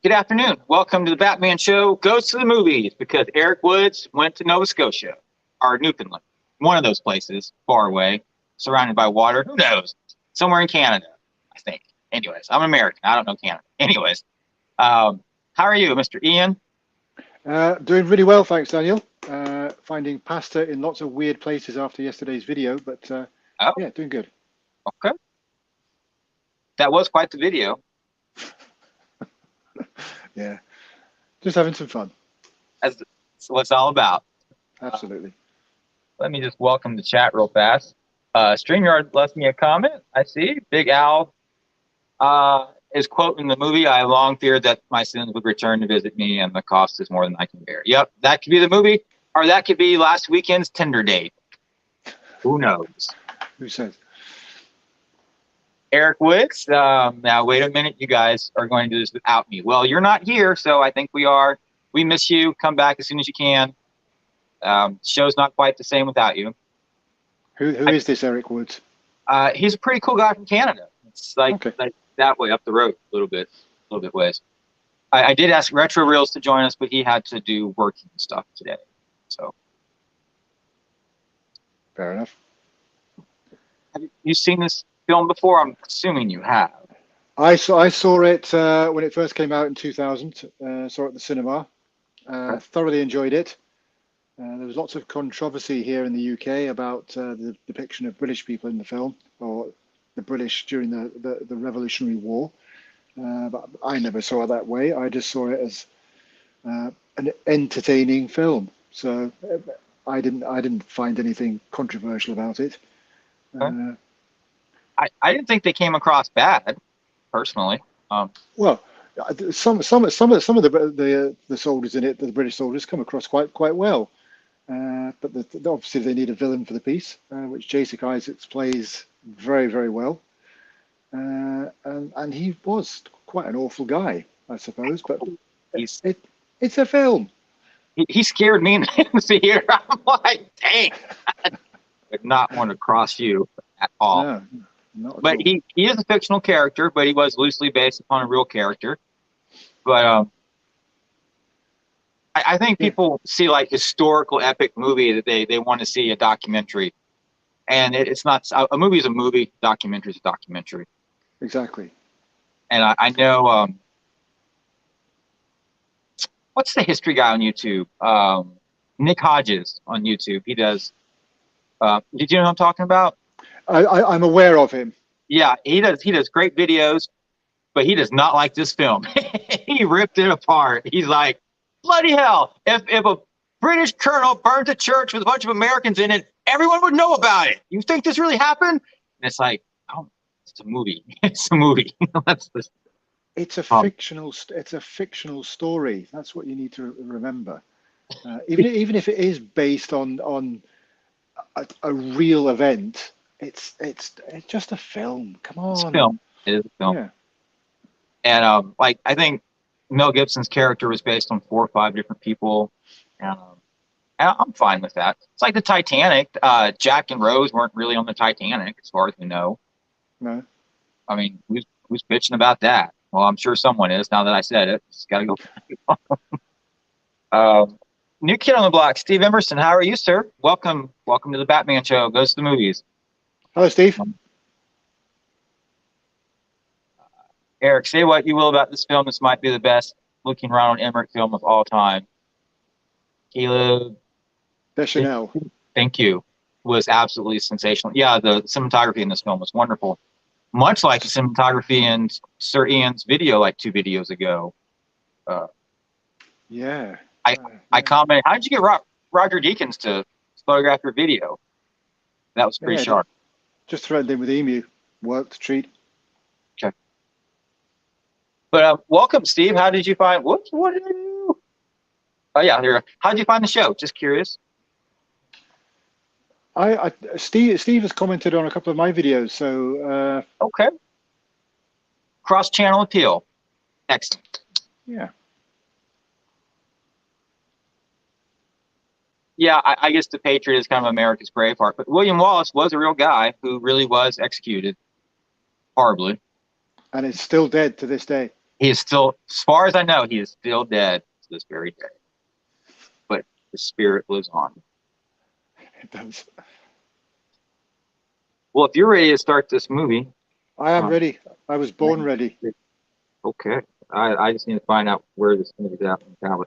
Good afternoon. Welcome to the Batman Show Goes to the Movies, because Erik Woods went to Nova Scotia, or Newfoundland, one of those places, far away, surrounded by water. Who knows? Somewhere in Canada, I think. Anyways, I'm American. I don't know Canada. Anyways, how are you, Mr. Ian? Doing really well, thanks, Daniel. Finding pasta in lots of weird places after yesterday's video, but Oh, yeah, doing good. okay. That was quite the video. Yeah, just having some fun. That's what it's all about. Absolutely. Let me just welcome the chat real fast. StreamYard left me a comment. I see. Big Al is quoting the movie. I long feared that my sins would return to visit me, and the cost is more than I can bear. Yep, that could be the movie, or that could be last weekend's Tinder date. Who knows? Who says? Erik Woods. Now, wait a minute. You guys are going to just out me. Well, you're not here, so I think we are. We miss you. Come back as soon as you can. Show's not quite the same without you. Who is this Erik Woods? He's a pretty cool guy from Canada. It's like that way up the road a little bit ways. I did ask Retro Reels to join us, but he had to do working stuff today. So Fair enough. have you seen this film before? I'm assuming you have. I saw it when it first came out in 2000. Saw it at the cinema. Thoroughly enjoyed it. There was lots of controversy here in the UK about the depiction of British people in the film, or the British during the Revolutionary War. But I never saw it that way. I just saw it as an entertaining film. So I didn't find anything controversial about it. Okay. I didn't think they came across bad, personally. Well, some of the soldiers in it, the British soldiers, come across quite well. But obviously they need a villain for the piece, which Jason Isaacs plays very well. And he was quite an awful guy, I suppose. But it's a film. He scared me in the theater. I'm like, dang, I would not want to cross you at all. No, not at but all. he is a fictional character, but he was loosely based upon a real character. But I think people see like historical epic movie that they want to see a documentary, and it's not. A movie is a movie, documentary is a documentary. Exactly. And I know what's the history guy on YouTube? Nick Hodges on YouTube. He does. Did you know who I'm talking about? I'm aware of him. Yeah, he does. He does great videos, but he does not like this film. He ripped it apart. He's like, bloody hell! If a British colonel burns a church with a bunch of Americans in it, everyone would know about it. You think this really happened? And it's like, oh, it's a movie. It's a movie. It's a fictional. It's a fictional story. That's what you need to remember. Even if it is based on a real event, it's just a film. Come on. It's a film. It is a film. Yeah. And like I think Mel Gibson's character was based on 4 or 5 different people. And I'm fine with that. It's like the Titanic. Jack and Rose weren't really on the Titanic, as far as we know. No. I mean, who's bitching about that? Well, I'm sure someone is. Now that I said it, just gotta go. New kid on the block, Steve Emerson. How are you, sir? Welcome to the Batman Show. Goes to the movies. Hello, Steve. Erik, say what you will about this film. This might be the best looking Ronald Emmerich film of all time. Caleb Deschanel. Thank you. Was absolutely sensational. Yeah, the cinematography in this film was wonderful. Much like the cinematography in Sir Ian's video like 2 videos ago. Yeah. I commented, how did you get Roger Deakins to photograph your video? That was pretty sharp. Just threatened him with Emu. Worked, treat. Okay. But welcome, Steve. How did you find, what did you do? Oh, yeah, here. How did you find the show? Just curious. Steve has commented on a couple of my videos, so okay. Cross-channel appeal. Excellent. Yeah. Yeah, I guess the Patriot is kind of America's Braveheart, but William Wallace was a real guy who really was executed horribly. And is still dead to this day. He is still, as far as I know, he is still dead to this very day. But the spirit lives on. It does. Well, if you're ready to start this movie, I am ready. I was born ready. okay. I just need to find out where this movie's at on the tablet.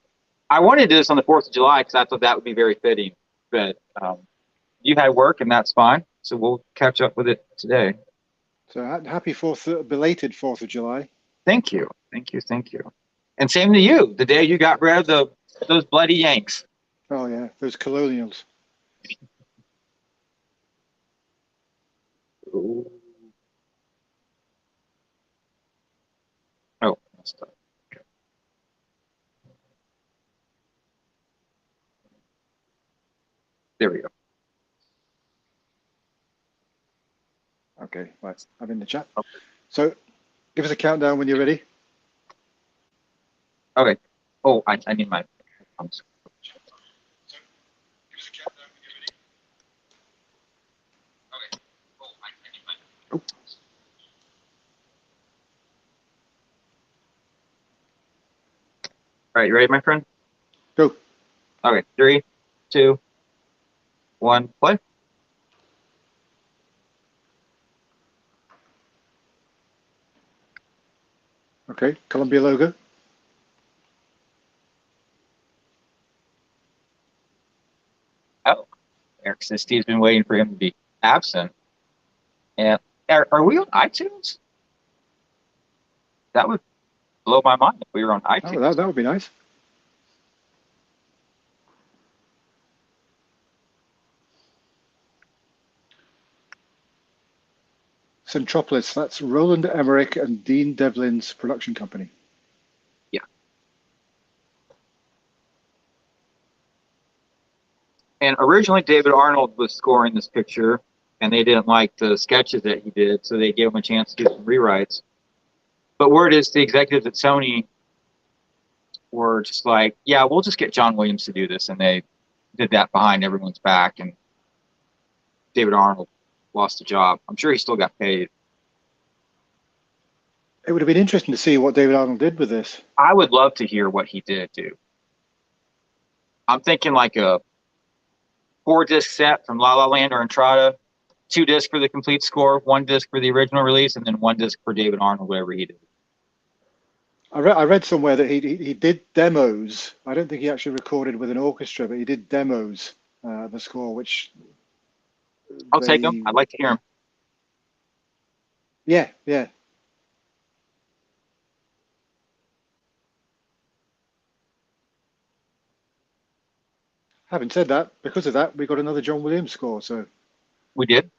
I wanted to do this on the 4th of July because I thought that would be very fitting. But you had work, and that's fine. So we'll catch up with it today. So happy belated 4th of July. Thank you. Thank you. Thank you. And same to you. The day you got rid of those bloody Yanks. Oh, yeah. Those colonials. Ooh. Oh, messed up. Okay. There we go. Okay, right. I'm in the chat. Okay. So give us a countdown when you're ready. Okay. Oh, I need my. Oh. All right, you ready, my friend? Go. Okay, 3, 2, 1, play. Okay, Columbia logo. Oh, Eric says Steve's been waiting for him to be absent. And are we on iTunes? That would blow my mind if we were on iTunes. Oh, that would be nice. Centropolis, that's Roland Emmerich and Dean Devlin's production company. Yeah. And originally David Arnold was scoring this picture, and they didn't like the sketches that he did, so they gave him a chance to do some rewrites. But word is the executives at Sony were just like, yeah, we'll just get John Williams to do this, and they did that behind everyone's back, and David Arnold lost the job. I'm sure he still got paid. It would have been interesting to see what David Arnold did with this. I would love to hear what he did do. I'm thinking like a 4-disc set from La La Land or Entrada, 2 discs for the complete score, 1 disc for the original release, and then 1 disc for David Arnold, whatever he did. I read somewhere that he did demos. I don't think he actually recorded with an orchestra, but he did demos the score, which I'll take him. I'd like to hear him. Yeah, yeah. Having said that, because of that, we got another John Williams score, so We did.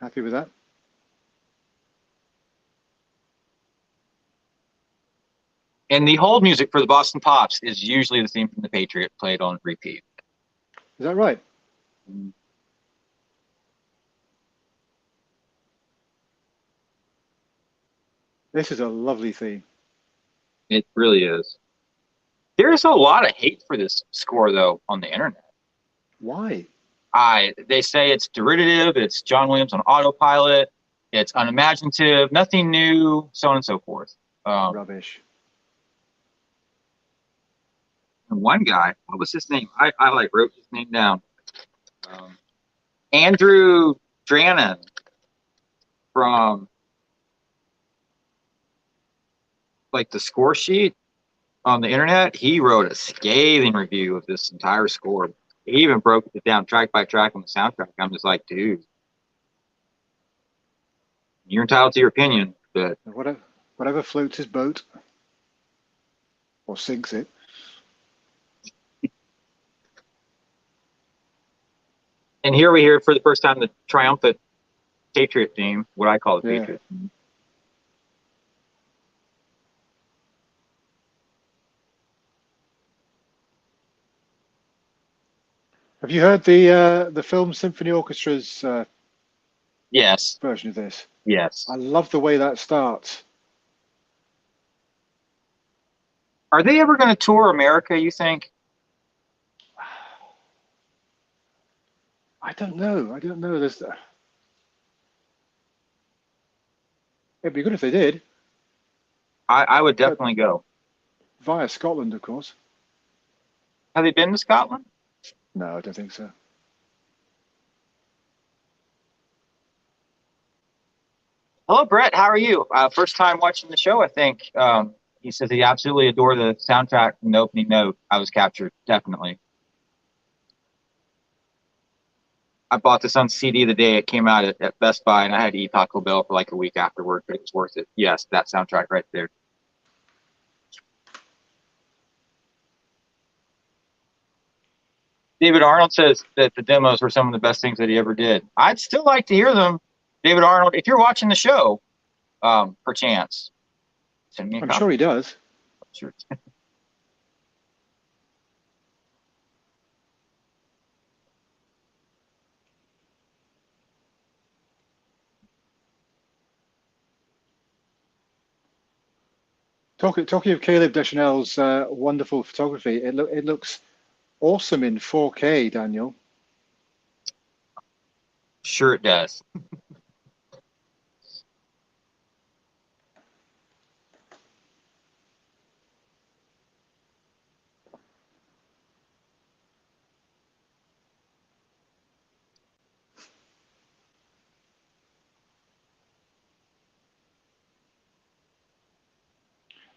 happy with that. And the hold music for the Boston Pops is usually the theme from the Patriot played on repeat. Is that right? Mm. This is a lovely theme. It really is. There's a lot of hate for this score, though, on the internet. Why? They say it's derivative, it's John Williams on autopilot, it's unimaginative, nothing new, so on and so forth. Rubbish. And one guy, what was his name? I like wrote his name down. Andrew Drannon from like the score sheet on the internet. He wrote a scathing review of this entire score. He even broke it down track by track on the soundtrack. I'm just like, dude, you're entitled to your opinion, but Whatever floats his boat or sinks it. And here we hear for the first time the triumphant Patriot theme, what I call the Patriot theme. Have you heard the film Symphony Orchestra's Yes. version of this? Yes. I love the way that starts. Are they ever going to tour America, you think? I don't know. There's. It'd be good if they did. I would definitely go. Via Scotland, of course. Have you been to Scotland? No, I don't think so. Hello, Brett. How are you? First time watching the show, I think. He says he absolutely adored the soundtrack from the opening note. I was captured, definitely. I bought this on CD the day it came out at Best Buy, and I had to eat Taco Bell for like a week afterward, but it was worth it. Yes, that soundtrack right there. David Arnold says that the demos were some of the best things that he ever did. I'd still like to hear them. David Arnold, if you're watching the show, perchance, send me a I'm copy. sure he does. Sure. Talking of Caleb Deschanel's wonderful photography, it looks awesome in 4K, Daniel. Sure it does.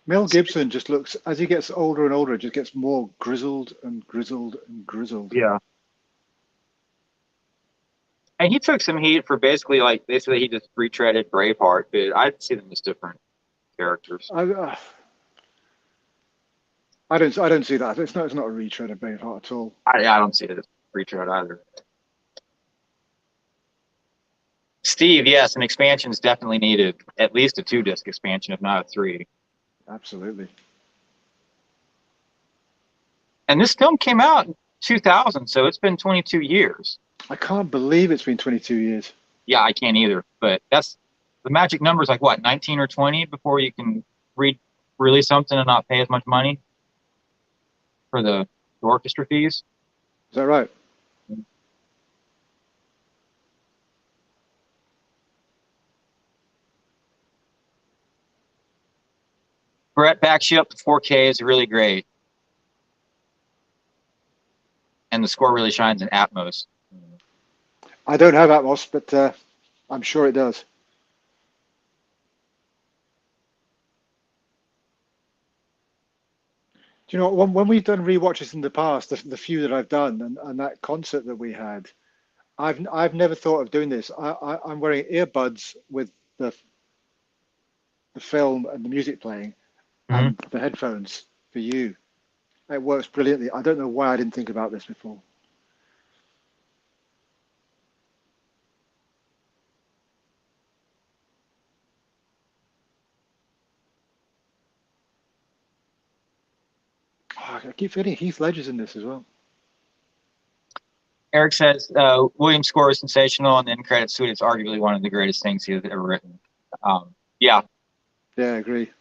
Mel Gibson just looks, as he gets older and older, it just gets more grizzled and grizzled and grizzled. Yeah. And he took some heat for basically he just retreaded Braveheart, but I'd see them as different characters. I don't see that. It's not a retread of Braveheart at all. I don't see it as retread either. Steve, yes, an expansion is definitely needed. At least a 2-disc expansion, if not a 3. Absolutely. And this film came out in 2000, so it's been 22 years. I can't believe it's been 22 years. Yeah, I can't either. But that's the magic number is like what, 19 or 20 before you can release something and not pay as much money for the orchestra fees. Is that right? Brett backs you up to 4K is really great. And the score really shines in Atmos. I don't have Atmos, but I'm sure it does. Do you know, when we've done rewatches in the past, the few that I've done, and that concert that we had, I've never thought of doing this. I'm wearing earbuds with the film and the music playing, and the headphones for you. It works brilliantly. I don't know why I didn't think about this before. Oh, I keep forgetting Heath Ledger's in this as well. Eric says Williams' score is sensational, and the end credit suite is arguably one of the greatest things he has ever written. Yeah. Yeah, I agree.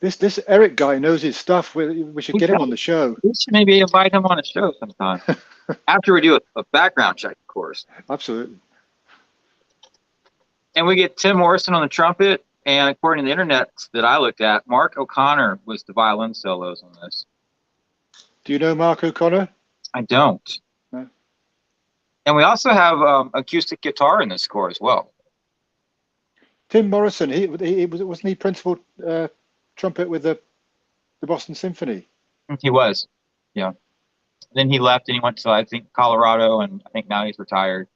This Erik guy knows his stuff. We should get him on the show. We should maybe invite him on a show sometime. After we do a background check, of course. Absolutely. And we get Tim Morrison on the trumpet, and according to the internet that I looked at, Mark O'Connor was the violin solos on this. Do you know Mark O'Connor? I don't. No. And we also have acoustic guitar in this score as well. Tim Morrison, wasn't he principal trumpet with the Boston Symphony? He was, yeah. Then he left and he went to, I think, Colorado, and I think now he's retired.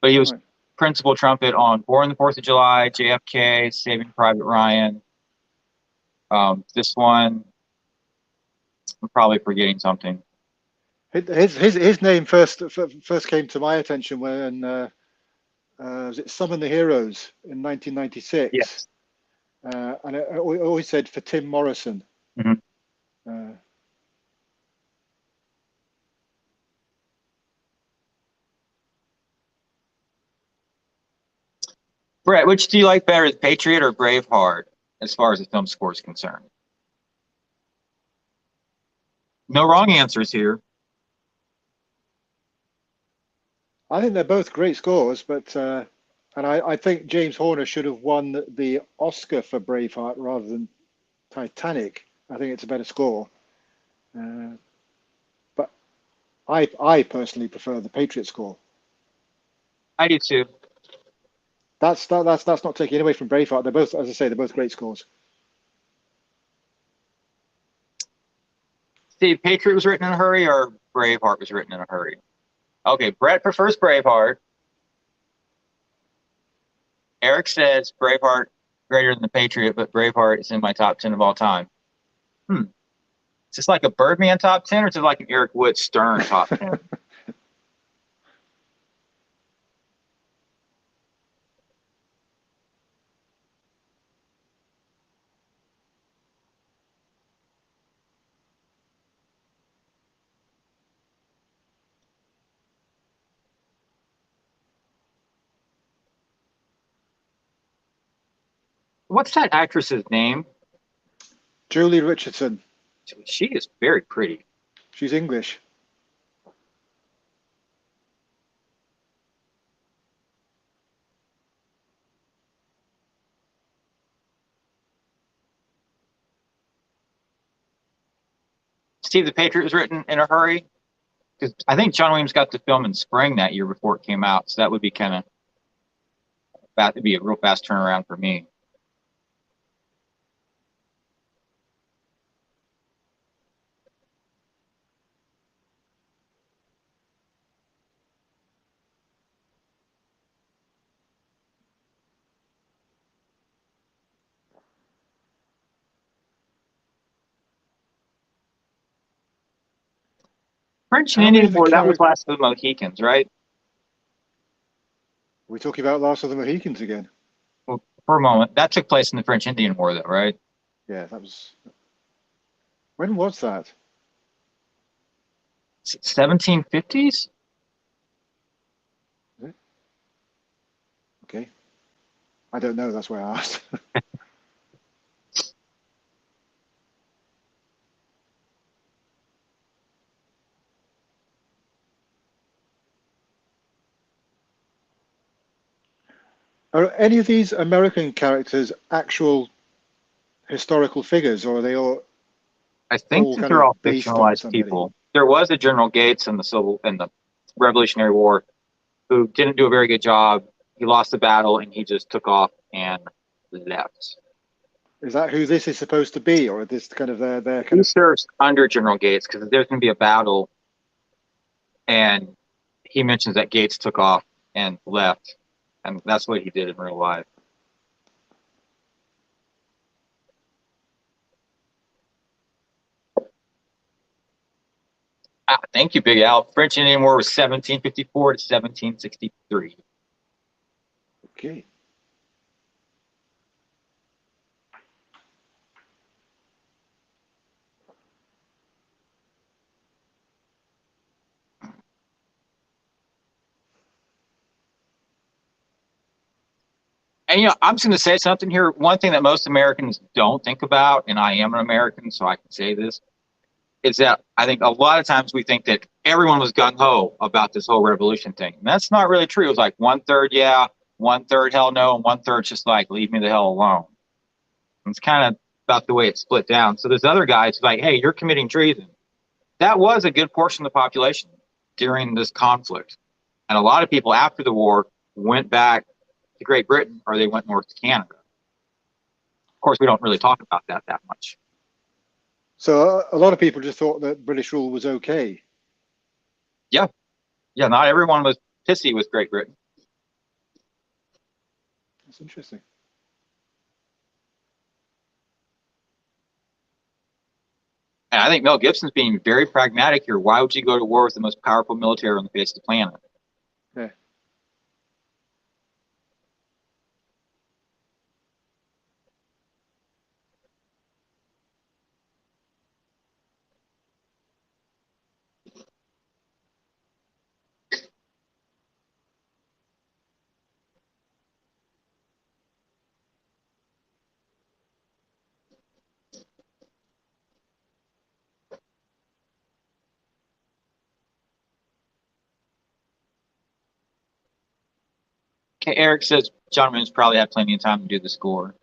But he was principal trumpet on Born the 4th of July, JFK, Saving Private Ryan. This one, I'm probably forgetting something. His name first came to my attention when was it Summon the Heroes in 1996? Yes. And I always said for Tim Morrison. Mm-hmm. Brett, which do you like better, Patriot or Braveheart, as far as the film score is concerned? No wrong answers here. I think they're both great scores, but and I think James Horner should have won the Oscar for Braveheart rather than Titanic. I think it's a better score. Uh, but I personally prefer the Patriot score. I do too. That's not taking away from Braveheart. They're both, as I say, they're both great scores. Steve, Patriot was written in a hurry or Braveheart was written in a hurry? Okay, Brett prefers Braveheart. Erik says Braveheart greater than the Patriot, but Braveheart is in my top 10 of all time. Hmm. Is this like a Birdman top 10 or is it like an Erik Woods Stern top 10? What's that actress's name? Julie Richardson. She is very pretty. She's English. Steve, the Patriot was written in a hurry because I think John Williams got the film in spring that year before it came out, so that would be kind of that would be a real fast turnaround for me. French and How many Indian of the War, that was characters? Last of the Mohicans, right? We're talking about Last of the Mohicans again. Well, for a moment, that took place in the French Indian War, though, right? Yeah, that was. When was that? 1750s? Okay, I don't know. That's why I asked. Are any of these American characters actual historical figures, or are they I think all that kind they're of all based on fictionalized somebody? people. There was a General Gates in the Revolutionary War who didn't do a very good job. He lost the battle and he just took off and left. Is that who this is supposed to be, or is this kind of their kind He of? serves under General Gates because there's going to be a battle, and he mentions that Gates took off and left, and that's what he did in real life. Ah, thank you, Big Al. French Indian War was 1754 to 1763. Okay. And I'm just going to say something here. One thing that most Americans don't think about, and I am an American, so I can say this, is that I think a lot of times we think that everyone was gung ho about this whole revolution thing. And that's not really true. It was like 1/3, yeah, 1/3, hell no, and 1/3 just like leave me the hell alone. And it's kind of about the way it's split down. So there's other guys who like, hey, you're committing treason. That was a good portion of the population during this conflict. And a lot of people after the war went back to Great Britain or they went north to Canada. Of course, we don't really talk about that much. So a lot of people just thought that British rule was okay. Yeah. Yeah. Not everyone was pissy with Great Britain. That's interesting. And I think Mel Gibson's being very pragmatic here. Why would you go to war with the most powerful military on the face of the planet? Yeah. Okay, Eric says John Williams probably had plenty of time to do the score.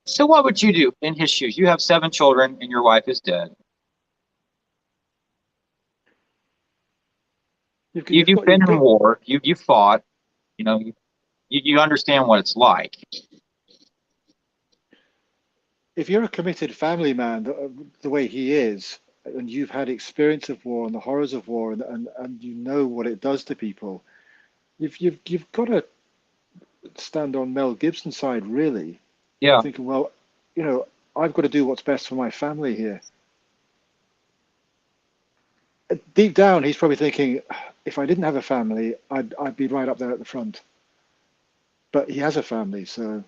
So what would you do in his shoes? You have 7 children and your wife is dead. You've been in war. You fought. You know, you understand what it's like. If you're a committed family man, the way he is, and you've had experience of war and the horrors of war, and you know what it does to people, you've got to stand on Mel Gibson's side, really. Yeah. Thinking, well, you know, I've got to do what's best for my family here. Deep down, he's probably thinking, if I didn't have a family, I'd be right up there at the front. But he has a family, so.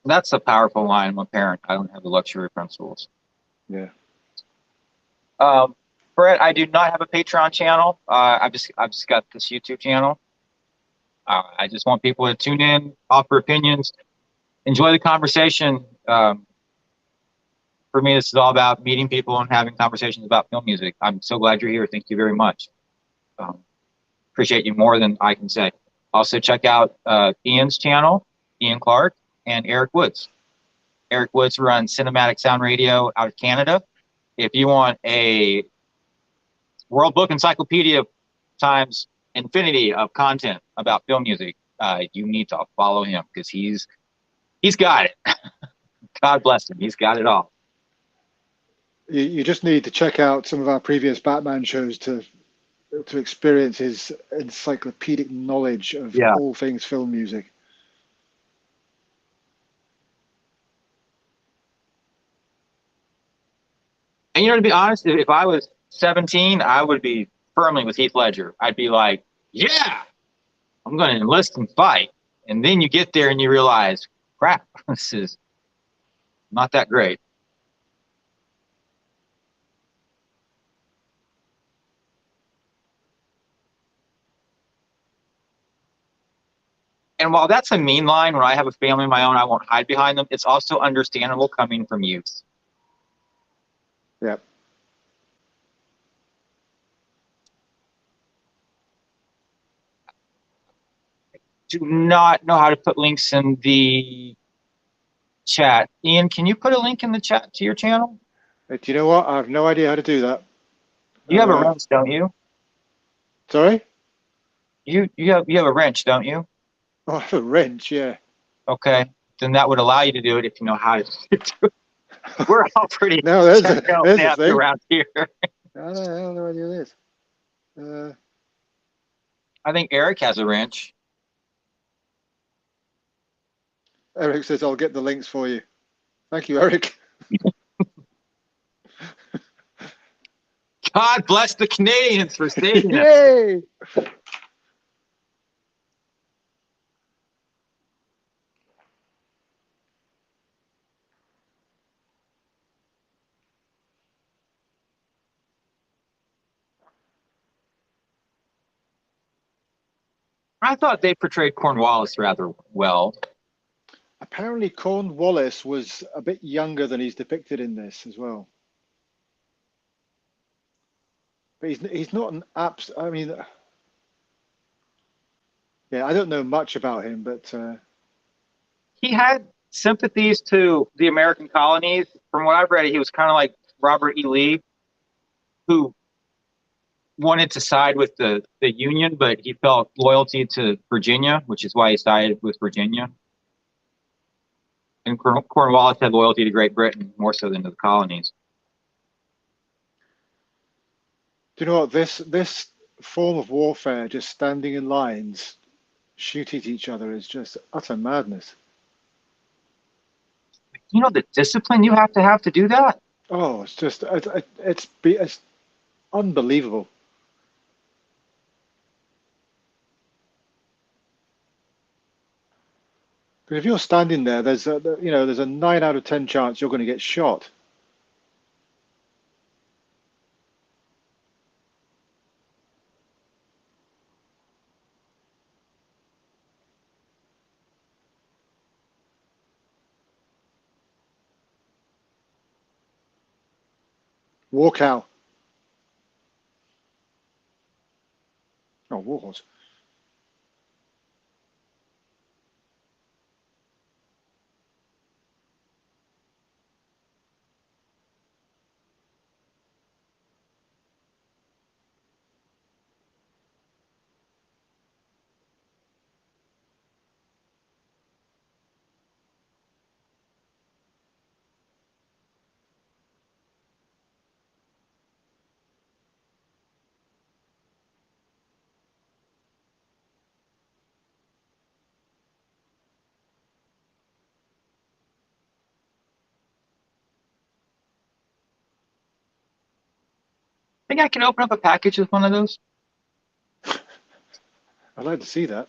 That's a powerful line. I'm a parent. I don't have the luxury of principles. Yeah. Brett, I do not have a Patreon channel. I've just got this YouTube channel. I just want people to tune in, offer opinions, enjoy the conversation. For me, this is all about meeting people and having conversations about film music. I'm so glad you're here. Thank you very much. Appreciate you more than I can say. Also, check out Ian's channel, Ian Clark, and Erik Woods. Erik Woods runs Cinematic Sound Radio out of Canada. If you want a World Book Encyclopedia times infinity of content about film music, you need to follow him because he's got it. God bless him. He's got it all. You just need to check out some of our previous Batman shows to experience his encyclopedic knowledge of all things film music. And you know, to be honest, if I was 17, I would be firmly with Heath Ledger. I'd be like, yeah, I'm going to enlist and fight. And then you get there and you realize, crap, this is not that great. And while that's a mean line, when I have a family of my own, I won't hide behind them. It's also understandable coming from youth. Yeah. Do not know how to put links in the chat. Ian, can you put a link in the chat to your channel? Do you know what? I have no idea how to do that. You have a wrench, don't you? Sorry? You have a wrench, don't you? Oh, I have a wrench, yeah. Okay, then that would allow you to do it if you know how to do it. We're all pretty there's a thing around here. I don't know idea this. I think Eric has a wrench. Eric says, I'll get the links for you. Thank you, Eric. God bless the Canadians for saving us. Yay! I thought they portrayed Cornwallis rather well. Apparently, Cornwallis was a bit younger than he's depicted in this as well. But he's not an abs. I mean, yeah, I don't know much about him, but he had sympathies to the American colonies. From what I've read, he was kind of like Robert E. Lee, who wanted to side with the Union, but he felt loyalty to Virginia, which is why he sided with Virginia. And Cornwallis had loyalty to Great Britain more so than to the colonies. do you know what this form of warfare, just standing in lines, shooting at each other, is just utter madness. You know the discipline you have to do that. Oh, it's just it's unbelievable. Because if you're standing there, there's a 9 out of 10 chance you're going to get shot. War cow. Oh, war horse. Think I can open up a package with one of those? I'd like to see that.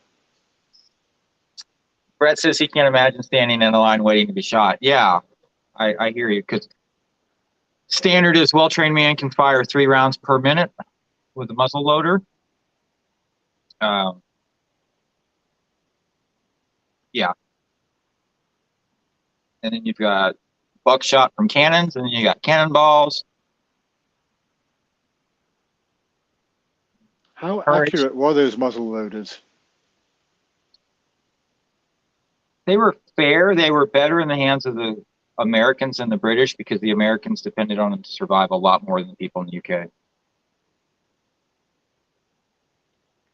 Brett says he can't imagine standing in a line waiting to be shot. Yeah, I hear you. Because standard is well-trained man can fire 3 rounds per minute with a muzzle loader. Um, yeah, and then you've got buckshot from cannons, and then you got cannonballs. How Courage. accurate were those muzzle loaders? They were fair. They were better in the hands of the Americans and the British because the Americans depended on them to survive a lot more than the people in the UK.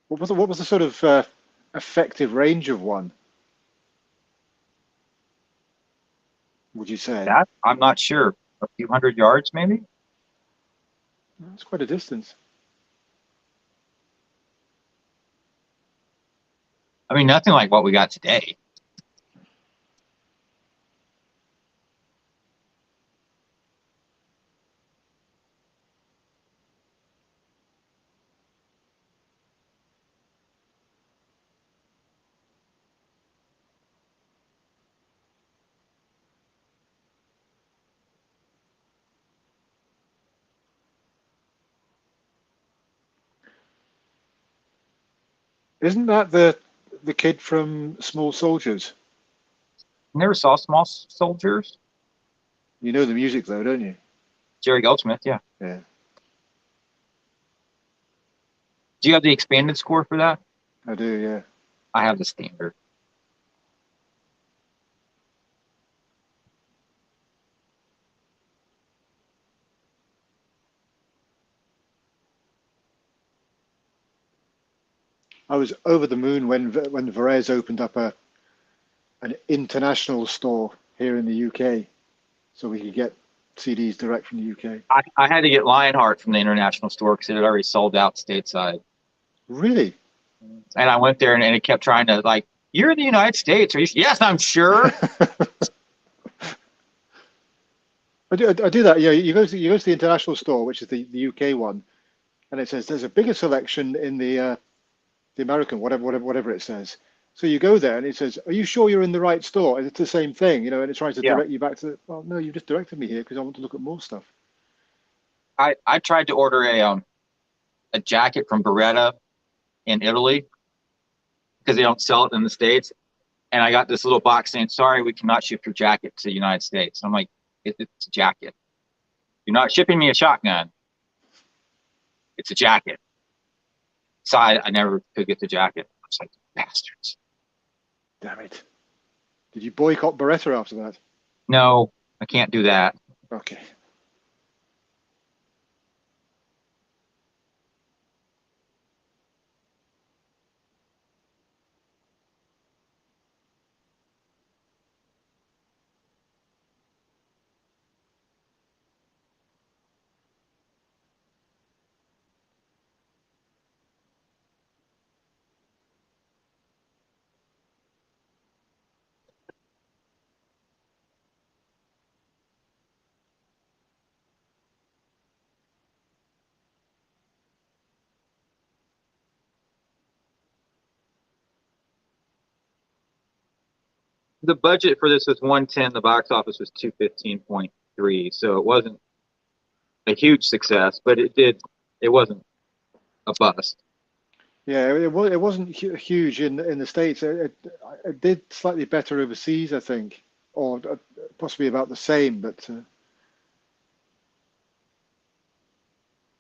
What was the sort of effective range of one? Would you say? That I'm not sure. A few hundred yards, maybe. That's quite a distance. I mean, nothing like what we got today. Isn't that the kid from Small Soldiers? Never saw Small Soldiers. You know the music though, don't you? Jerry Goldsmith, yeah. Yeah, Do you have the expanded score for that? I do. Yeah. I have the standard. I was over the moon when Varese opened up an international store here in the UK, so we could get CDs direct from the UK. I had to get Lionheart from the international store because it had already sold out stateside. Really? And I went there and it kept trying to like, you're in the United States. Are you? Yes, I'm sure. I do that. Yeah, you go to the international store, which is the UK one, and it says there's a bigger selection in the American, whatever it says. So you go there and it says, "Are you sure you're in the right store?" And it's the same thing, and it tries to Yeah. direct you back to. Well, no, you just directed me here because I want to look at more stuff. I tried to order a jacket from Beretta in Italy because they don't sell it in the States. And I got this little box saying, sorry, we cannot ship your jacket to the United States. I'm like, it's a jacket. You're not shipping me a shotgun. It's a jacket. So I never could get the jacket. I was like, bastards. Damn it! Did you boycott Beretta after that? No, I can't do that. Okay. the budget for this was 110. The box office was 215.3. So it wasn't a huge success, but it wasn't a bust. Yeah, it wasn't huge in the States. It did slightly better overseas, I think, or possibly about the same. But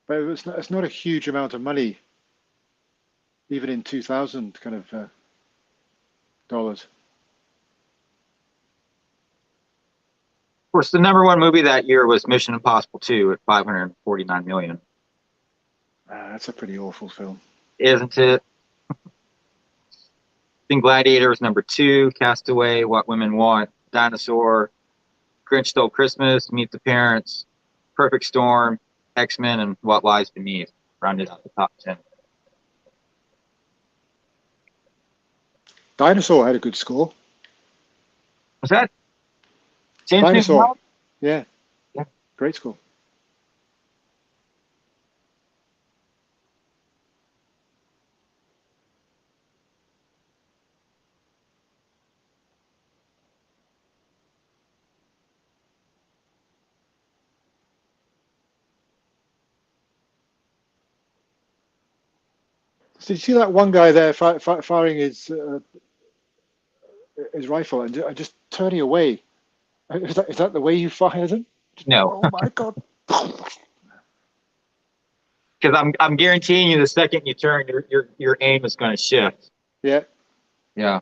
it's not a huge amount of money, even in 2000 kind of dollars. Of course, the number one movie that year was Mission Impossible 2 at 549 million. That's a pretty awful film. Isn't it? Then Gladiator was number 2, Castaway, What Women Want, Dinosaur, Grinch Stole Christmas, Meet the Parents, Perfect Storm, X-Men, and What Lies Beneath rounded out the top 10. Dinosaur had a good score. Was that James Dinosaur, Newton? yeah, Yeah. great score. Did you see that one guy there firing his rifle and just turning away? Is that the way you fire them? No, Oh my God! because I'm guaranteeing you the second you turn, your aim is going to shift. Yeah, Yeah.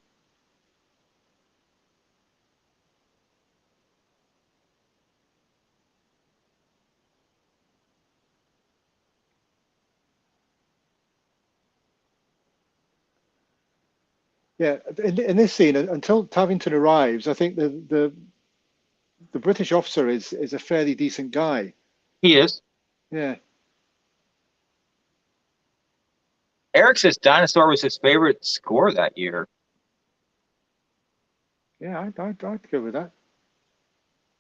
yeah. In this scene, until Tavington arrives, I think the British officer is a fairly decent guy. He is. Yeah, Eric says Dinosaur was his favorite score that year. yeah. I'd go with that.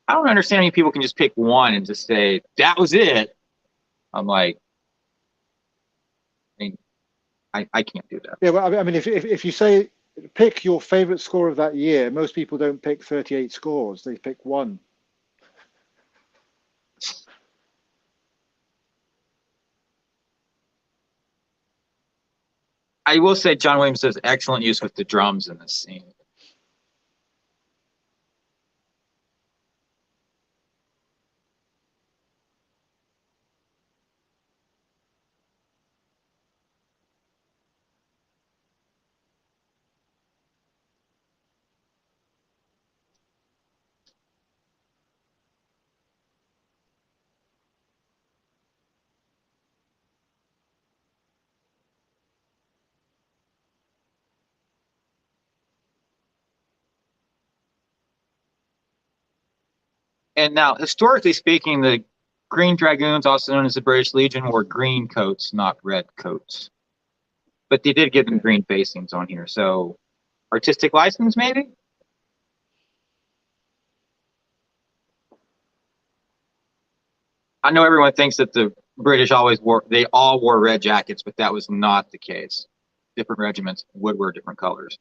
I don't understand how people can just pick one and just say that was it. I'm like, I mean, I can't do that. Yeah, well, I mean, if you say pick your favorite score of that year, most people don't pick 38 scores; they pick one. I will say John Williams does excellent use with the drums in this scene. And now, historically speaking, the Green Dragoons, also known as the British Legion, wore green coats, not red coats. But they did give them Okay. green facings on here. So, artistic license, maybe? I know everyone thinks that the British they all wore red jackets, but that was not the case. Different regiments would wear different colors.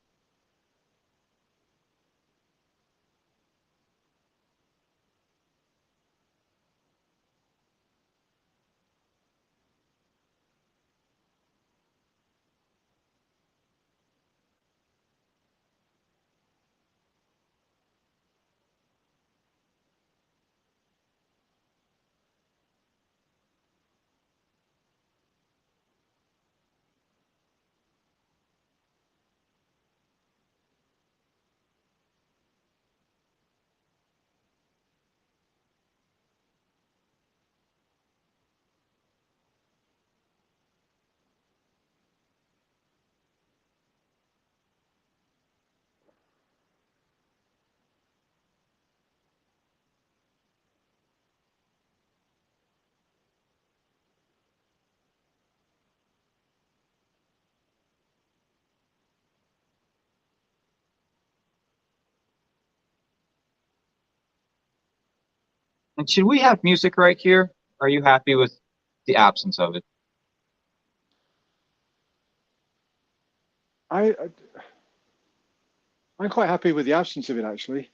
And should we have music right here? Are you happy with the absence of it? I I'm quite happy with the absence of it, actually.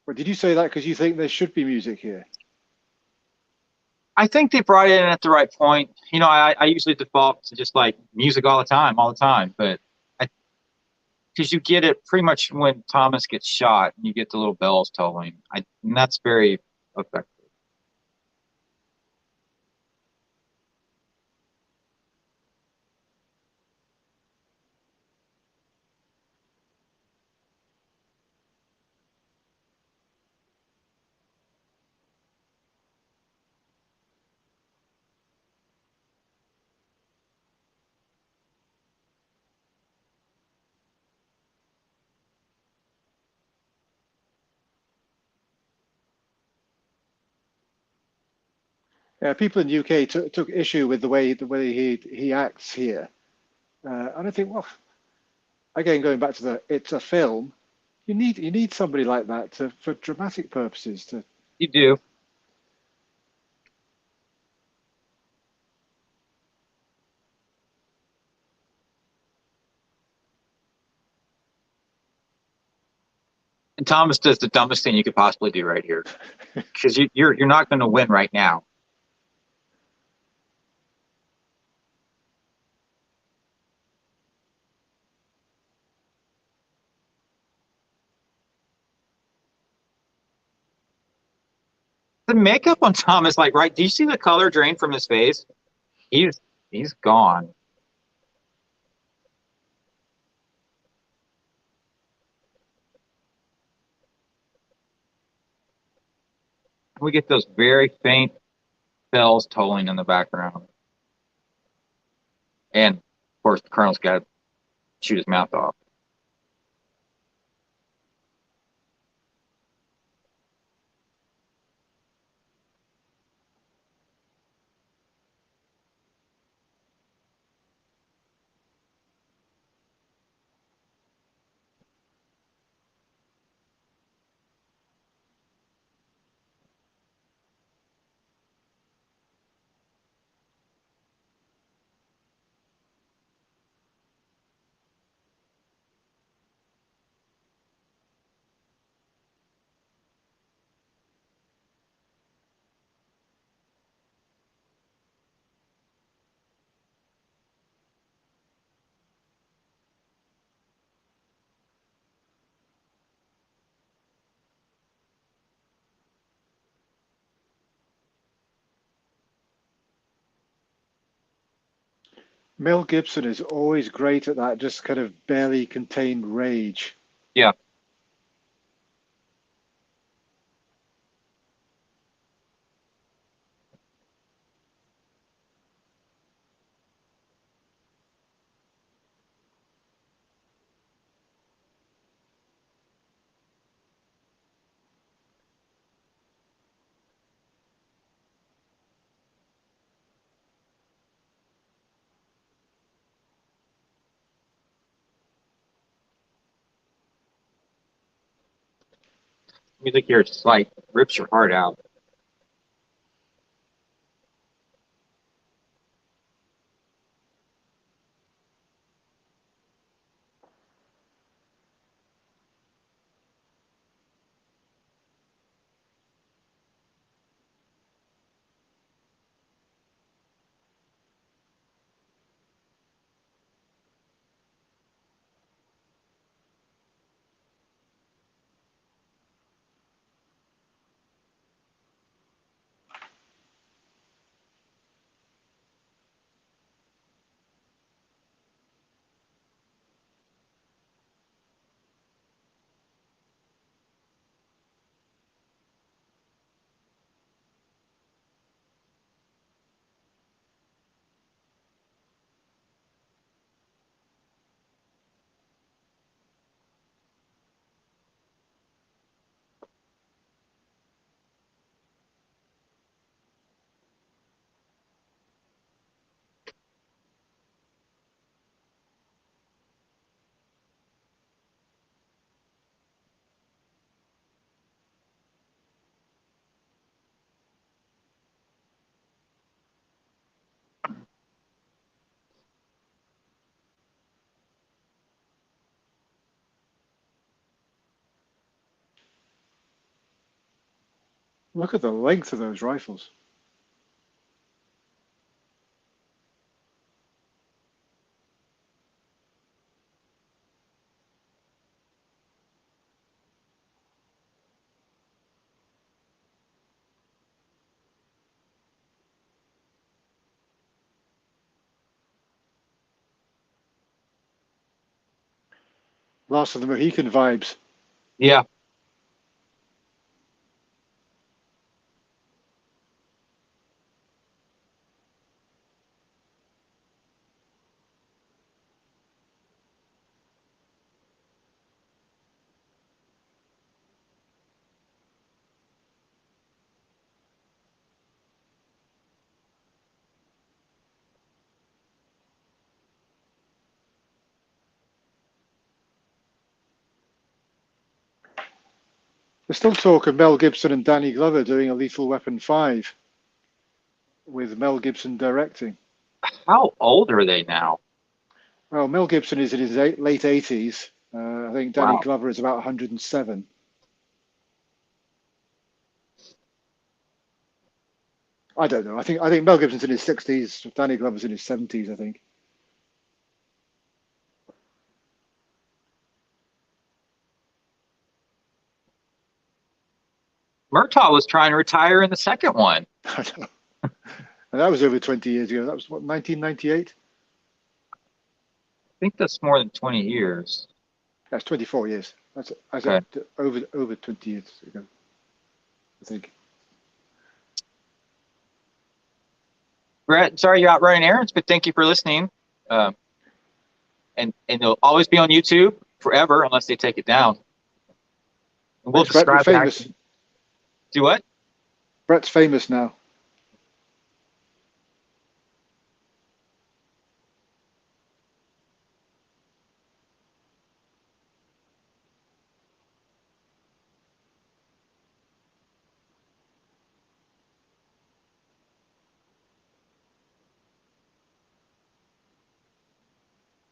But did you say that because you think there should be music here? I think they brought it in at the right point. I usually default to just like music all the time, but because you get it pretty much when Thomas gets shot, and you get the little bells tolling. And that's very effective. Yeah, people in the UK took issue with the way he acts here, and I think, well, again, going back to it's a film. You need somebody like that for dramatic purposes. To You do. And Thomas does the dumbest thing you could possibly do right here, because you're not going to win right now. The makeup on Thomas, like, right? Do you see the color drain from his face? He's he's gone. We get those very faint bells tolling in the background, and of course, the Colonel's got to shoot his mouth off. Mel Gibson is always great at that, just kind of barely contained rage. Yeah, music here just like rips your heart out. Look at the length of those rifles. Last of the Mohican vibes. Yeah. There's still talk of Mel Gibson and Danny Glover doing a Lethal Weapon 5 with Mel Gibson directing. How old are they now? Well, Mel Gibson is in his late 80s. I think Danny Wow. Glover is about 107. I don't know. I think Mel Gibson's in his 60s. Danny Glover's in his 70s, I think. Murtaugh was trying to retire in the second one. I don't know. And that was over 20 years ago. That was what, 1998? I think that's more than 20 years. That's 24 years. That's Okay. over 20 years ago, I think. Brett, sorry you're out running errands, but thank you for listening. And it'll always be on YouTube forever unless they take it down. And we'll Thanks, Brett. You're describe back. famous. Do what? Brett's famous now.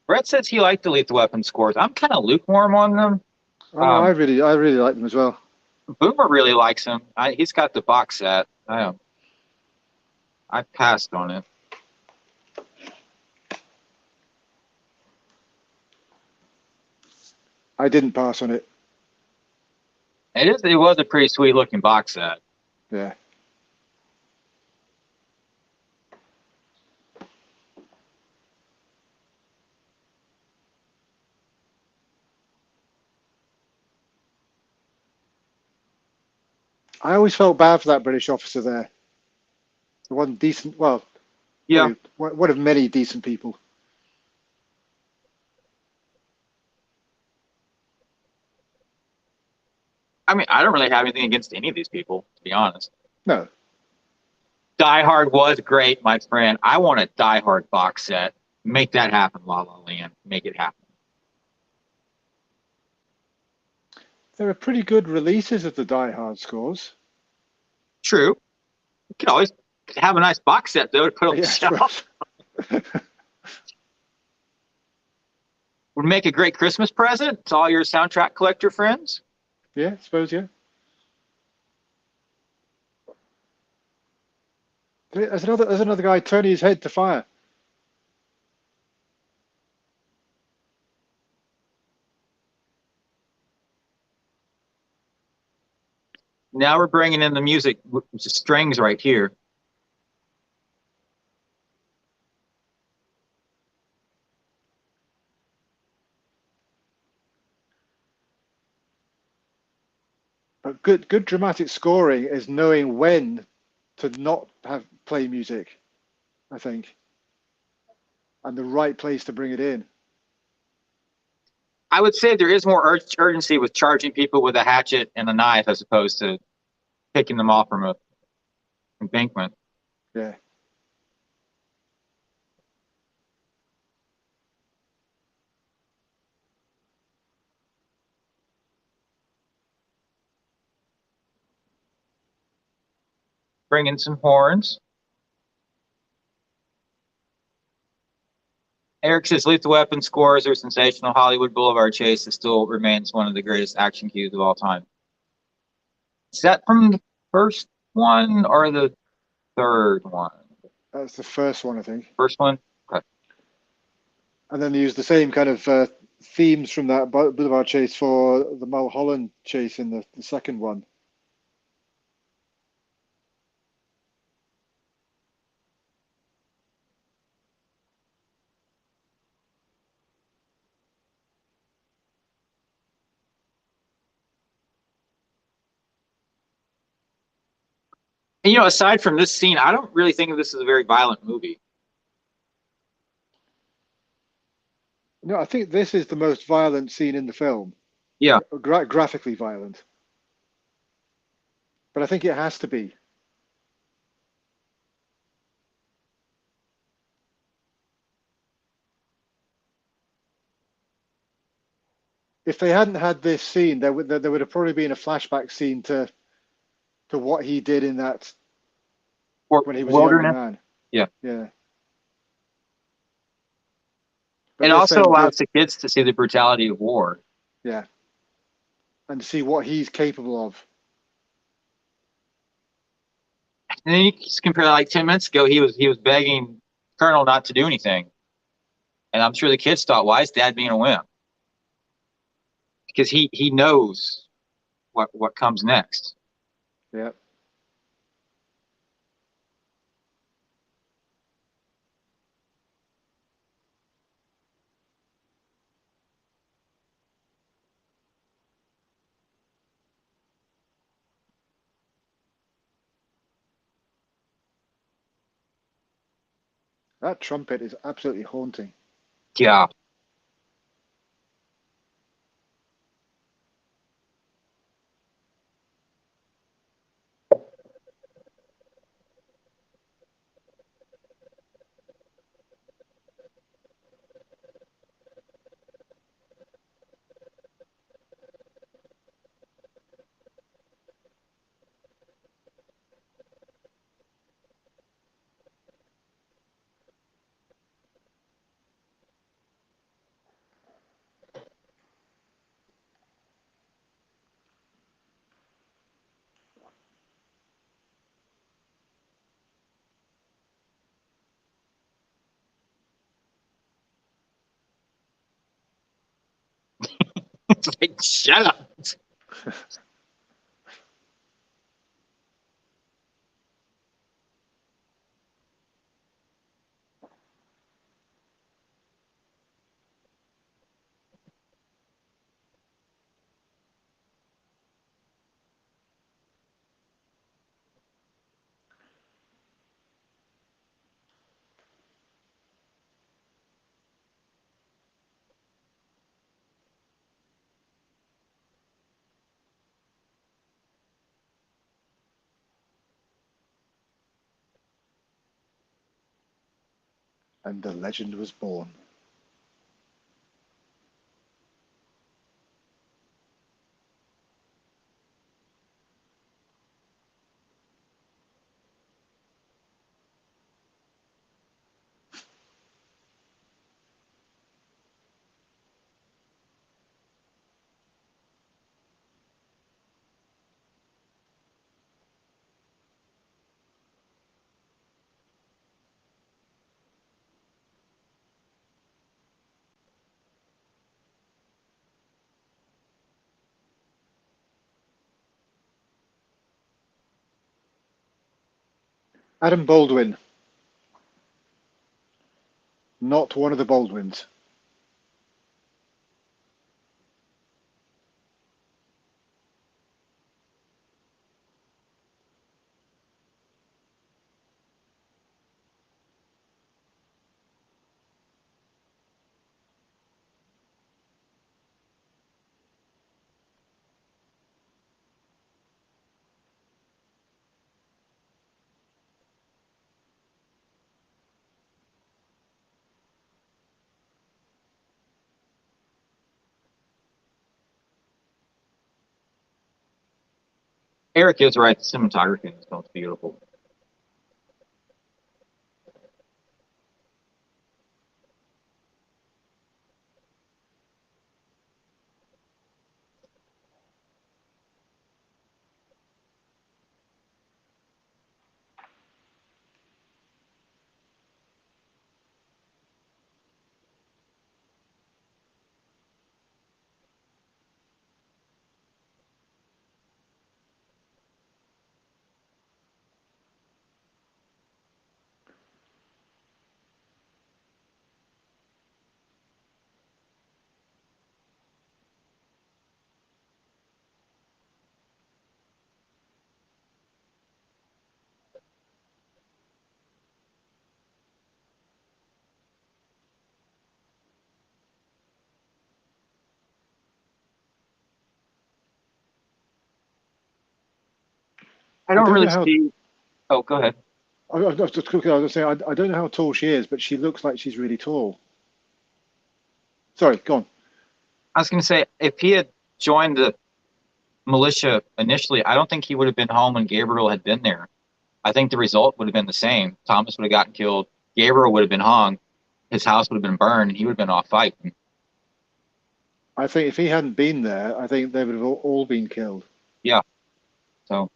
Brett says he liked the Lethal Weapon scores. I'm kind of lukewarm on them. Oh, no, I really like them as well. Boomer really likes him. He's got the box set. I passed on it. I didn't pass on it. It was a pretty sweet looking box set. Yeah. I always felt bad for that British officer there. The one decent, well, Yeah. one of many decent people. I mean, I don't really have anything against any of these people, to be honest. No. Die Hard was great, my friend. I want a Die Hard box set. Make that happen, La La Land. Make it happen. There are pretty good releases of the Die Hard scores. True. You could always have a nice box set, though, to put on the Yeah, shelf. Would make a great Christmas present to all your soundtrack collector friends. Yeah, I suppose, yeah. There's another guy turning his head to fire. Now we're bringing in the music, which is strings right here. But good dramatic scoring is knowing when to not play music, I think, and the right place to bring it in. I would say there is more urgency with charging people with a hatchet and a knife as opposed to picking them off from a embankment. Yeah. Bring in some horns. Eric says Lethal Weapon scores are sensational. Hollywood Boulevard Chase still remains one of the greatest action cues of all time. Is that from first one or the third one? That's the first one, I think. First one. Okay. And then they used the same kind of themes from that Boulevard chase for the Mulholland chase in the second one. And, aside from this scene, I don't really think of this as a very violent movie. No, I think this is the most violent scene in the film. Yeah. Graphically violent. But I think it has to be. If they hadn't had this scene, there would have probably been a flashback scene to what he did in that Or when he was a younger wilderness. man. Yeah. Yeah. But It this also then, allows the kids to see the brutality of war. yeah, and see what he's capable of. And then you just compare, like 10 minutes ago, he was begging Colonel not to do anything, and I'm sure the kids thought, "Why is Dad being a wimp?" Because he knows what comes next. Yeah. That trumpet is absolutely haunting. Yeah. It's like, shut up. And the legend was born. Adam Baldwin. Not one of the Baldwins. Erik is right. The cinematography in this film is beautiful. I I don't don't really know how. see. Oh, go ahead. I was just quickly. I was saying I don't know how tall she is, but she looks like she's really tall. Sorry, go on. I was going to say, if he had joined the militia initially, I don't think he would have been home when Gabriel had been there. I think the result would have been the same. Thomas would have gotten killed. Gabriel would have been hung. His house would have been burned, and he would have been off fighting. I think if he hadn't been there, I think they would have all been killed. Yeah. So,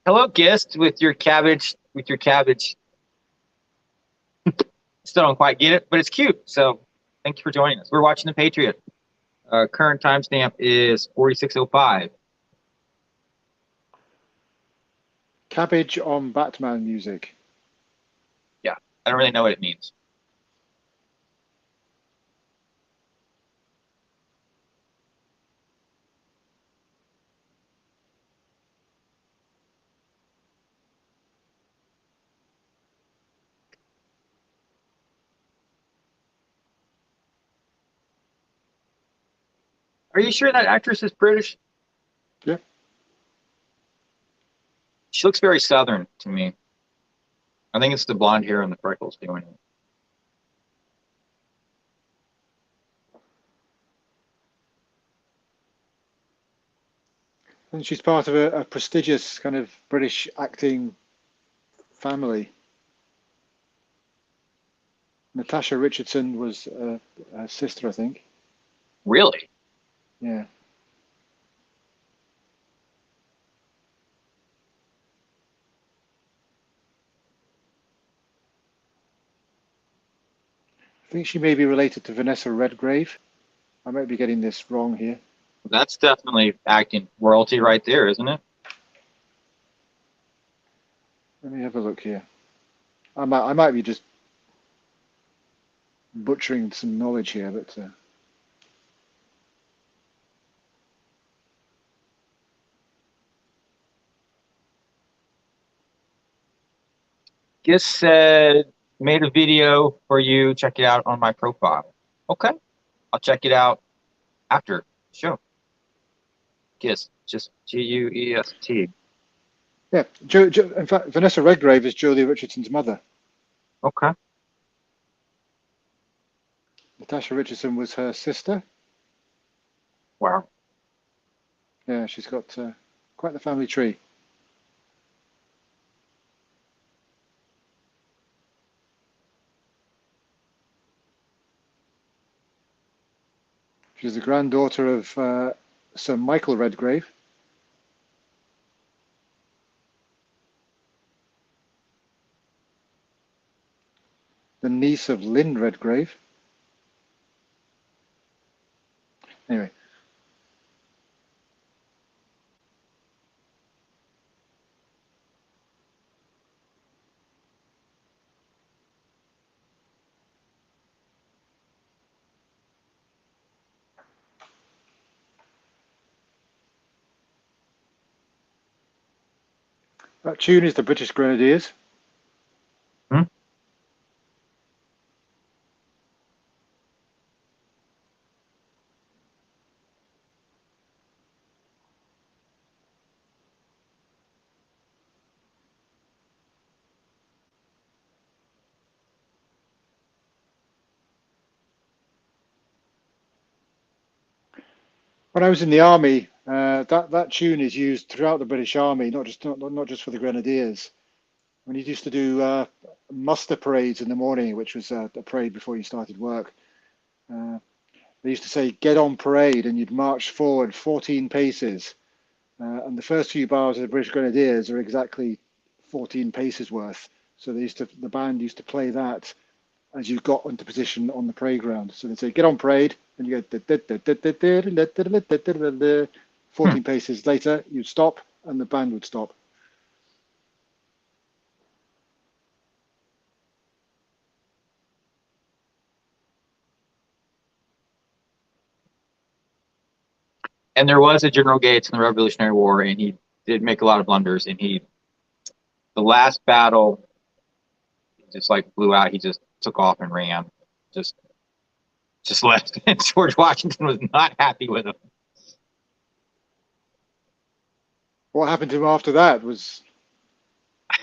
hello, guest, with your cabbage. With your cabbage. Still don't quite get it, but it's cute. So, thank you for joining us. We're watching the Patriot. Current timestamp is 46:05. Cabbage on Batman music. Yeah, I don't really know what it means. Are you sure that actress is British? Yeah. She looks very Southern to me. I think it's the blonde hair and the freckles doing it. And she's part of a prestigious kind of British acting family. Natasha Richardson was her sister, I think. Really? Yeah. I think she may be related to Vanessa Redgrave. I might be getting this wrong here. That's definitely acting royalty right there, isn't it? Let me have a look here. I might be just butchering some knowledge here, but Guess said made a video for you. Check it out on my profile. Okay, I'll check it out after the show. Guess just Guest. yeah. In fact, Vanessa Redgrave is Jolie Richardson's mother. Okay. Natasha Richardson was her sister. Wow. Yeah, she's got quite the family tree. She's the granddaughter of Sir Michael Redgrave. The niece of Lynn Redgrave. Anyway. That tune is the British Grenadiers. Hmm? When I was in the army, that tune is used throughout the British Army, not just for the Grenadiers. When you used to do muster parades in the morning, which was a parade before you started work, they used to say, "Get on parade," and you'd march forward 14 paces. And the first few bars of the British Grenadiers are exactly 14 paces worth. So the band used to play that as you got into position on the parade ground. So they'd say, get on parade, and you go 14 paces later, you'd stop, and the band would stop. And there was a General Gates in the Revolutionary War, and he did make a lot of blunders. And the last battle, he just like blew out. He just took off and ran, just left. And George Washington was not happy with him. What happened to him after that was, I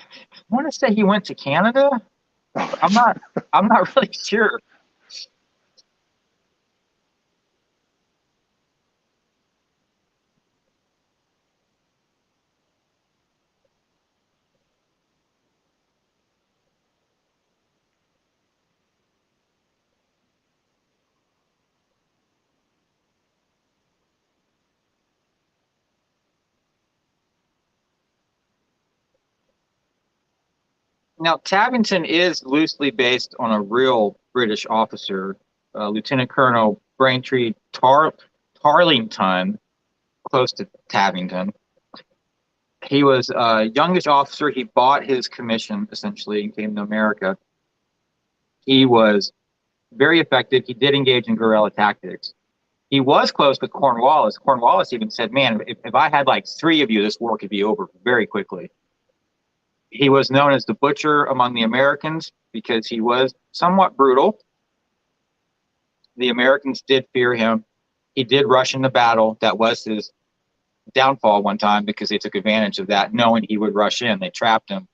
want to say he went to Canada. I'm not really sure. Now, Tabington is loosely based on a real British officer, Lieutenant Colonel Braintree Tarlington, close to Tabington. He was a youngish officer. He bought his commission, essentially, and came to America. He was very effective. He did engage in guerrilla tactics. He was close with Cornwallis. Cornwallis even said, man, if I had like 3 of you, this war could be over very quickly. He was known as the Butcher among the Americans because he was somewhat brutal. The Americans did fear him. He did rush into battle. That was his downfall one time because they took advantage of that, knowing he would rush in. They trapped him.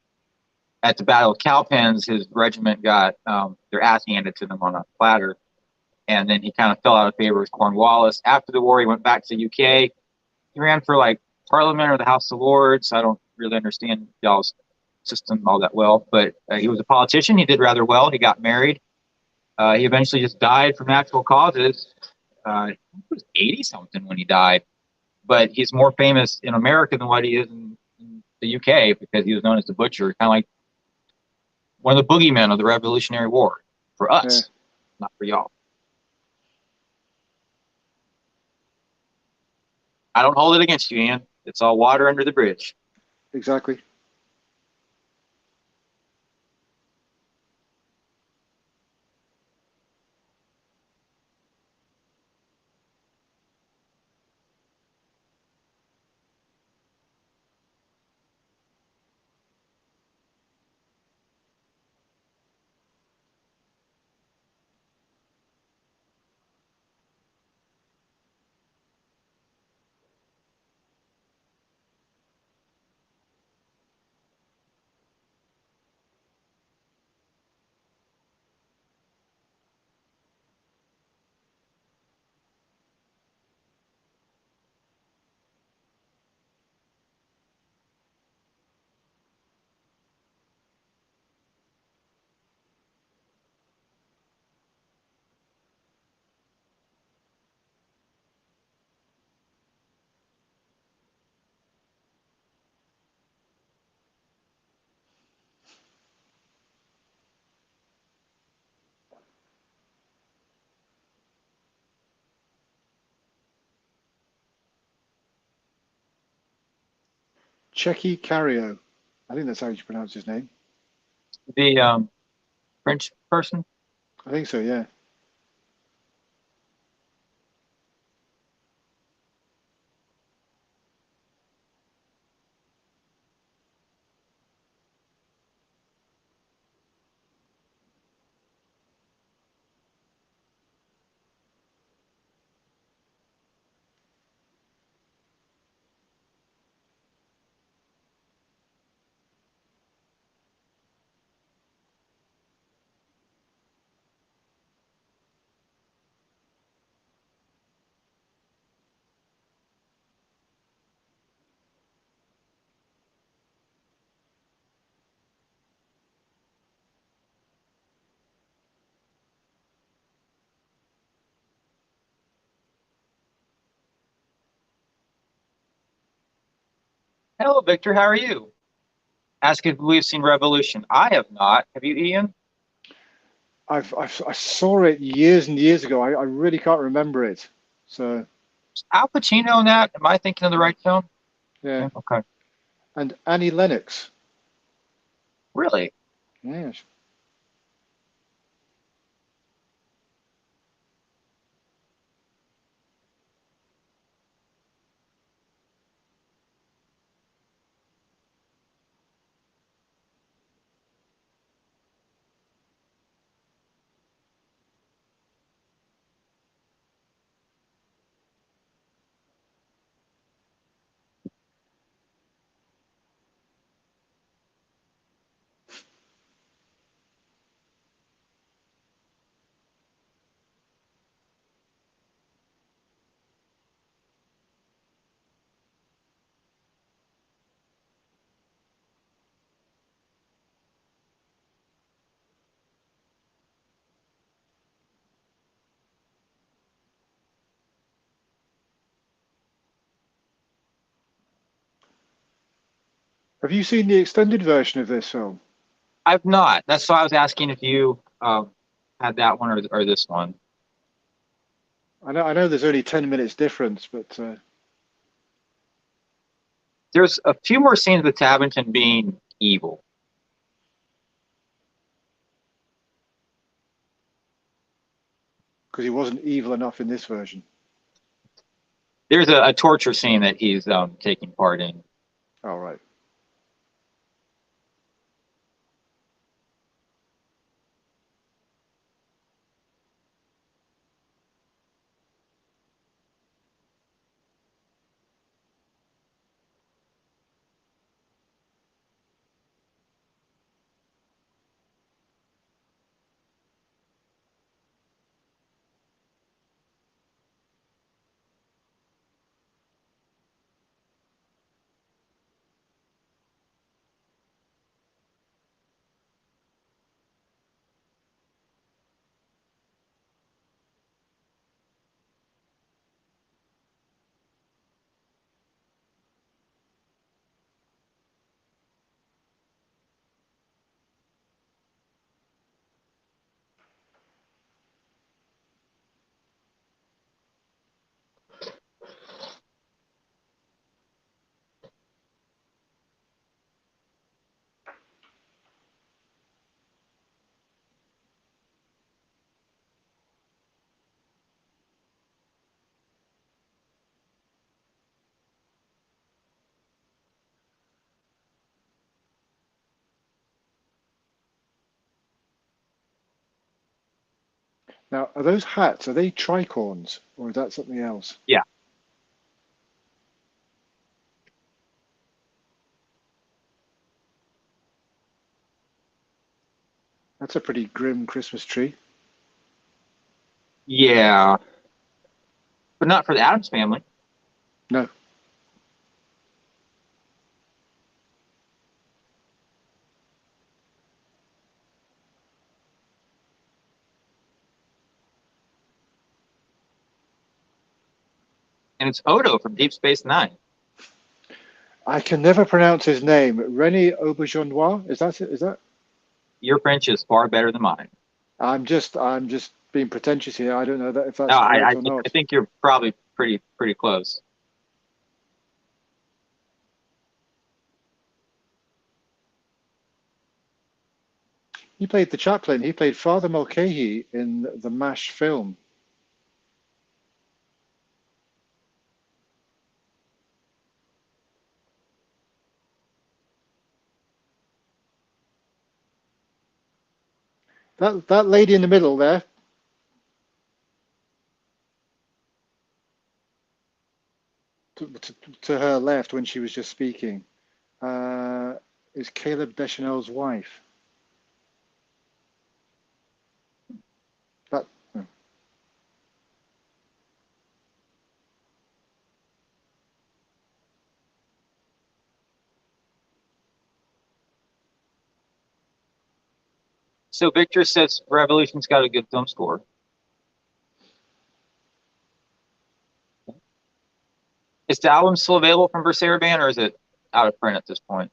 At the Battle of Cowpens, his regiment got their ass handed to them on a platter, and then he kind of fell out of favor with Cornwallis. After the war, he went back to the UK. He ran for like Parliament or the House of Lords. I don't really understand y'all's system all that well, but he was a politician. He did rather well. He got married. He eventually just died from natural causes. He was 80 something when he died, but he's more famous in America than what he is in the UK because he was known as the Butcher, kind of like one of the boogeymen of the Revolutionary War for us, not for y'all. I don't hold it against you, Ian. It's all water under the bridge. exactly. Checky Cario. I think that's how you pronounce his name. The French person. I think so, yeah. Hello, Victor. How are you? Ask if we've seen Revolution. I have not. Have you, Ian? I saw it years and years ago. I really can't remember it. So Is Al Pacino in that? Am I thinking of the right film? yeah, Yeah, okay. and Annie Lennox. Really? Yes. Have you seen the extended version of this film? I've not. That's why I was asking if you had that one or this one. I know there's only 10 minutes difference, but There's a few more scenes with Tabington being evil. because he wasn't evil enough in this version. There's a torture scene that he's taking part in. All right. Now, are those hats, are they tricorns or is that something else? Yeah. That's a pretty grim Christmas tree. Yeah. But not for the Addams family. No. And it's Odo from Deep Space Nine. I can never pronounce his name. René Auberjonois? Is that it? Is that? Your French is far better than mine. I'm just being pretentious here. I don't know that if No, that's I, correct I or think I not. think you're probably pretty close. He played the chaplain. He played Father Mulcahy in the MASH film. That lady in the middle there, to her left when she was just speaking, uh, is Caleb Deschanel's wife. That So Victor says Revolution's got a good film score. Is the album still available from Versera Band, or is it out of print at this point?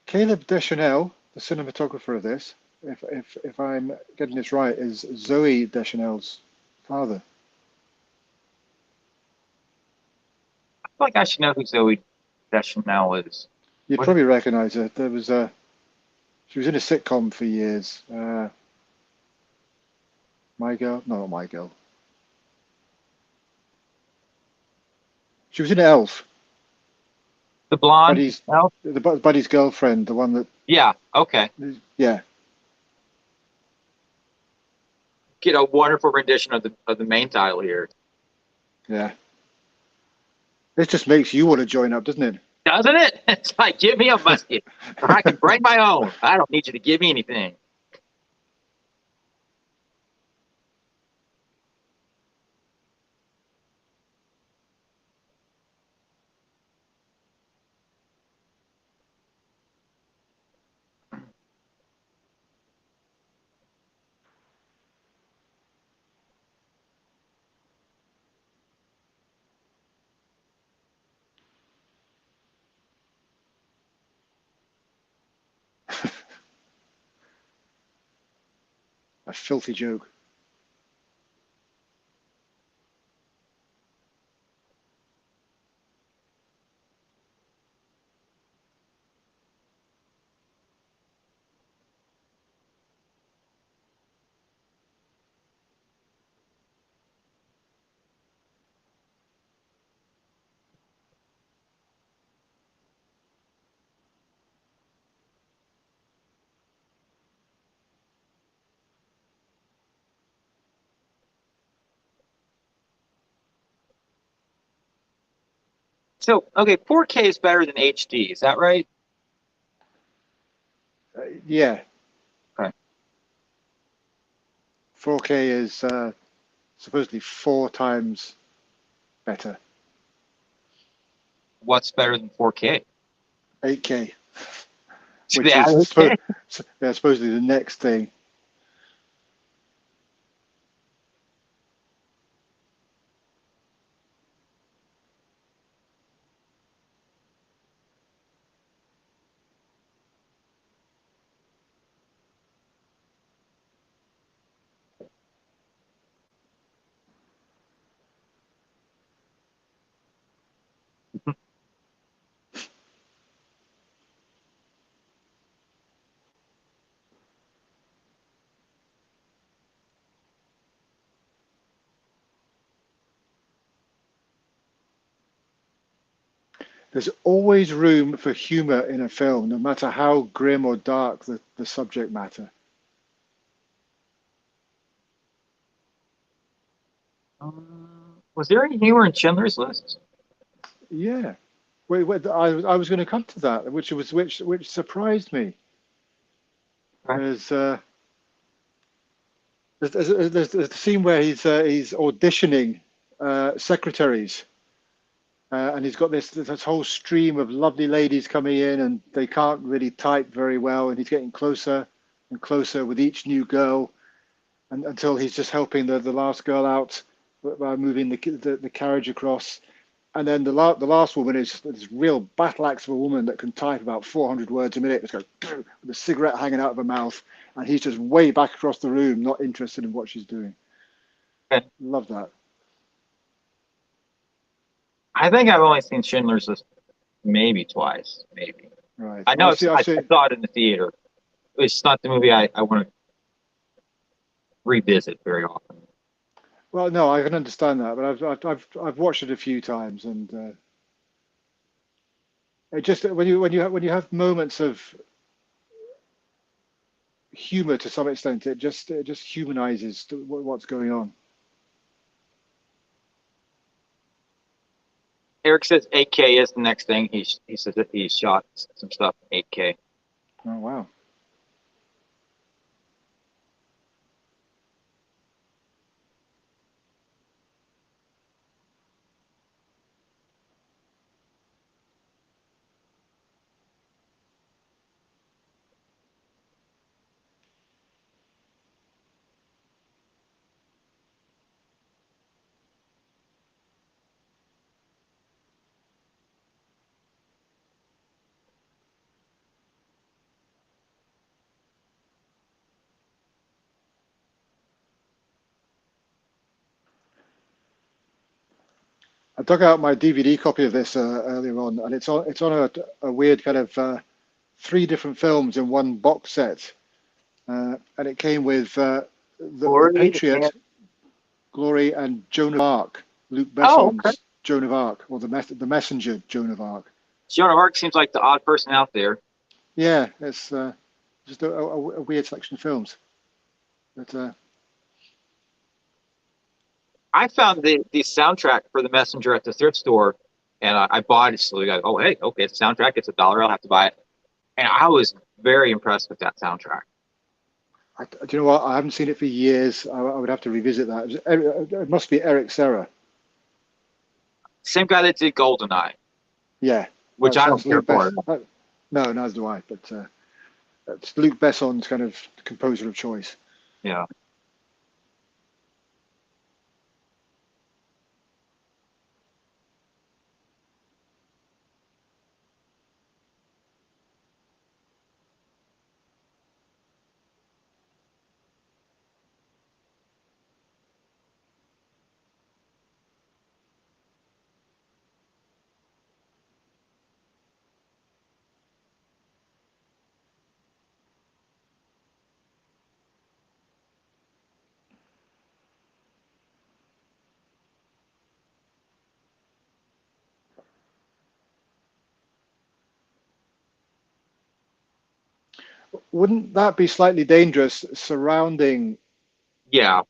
Caleb Deschanel, the cinematographer of this, if I'm getting this right, is Zoe Deschanel's father. I feel like I should know who Zoe Deschanel is. You'd What? probably recognize her. She was in a sitcom for years. My Girl, no, not My Girl. She was in Elf. The blonde? Buddy's No? Buddy's girlfriend, the one that, Yeah. Okay. yeah, Get a wonderful rendition of the main title here, yeah. This just makes you want to join up, doesn't it? doesn't it? It's like, give me a musket. I can bring my own. I don't need you to give me anything. A filthy joke. So, okay, 4K is better than HD. Is that right? Yeah, Okay. 4K is supposedly 4 times better. What's better than 4K? 8K, which Yeah, is okay. supposedly the next thing. There's always room for humor in a film, no matter how grim or dark the subject matter. Was there any humor in Schindler's List? Yeah. Wait, I was going to come to that, which surprised me. Okay. There's there's a scene where he's auditioning secretaries, and he's got this whole stream of lovely ladies coming in, and they can't really type very well, and he's getting closer and closer with each new girl, and until he's just helping the last girl out by moving the carriage across. And then the last woman is this real battle axe of a woman that can type about 400 words a minute. It's got with a cigarette hanging out of her mouth, and he's just way back across the room, not interested in what she's doing. Okay. Love that. I think I've only seen Schindler's List maybe twice, maybe. Right. I Well, know I saw it in the theater. It's not the movie I want to revisit very often. Well, no, I can understand that, but I've watched it a few times, and it just when you have moments of humor to some extent, it just humanizes what's going on. Erik says 8K is the next thing. He says that he shot some stuff in 8K. Oh wow. I dug out my DVD copy of this earlier on, and it's on a weird kind of three different films in one box set, and it came with the Glory and Patriot, Glory, and Joan of Arc, Luc oh, okay. Besson's Joan of Arc, or the Messenger Joan of Arc. Joan of Arc seems like the odd person out there. Yeah, it's just a weird selection of films. But I found the soundtrack for The Messenger at the thrift store, and I bought it. So I go, oh hey, okay, it's a soundtrack. It's $1. I'll have to buy it. And I was very impressed with that soundtrack. do you know what? I haven't seen it for years. I would have to revisit that. It must be Eric Serra. Same guy that did Goldeneye, Yeah, which I don't care for. No, neither do I. But it's Luc Besson's kind of composer of choice. Yeah. Wouldn't that be slightly dangerous, surrounding Yeah.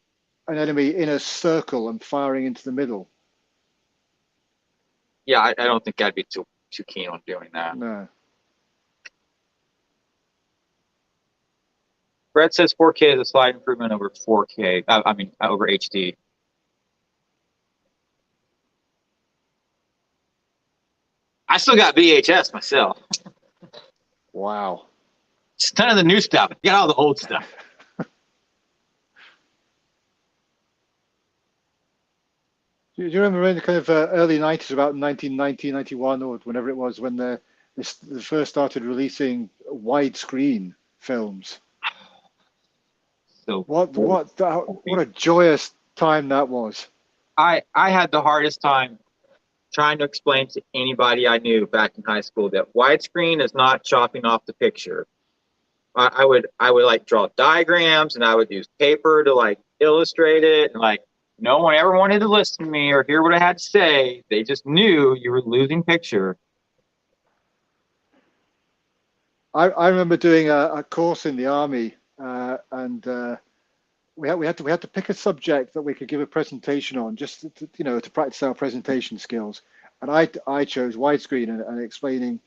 an enemy in a circle and firing into the middle? Yeah, I don't think I'd be too keen on doing that. No. Brett says 4K is a slight improvement over 4K. I mean, over HD. I still got VHS myself. Wow. It's none of the new stuff. I got all the old stuff. Do you remember in the kind of early 90s, about 1990, 91, or whenever it was, when they first started releasing widescreen films? So What a joyous time that was. I had the hardest time trying to explain to anybody I knew back in high school that widescreen is not chopping off the picture. I would like draw diagrams, and I would use paper to like illustrate it, and like no one ever wanted to listen to me or hear what I had to say. They just knew you were losing picture. I remember doing a course in the army, and we had to pick a subject that we could give a presentation on, just to practice our presentation skills. And I chose widescreen, and explaining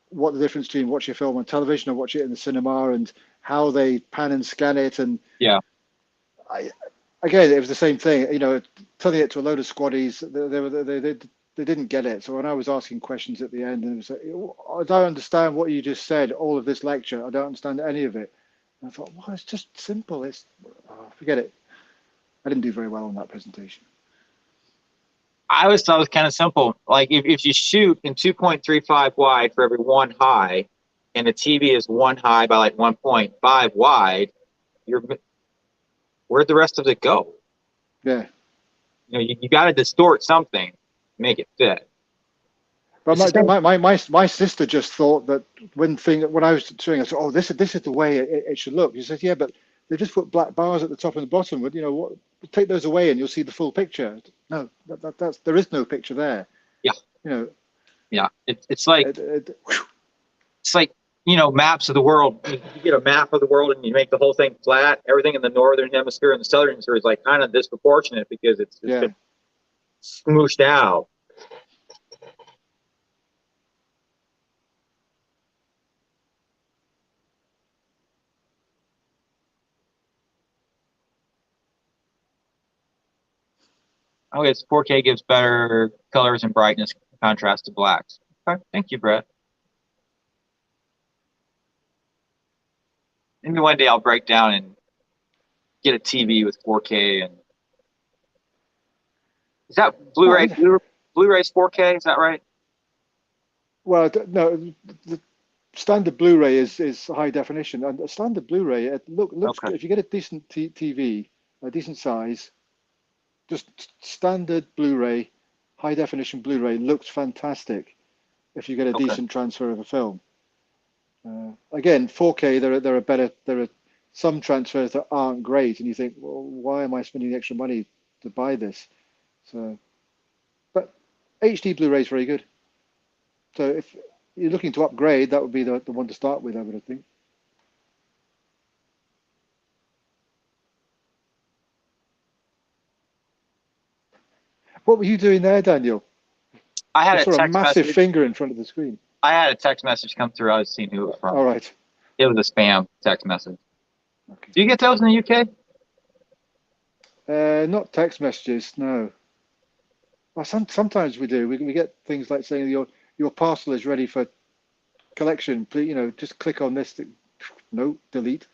what the difference between watching a film on television and watching it in the cinema, and how they pan and scan it. And Yeah. Again, it was the same thing. Telling it to a load of squaddies, they didn't get it. So when I was asking questions at the end, and it was like, I don't understand what you just said. All of this lecture, I don't understand any of it. And I thought, well, it's just simple. Forget it. I didn't do very well on that presentation. I always thought it was kind of simple. Like if you shoot in 2.35 wide for every one high, and the TV is one high by like 1.5 wide, where'd the rest of it go? Yeah. You got to distort something, make it fit. But my sister just thought that when I was showing her, I said, oh, this is the way it should look. She said, yeah, but they just put black bars at the top and the bottom. But take those away and you'll see the full picture. No, there is no picture there. Yeah. Yeah. It's like maps of the world. You get a map of the world and you make the whole thing flat. Everything in the northern hemisphere and the southern hemisphere is like kind of disproportionate because it's been smooshed out. Okay, so 4K gives better colors and brightness contrast to blacks. Okay, thank you, Brett. Maybe one day I'll break down and get a TV with 4K. And is that Blu-ray? Blu-ray's 4K, is that right? Well, no, the standard Blu-ray is high definition, and a standard Blu-ray looks Okay. if you get a decent TV, a decent size, just standard Blu-ray, high definition Blu-ray looks fantastic if you get a Okay. decent transfer of a film. Again, 4K, there are some transfers that aren't great, and you think, well, why am I spending the extra money to buy this? So, but HD Blu-ray is very good. So if you're looking to upgrade, that would be the one to start with, I would think. What were you doing there, Daniel? I I had a saw a text massive message. finger in front of the screen. I had a text message come through. I was seeing who it was All from. right. It was a spam text message. Okay. Do you get those in the UK? Not text messages, no. Well, sometimes we do. We get things like saying your parcel is ready for collection. Please, just click on this. No, delete.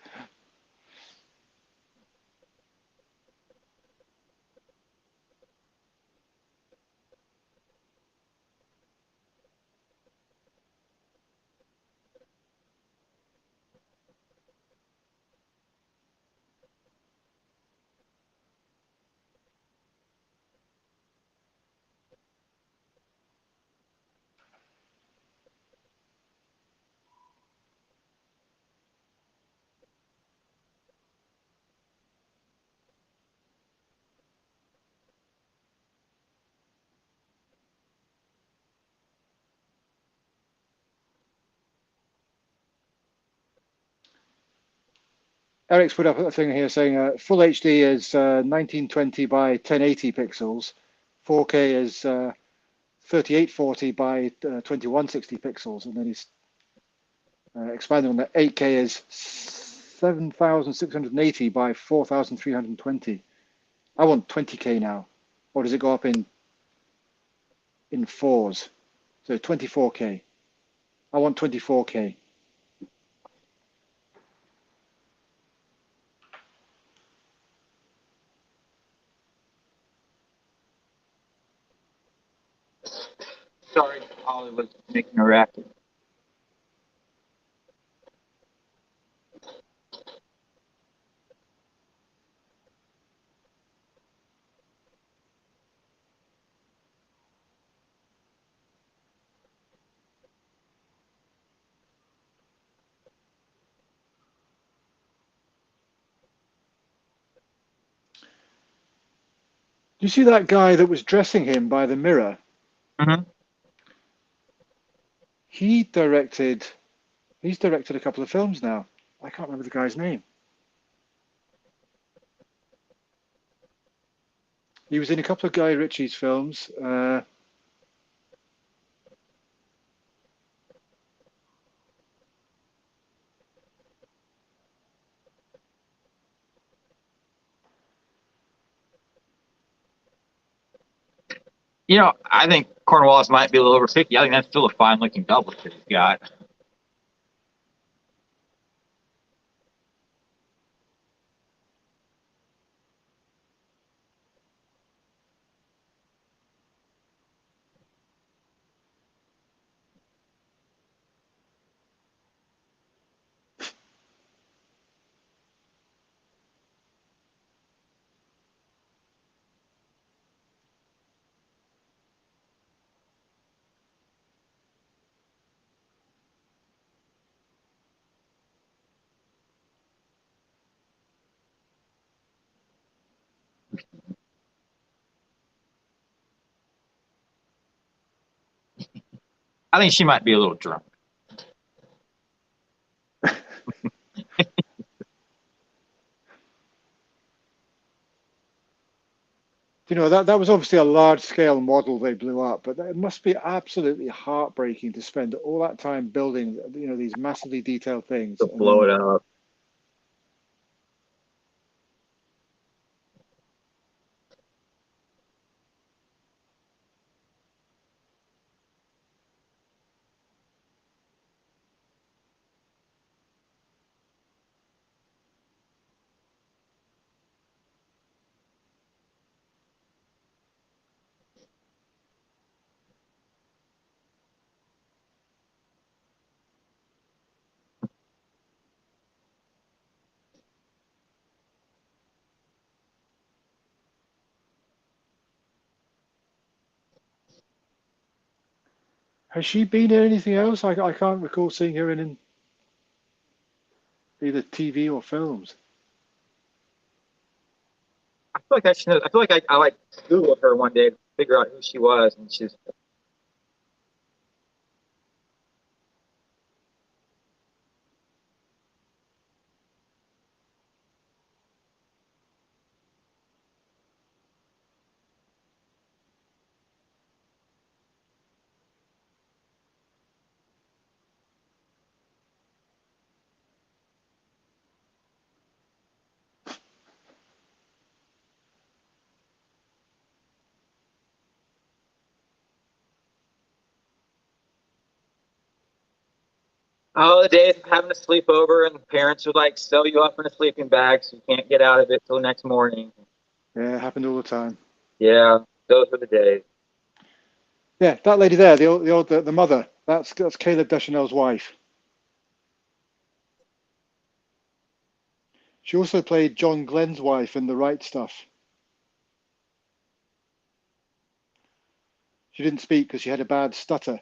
Eric's put up a thing here saying full HD is 1920 by 1080 pixels, 4K is 3840 by 2160 pixels, and then he's expanding on that. 8K is 7680 by 4320. I want 20K now, or does it go up in fours? So 24K. I want 24K. Sorry, Holly was making a racket. Do you see that guy that was dressing him by the mirror? Mm-hmm. He directed. He's directed a couple of films now. I can't remember the guy's name. He was in a couple of Guy Ritchie's films. I think Cornwallis might be a little over 50. I think that's still a fine looking doublet that he's got. I think she might be a little drunk. That was obviously a large scale model they blew up, but it must be absolutely heartbreaking to spend all that time building, these massively detailed things, To and blow then it up. Has she been in anything else? I can't recall seeing her in either TV or films. I feel like I should know. I feel like I like Googled her one day to figure out who she was, and she's. Oh, the days of having a sleepover and parents would like sew you up in a sleeping bag so you can't get out of it till the next morning. Yeah, it happened all the time. Yeah, those were the days. Yeah, that lady there, the mother. That's Caleb Deschanel's wife. She also played John Glenn's wife in The Right Stuff. She didn't speak because she had a bad stutter.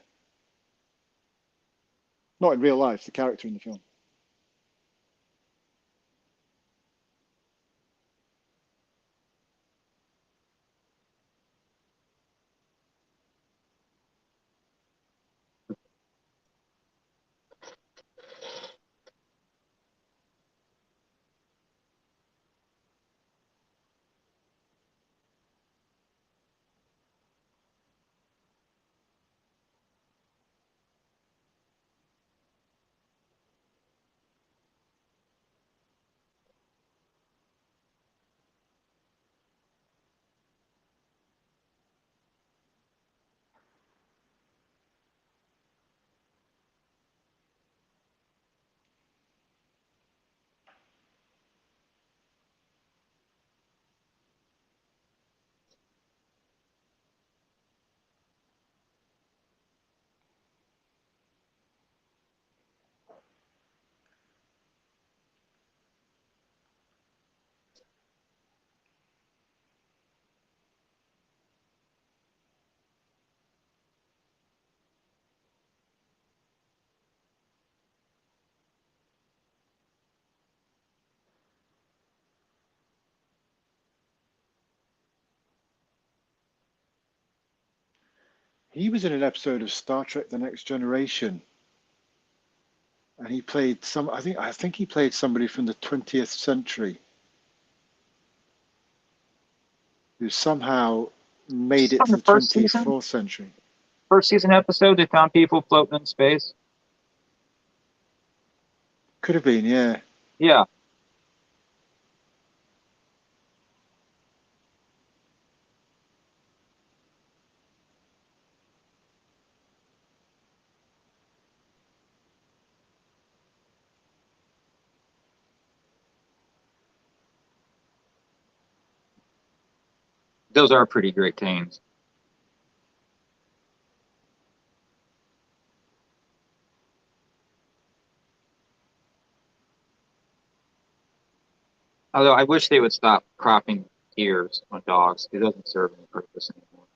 Not in real life, the character in the film. He was in an episode of Star Trek: The Next Generation, and he played some. I think he played somebody from the 20th century who somehow made Just it on to the the first season, 24th century. first season episode, they found people floating in space. Could have been, yeah. Yeah, those are pretty great teams. Although I wish they would stop cropping ears on dogs. It doesn't serve any purpose anymore.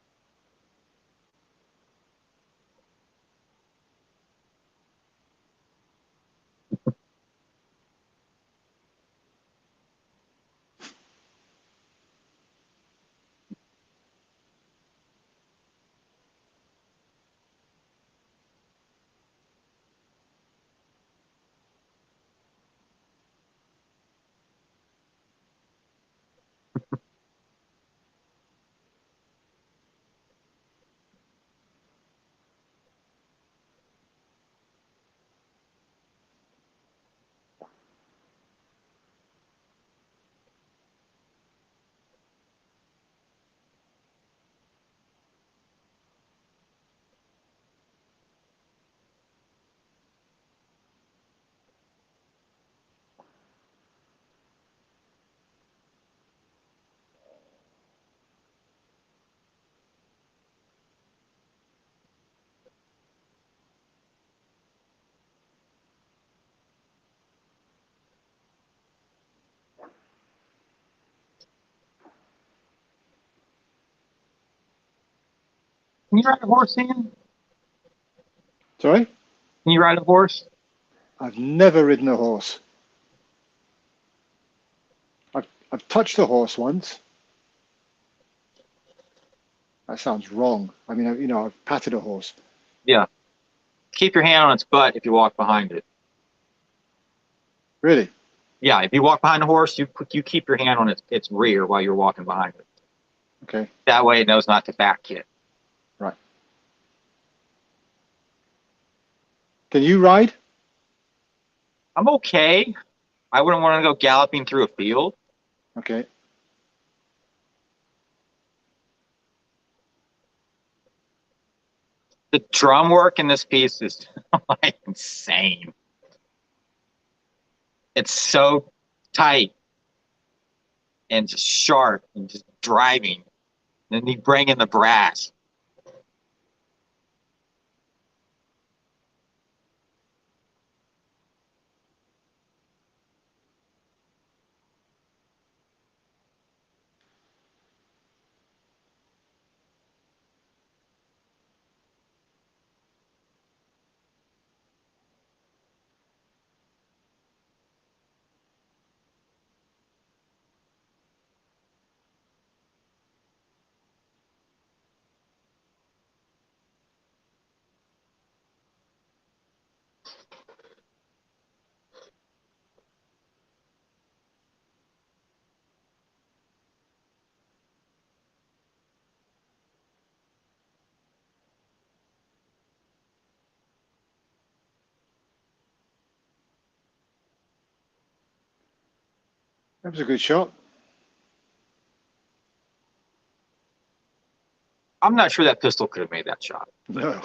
Can you ride a horse, Ian? Sorry? Can you ride a horse? I've never ridden a horse. I've touched a horse once. That sounds wrong. I mean, I've patted a horse. Yeah. Keep your hand on its butt if you walk behind it. Really? Yeah, if you walk behind a horse, you keep your hand on its rear while you're walking behind it. Okay. That way it knows not to back kick. Right. Can you ride? I'm okay. I wouldn't want to go galloping through a field. Okay. The drum work in this piece is like insane. It's so tight and just sharp and just driving. And then you bring in the brass. That was a good shot. I'm not sure that pistol could have made that shot. No.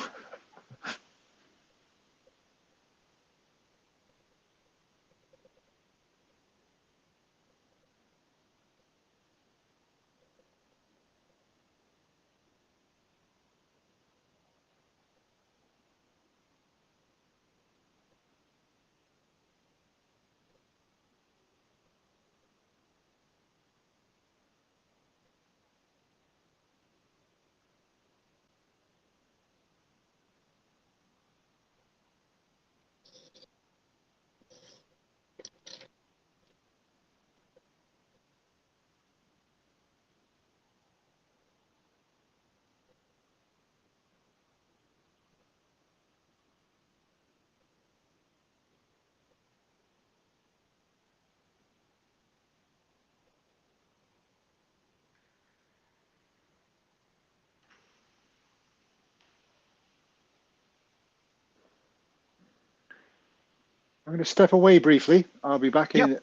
I'm going to step away briefly. I'll be back Yep. in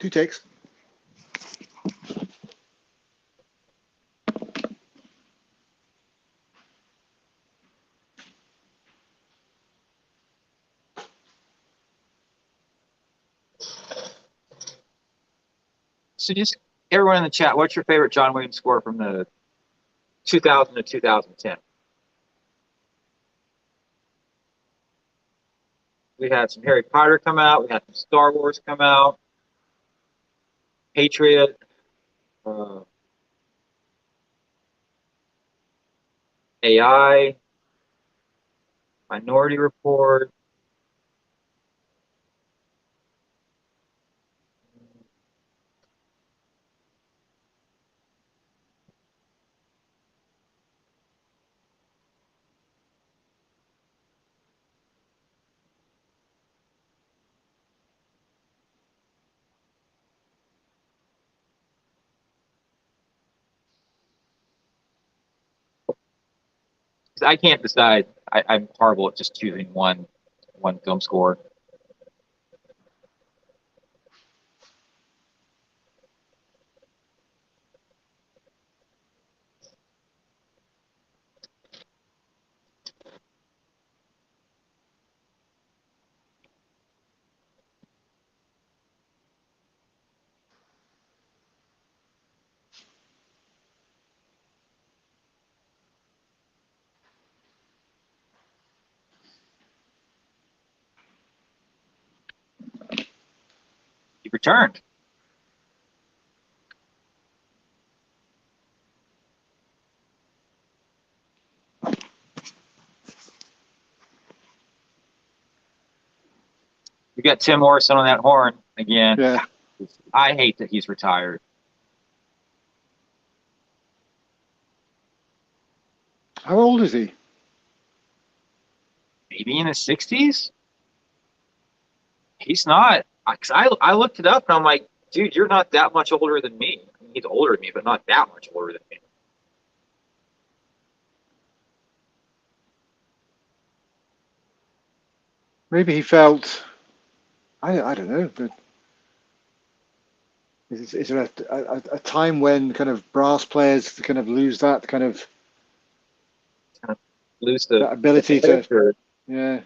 2 takes. So just everyone in the chat, what's your favorite John Williams score from the 2000 to 2010? We had some Harry Potter come out. We had some Star Wars come out. Patriot. AI. Minority Report. I can't decide. I'm horrible at just choosing one film score. You returned. We got Tim Morrison on that horn again. Yeah. I hate that he's retired. How old is he? Maybe in his 60s? He's not. I looked it up and I'm like, dude, you're not that much older than me. I mean, he's older than me, but not that much older than me. Maybe he felt, I don't know, but is there a time when kind of brass players kind of lose that kind of Lose the that ability to, or, yeah.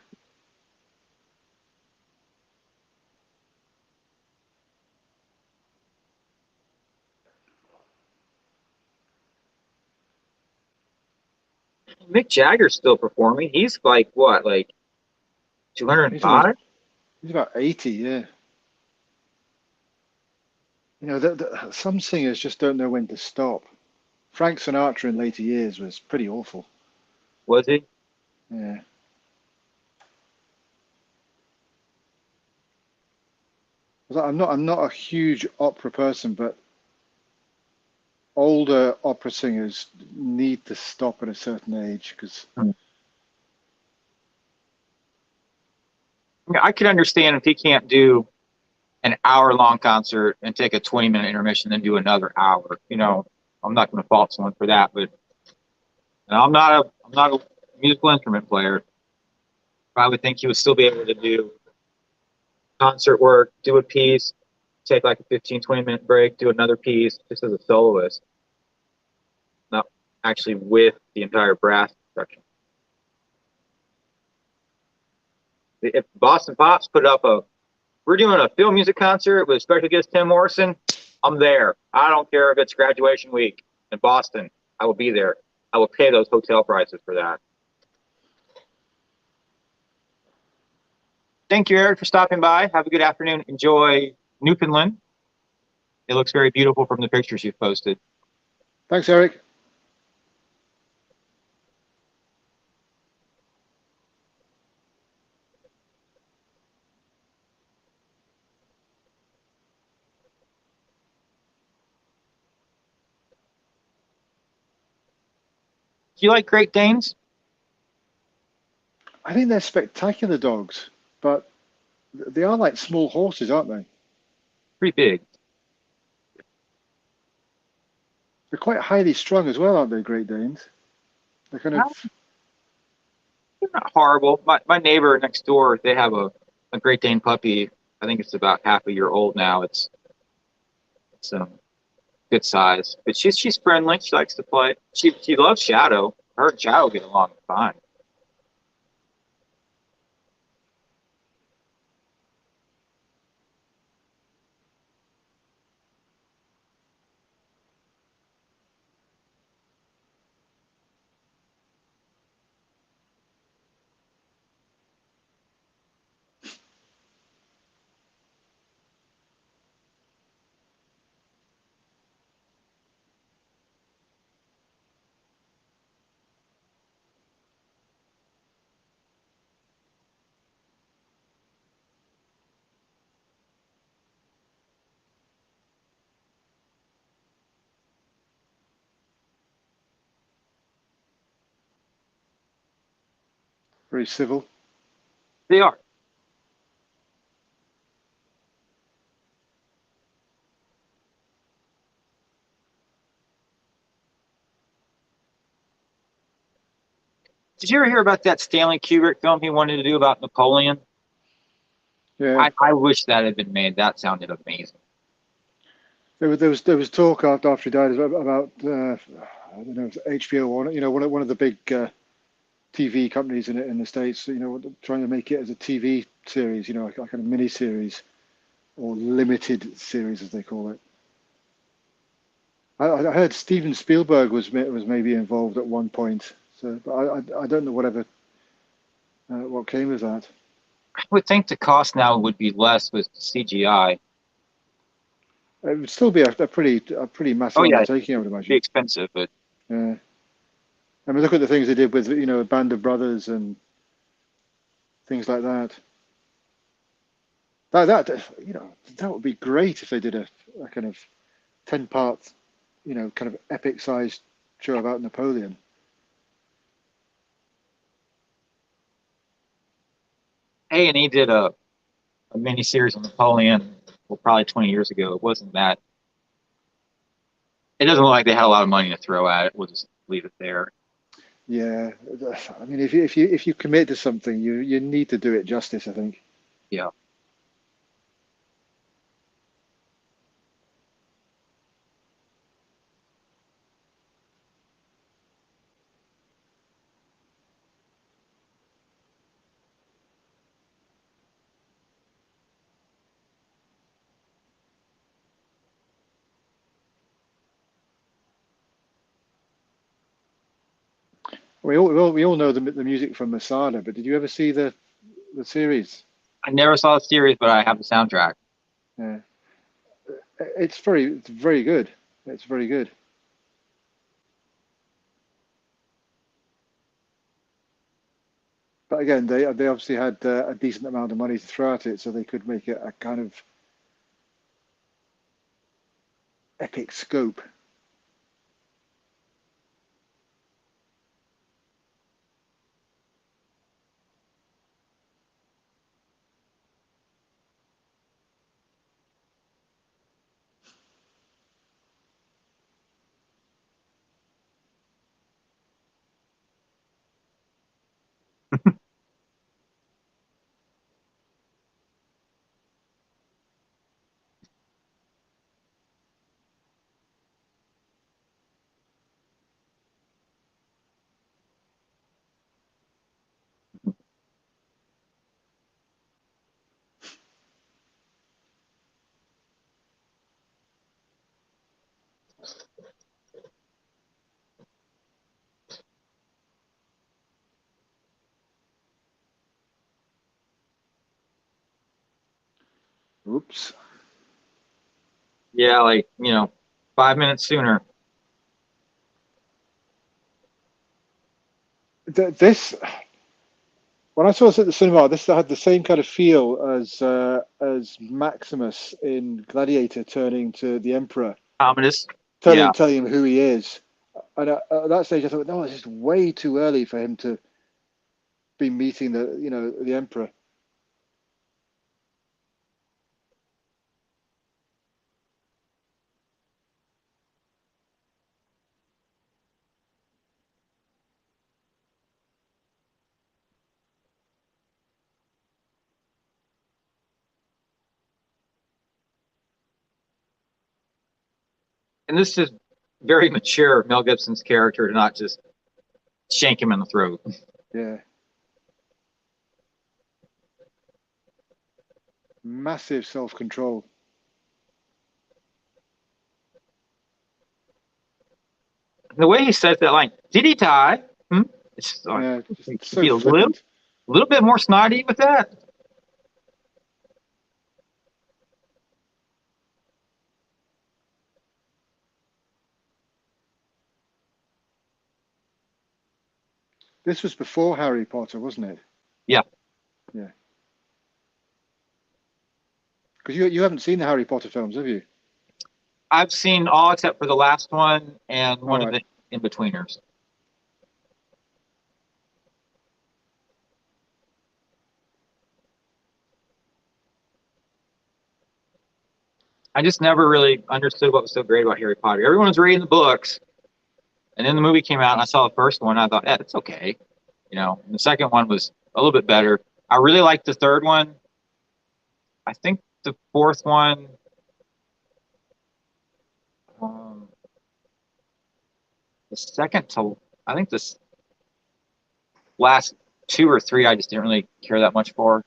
Mick Jagger's still performing. He's like what, like He's about 205? he's about 80, yeah. You know, some singers just don't know when to stop. Frank Sinatra in later years was pretty awful. Was he? Yeah. I'm not a huge opera person, but older opera singers need to stop at a certain age because I mean, I could understand if he can't do an hour-long concert and take a 20-minute intermission, then do another hour. You know, I'm not going to fault someone for that, but I'm not a musical instrument player. I would think he would still be able to do concert work, do a piece, take like a 15, 20-minute break, do another piece just as a soloist, not actually with the entire brass section. If Boston Pops put up we're doing a field music concert with special guest Tim Morrison, I'm there. I don't care if it's graduation week in Boston. I will be there. I will pay those hotel prices for that. Thank you, Eric, for stopping by. Have a good afternoon. Enjoy Newfoundland. It looks very beautiful from the pictures you've posted. thanks, Eric. Do you like Great Danes? I think they're spectacular dogs, but they are like small horses, aren't they? Pretty big. They're quite highly strung as well, aren't they, Great Danes? They're kind of, They're not horrible. My neighbor next door, they have a Great Dane puppy. I think it's about half a year old now. It's good size, but she's friendly. She likes to play. She loves Shadow. Her and Shadow get along fine. very civil. They are. Did you ever hear about that Stanley Kubrick film he wanted to do about Napoleon? Yeah. I wish that had been made. That sounded amazing. There was talk after he died about I don't know, HBO or one of the big TV companies in the States, trying to make it as a TV series, like a kind of mini series or limited series as they call it. I heard Steven Spielberg was maybe involved at one point, so but I don't know what came of that. I would think the cost now would be less with CGI. It would still be a pretty Oh massive yeah, undertaking, I would it'd be imagine. expensive, but Yeah. I mean, look at the things they did with a Band of Brothers and things like that. That that would be great if they did a kind of 10-part, kind of epic sized show about Napoleon. A&E did a mini series on Napoleon, well, probably 20 years ago. It wasn't that. It doesn't look like they had a lot of money to throw at it. We'll just leave it there. Yeah, I mean, if you commit to something, you need to do it justice, I think. Yeah. We all know the music from Masada, but did you ever see the series? I never saw the series, but I have the soundtrack. Yeah, it's very good. It's very good. But again, they obviously had a decent amount of money to throw at it, so they could make it a kind of epic scope. Oops. Yeah, like, 5 minutes sooner. This When I saw this at the cinema, this had the same kind of feel as Maximus in Gladiator turning to the Emperor, Commodus. telling Yeah. telling him who he is. And at that stage, I thought, no, it's just way too early for him to be meeting the Emperor. And this is very mature Mel Gibson's character to not just shank him in the throat. Yeah, massive self-control. The way he says that line, did he die? Hmm? It's like, Yeah, he just could so be a flippant. little bit more snotty with that. This was before Harry Potter, wasn't it? Yeah. Yeah, because you haven't seen the Harry Potter films, have you? I've seen all except for the last one and All one of right. the in-betweeners. I just never really understood what was so great about Harry Potter. Everyone was reading the books, and then the movie came out, and I saw the first one, and I thought, yeah, it's okay. And the second one was a little bit better. I really liked the third one. I think the fourth one, um, the second to, I think this last two or three, I just didn't really care that much for.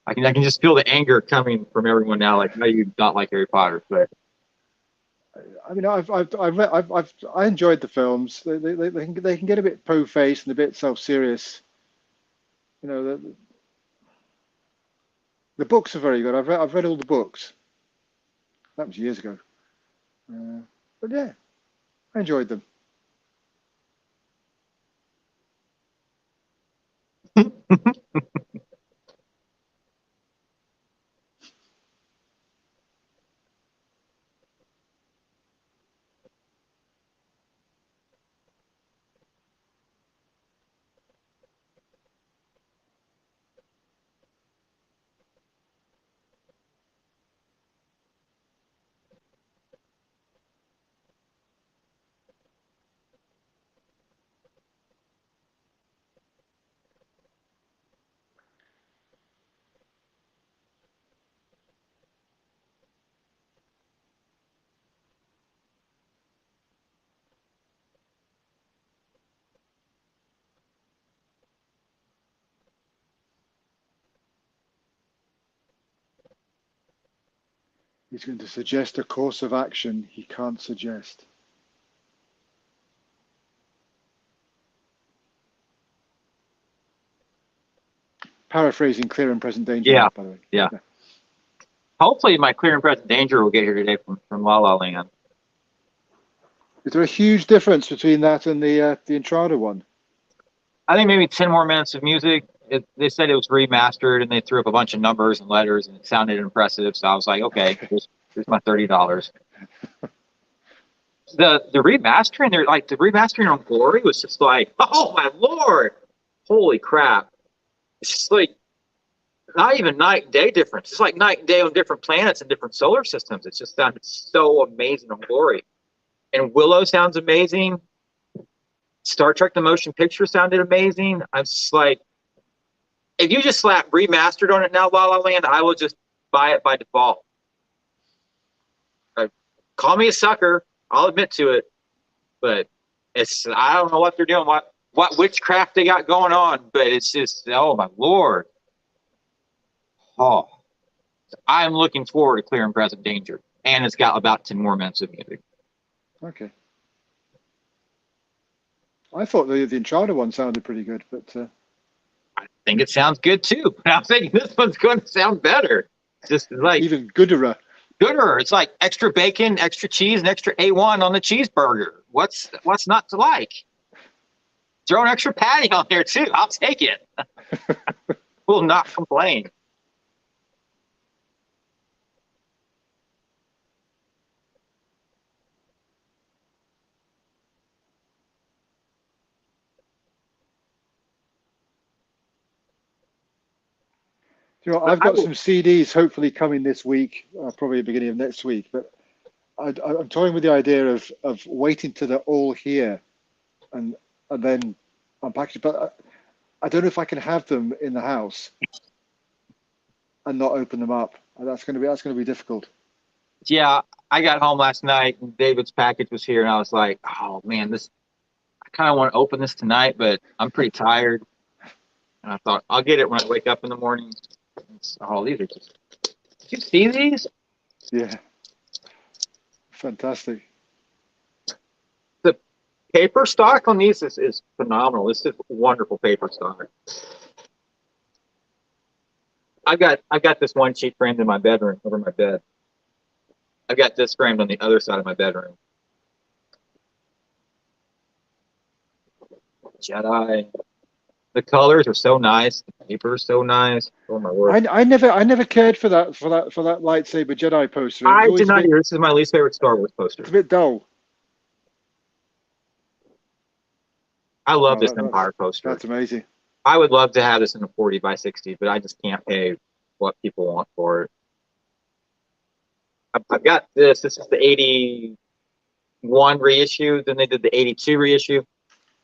I can just feel the anger coming from everyone now. Like, no, you not like Harry Potter, but I mean, I enjoyed the films. They can get a bit po-faced and a bit self-serious. You know, the books are very good. I've read all the books. That was years ago. Uh, but yeah, I enjoyed them. He's going to suggest a course of action he can't suggest. Paraphrasing Clear and Present Danger, Yeah, by the way. yeah. Hopefully, my Clear and Present Danger will get here today from La La Land. Is there a huge difference between that and the Entrada one? I think maybe 10 more minutes of music. They said it was remastered, and they threw up a bunch of numbers and letters, and it sounded impressive. So I was like, okay, here's my $30. The remastering, they're like the remastering on Glory was just like, oh my lord, holy crap! It's just like not even night and day difference. It's like night and day on different planets and different solar systems. It just sounded so amazing on Glory, and Willow sounds amazing. Star Trek: The Motion Picture sounded amazing. I'm just like, if you just slap remastered on it now, La La Land, I will just buy it by default. Call me a sucker. I'll admit to it, but I don't know what they're doing, what witchcraft they got going on, but it's just, oh my lord. Oh, I'm looking forward to Clear and Present Danger, and it's got about 10 more minutes of music. Okay. I thought the Entrada one sounded pretty good, but I think it sounds good too. But I'm thinking this one's going to sound better. Just like even gooder. It's like extra bacon, extra cheese, and extra A1 on the cheeseburger. What's not to like? Throw an extra patty on there too. I'll take it. Will not complain. You know, I've got some CDs hopefully coming this week, probably the beginning of next week. But I'm toying with the idea of waiting till they're all here, and then unpackaging. But I don't know if I can have them in the house and not open them up. That's going to be difficult. Yeah, I got home last night and David's package was here, and I was like, oh man, I kind of want to open this tonight, but I'm pretty tired. And I thought I'll get it when I wake up in the morning. Oh, these are just. Did you see these? Yeah. Fantastic. The paper stock on these is phenomenal. This is wonderful paper stock. I've got this one sheet framed in my bedroom over my bed. I've got this framed on the other side of my bedroom. Jedi. The colors are so nice. The paper is so nice. Oh my word! I never cared for that lightsaber Jedi poster. I did not either. This is my least favorite Star Wars poster. It's a bit dull. I love this Empire poster. That's amazing. I would love to have this in a 40 by 60, but I just can't pay what people want for it. I've got this. This is the 81 reissue. Then they did the 82 reissue.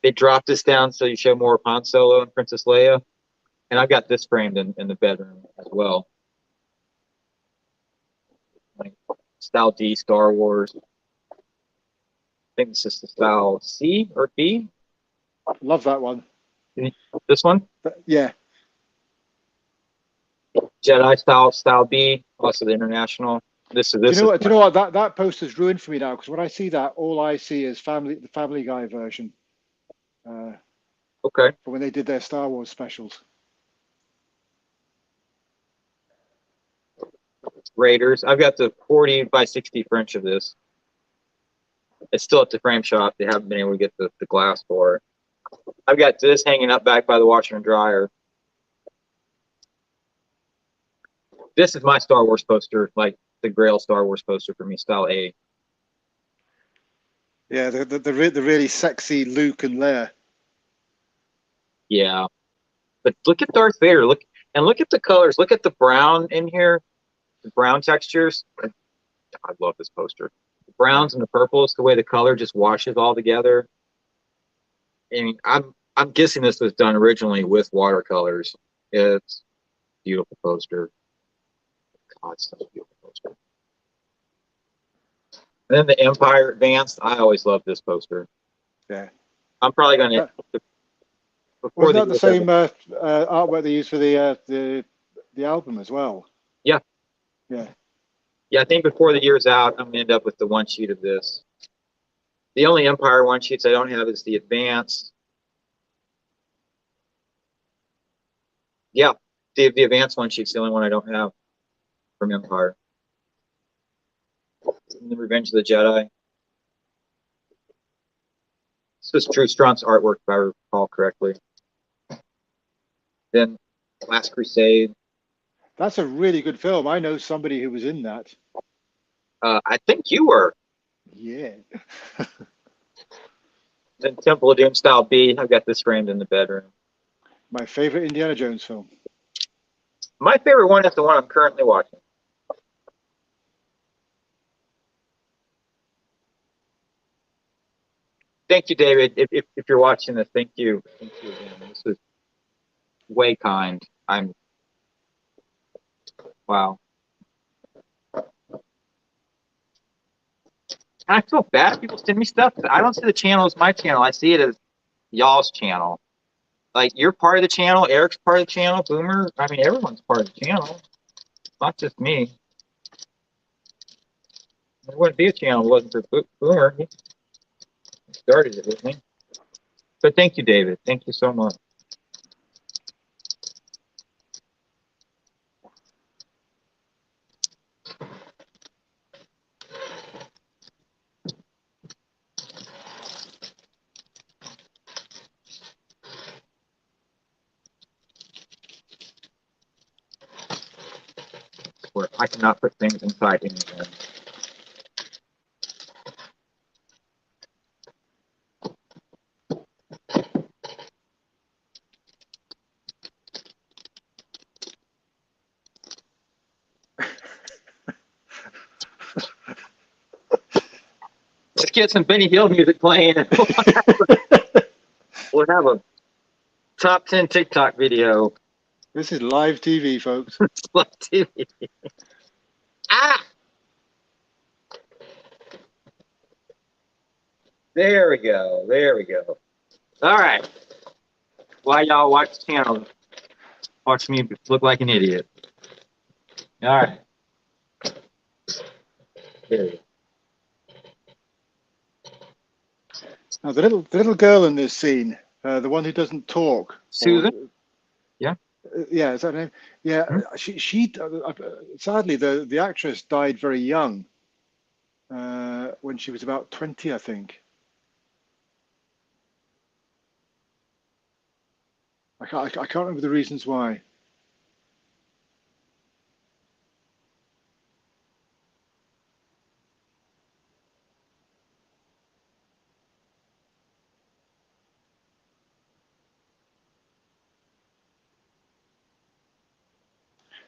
They dropped this down so you show more of Han Solo and Princess Leia. And I've got this framed in the bedroom as well. Like style D Star Wars. I think this is the style C or B. Love that one. This one? Yeah. Jedi style B, also the international. This. Do you know what? That poster's ruined for me now, because when I see that, all I see is the Family Guy version. Okay. When they did their Star Wars specials. Raiders. I've got the 40 by 60 French of this. It's still at the frame shop. They haven't been able to get the glass for it. I've got this hanging up back by the washer and dryer. This is my Star Wars poster, like the Grail Star Wars poster for me, style A. Yeah, the really sexy Luke and Leia. Yeah, but look at Darth Vader. Look at the colors. Look at the brown in here, the brown textures. I love this poster. The browns and the purples, the way the color just washes all together. I mean, I'm guessing this was done originally with watercolors. It's a beautiful poster. God, it's such a beautiful poster. And then the Empire Advanced. I always loved this poster. Yeah. I'm probably going to. Wasn't that the same artwork they used for the album as well? Yeah. Yeah. Yeah, I think before the year's out, I'm gonna end up with the one sheet of this. The only Empire one sheets I don't have is the Advance. Yeah, the Advance one sheet's the only one I don't have from Empire. And the Revenge of the Jedi. This was Drew Strunk's artwork, if I recall correctly. Then Last Crusade. That's a really good film. I know somebody who was in that. I think you were. Yeah. Then Temple of Doom Style B. I've got this framed in the bedroom. My favorite Indiana Jones film. My favorite one is the one I'm currently watching. Thank you, David. If you're watching this, thank you. Thank you again. This is way kind. Wow. I feel bad. People send me stuff. I don't see the channel as my channel. I see it as y'all's channel. Like, you're part of the channel. Erik's part of the channel. Boomer. I mean, everyone's part of the channel. Not just me. There wouldn't be a channel if it wasn't for Boomer. He started it with me. But thank you, David. Thank you so much. Where I cannot put things inside anything. Let's get some Benny Hill music playing. We'll have a top 10 TikTok video. This is live TV, folks. Live TV. Ah! There we go. There we go. All right. Why y'all watch the channel? Watch me look like an idiot. All right. There we go. Now, the little girl in this scene, the one who doesn't talk. Susan? Yeah. Yeah, is that her name? Yeah, she sadly, the actress died very young, when she was about 20, I think. I can't remember the reasons why.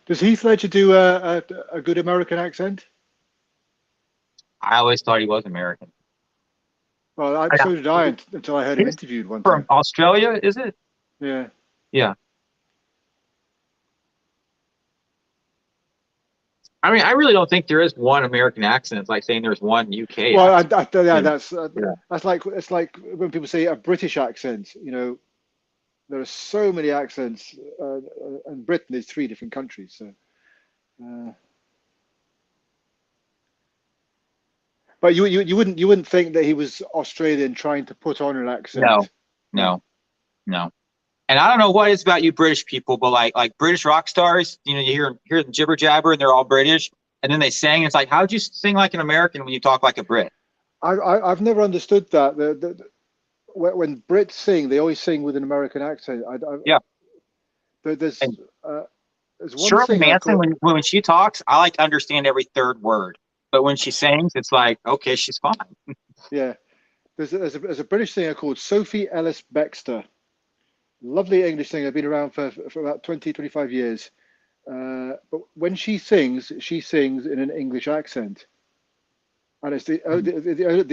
Does Heath Ledger do a good American accent? I always thought he was American. Well, so did I until I heard him interviewed one From time. Australia, is it? Yeah. Yeah. I mean, I really don't think there is one American accent. It's like saying there's one UK Well, accent. yeah, that's like it's like when people say a British accent. You know, there are so many accents, and Britain is 3 different countries. So, but you wouldn't think that he was Australian trying to put on an accent. No. And I don't know what it's about you British people, but like British rock stars, you know, you hear them jibber jabber and they're all British, and then they sing. It's like, how'd you sing like an American when you talk like a Brit? I've never understood that. When Brits sing, they always sing with an American accent. Yeah. There's one Shirley singer Manson, when she talks, I like to understand every third word, but when she sings, it's like, okay, she's fine. Yeah, there's a British singer called Sophie Ellis Bextor. Lovely English singer, been around for about 25 years. But when she sings in an English accent. And it's the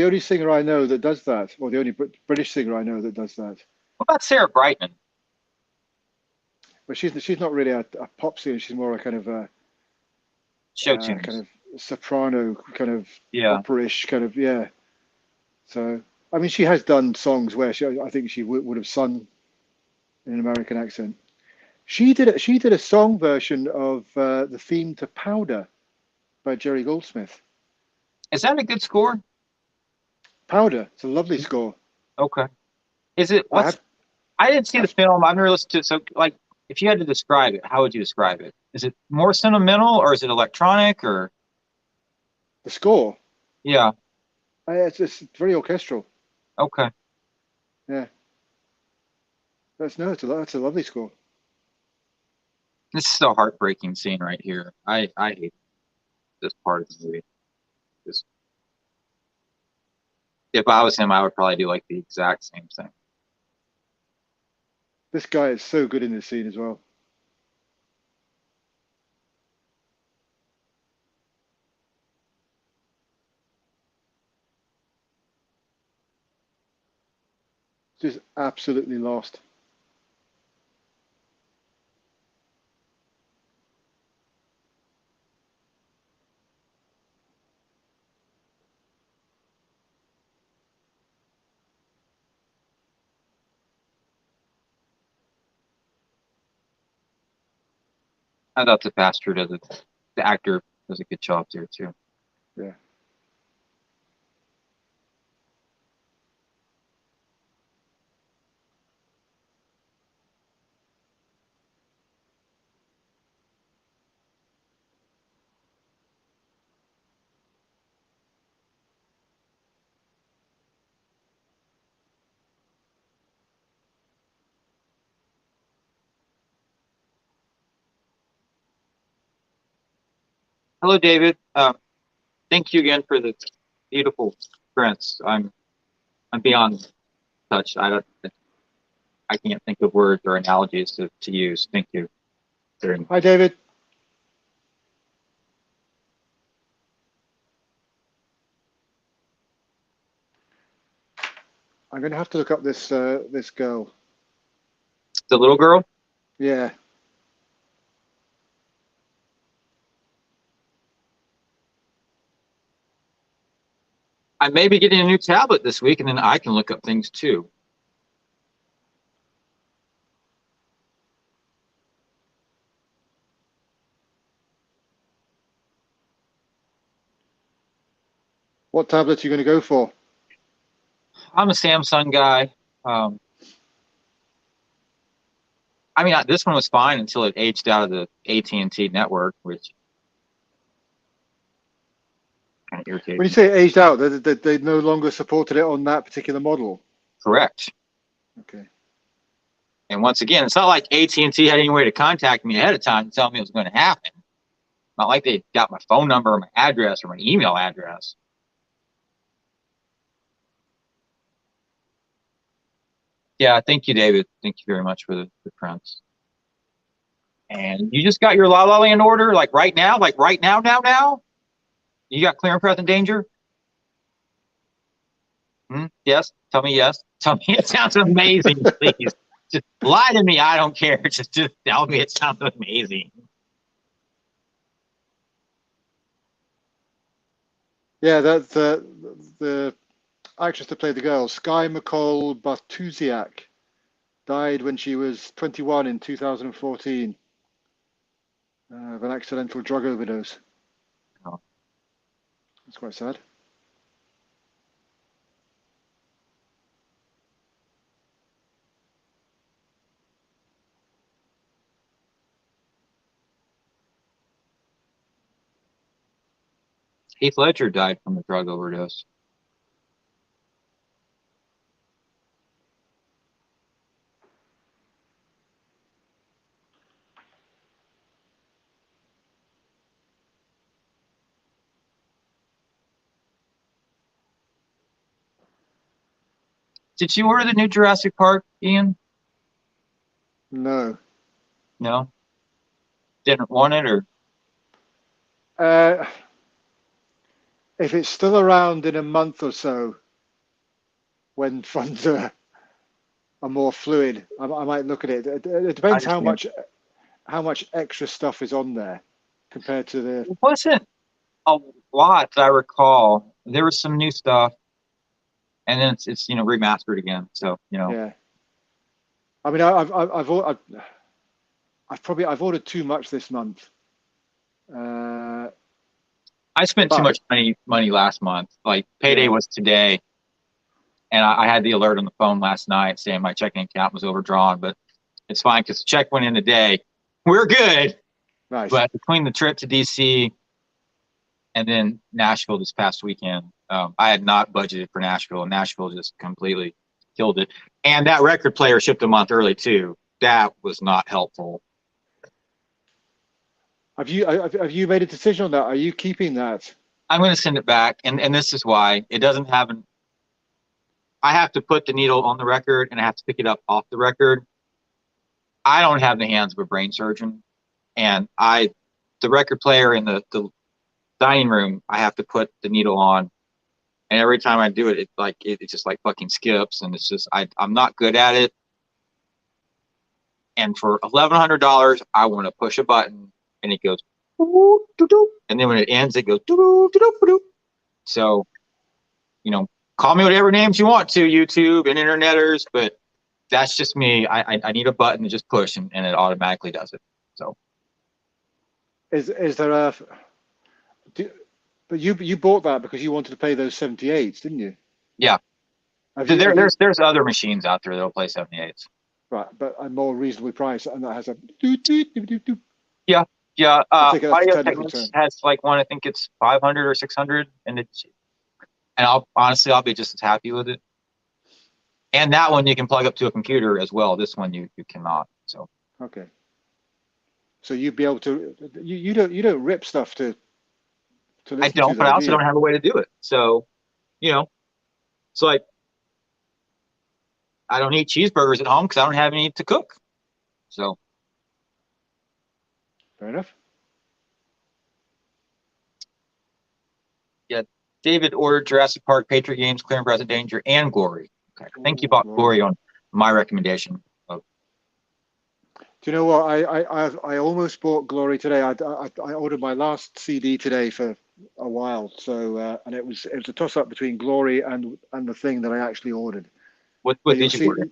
only singer I know that does that, or the only British singer I know that does that. What about Sarah Brightman? But she's not really a pop singer. She's more a kind of a Show tunes. kind of soprano, kind of Yeah. opera-ish, kind of, yeah. So I mean, she has done songs where I think she would have sung in an American accent. She did a song version of the theme to Powder. by Jerry Goldsmith. Is that a good score? Powder. It's a lovely score. Okay. Is it I what's? have I didn't see the film. I've never listened to it. So, like, if you had to describe it, how would you describe it? Is it more sentimental or is it electronic or? the score. Yeah. It's very orchestral. Okay. Yeah. That's a lovely score. This is a heartbreaking scene right here. I hate this part of the movie. Just, if I was him, I would probably do like the exact same thing. This guy is so good in this scene as well. Just absolutely lost. I thought the pastor does it. The actor does a good job there too. Yeah. Hello, David. Thank you again for the beautiful prints. I'm beyond touched. I can't think of words or analogies to use. Thank you very much. Hi, David. I'm going to have to look up this girl. The little girl. Yeah. I may be getting a new tablet this week, and then I can look up things too. What tablet are you going to go for? I'm a Samsung guy. I mean, this one was fine until it aged out of the AT&T network, which kind of irritated When you me. say aged out, they no longer supported it on that particular model. Correct. Okay. And once again, it's not like AT&T had any way to contact me ahead of time to tell me it was going to happen. Not like they got my phone number or my address or my email address. Yeah, thank you, David. Thank you very much for the prints. And you just got your La La Land order, like right now, now. You got clear and present danger? Yes. Tell me yes. Tell me it sounds amazing, please. Just lie to me. I don't care. Just tell me it sounds amazing. Yeah, that's the actress that played the girl, Sky McCall Bartusiak, died when she was 21 in 2014 of an accidental drug overdose. Oh. That's quite sad. Heath Ledger died from a drug overdose. Did you order the new Jurassic Park, Ian? No. No? Didn't want it, or? Uh, if it's still around in a month or so, when funds are more fluid, I might look at it. It I depends understand. how much extra stuff is on there compared to the. It wasn't a lot that I recall. There was some new stuff, and then it's remastered again. So Yeah. I mean, I've ordered too much this month. I spent too But much money last month. Like payday yeah, was today, and I had the alert on the phone last night saying my checking account was overdrawn, but it's fine because the check went in today. We're good. nice. But between the trip to DC and then Nashville this past weekend, I had not budgeted for Nashville, and Nashville just completely killed it. And that record player shipped a month early too. That was not helpful. Have you made a decision on that? Are you keeping that? I'm going to send it back, and this is why it doesn't have an. I have to put the needle on the record, and I have to pick it up off the record. I don't have the hands of a brain surgeon, and the record player in the dining room, I have to put the needle on, and every time I do it, it just like fucking skips, and it's just I'm not good at it. And for $1,100, I want to push a button, and it goes, and then when it ends, it goes. So, call me whatever names you want to, YouTube and interneters, but that's just me. I need a button to just push, and it automatically does it. So, Is there a? But you bought that because you wanted to play those 78s, didn't you? yeah, Have you, have you there's other machines out there that'll play 78s. right, but a more reasonably priced, and that has a doot, doot, doot, doot, doot. Yeah, yeah. I take it that's a Audio technical Techniques term. has like one. I think it's 500 or 600, and I'll be just as happy with it. And that one you can plug up to a computer as well. This one you cannot. So Okay. So you'd be able to you don't rip stuff to I listen to don't, but though, I do also you? don't have a way to do it. So it's like I don't eat cheeseburgers at home because I don't have any to cook. So Fair enough. yeah, David ordered Jurassic Park, Patriot Games, Clear and Present Danger, and Glory. Okay, I think you Oh, bought glory. Glory on my recommendation. Do you know what? I almost bought Glory today. I ordered my last CD today for a while. So and it was a toss up between Glory and the thing that I actually ordered. What But you'll did you see. order?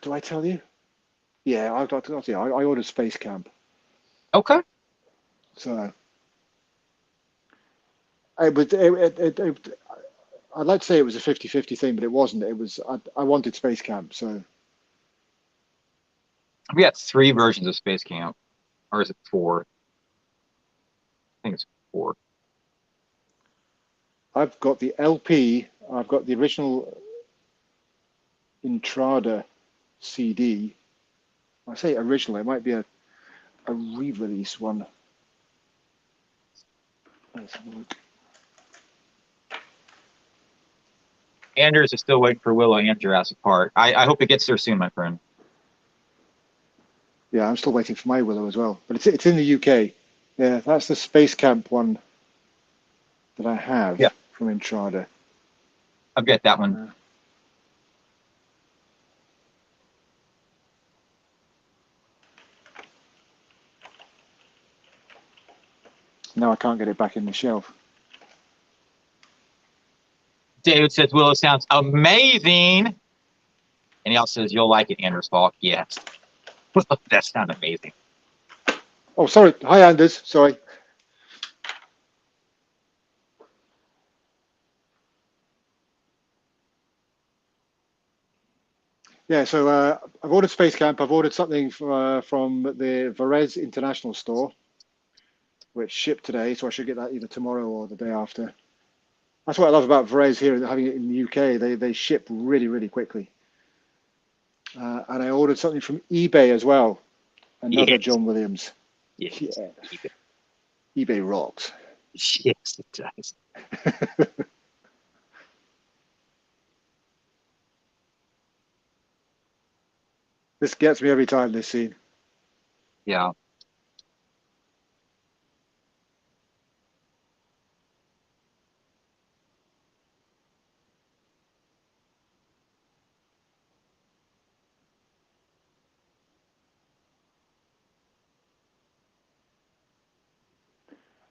Do I tell you? Yeah, I'll tell you. I ordered Space Camp. Okay. So I'd like to say it was a 50-50 thing, but it wasn't. I wanted Space Camp. So We got 3 versions of Space Camp, or is it 4? I think it's 4. I've got the LP. I've got the original Intrada CD. I say original. It might be a re-release one. Let's have a look. Anders is still waiting for Willow and Jurassic Park. I hope it gets there soon, my friend. Yeah, I'm still waiting for my Willow as well, but it's in the UK. Yeah, that's the Space Camp one that I have Yeah, from Intrada. I've got that one. Now I can't get it back in the shelf. David says Willow sounds amazing, and he also says you'll like it, Anders Falk. Yes, that sounds amazing. Oh, sorry. Hi, Anders. Sorry. Yeah, so I've ordered Space Camp. I've ordered something from the Varese International Store, which shipped today, so I should get that either tomorrow or the day after. That's what I love about Varese here, having it in the UK. They ship really, really quickly. And I ordered something from eBay as well. Another Yes, John Williams. yes, Yeah, eBay rocks. yes, it does. This gets me every time, this scene. Yeah.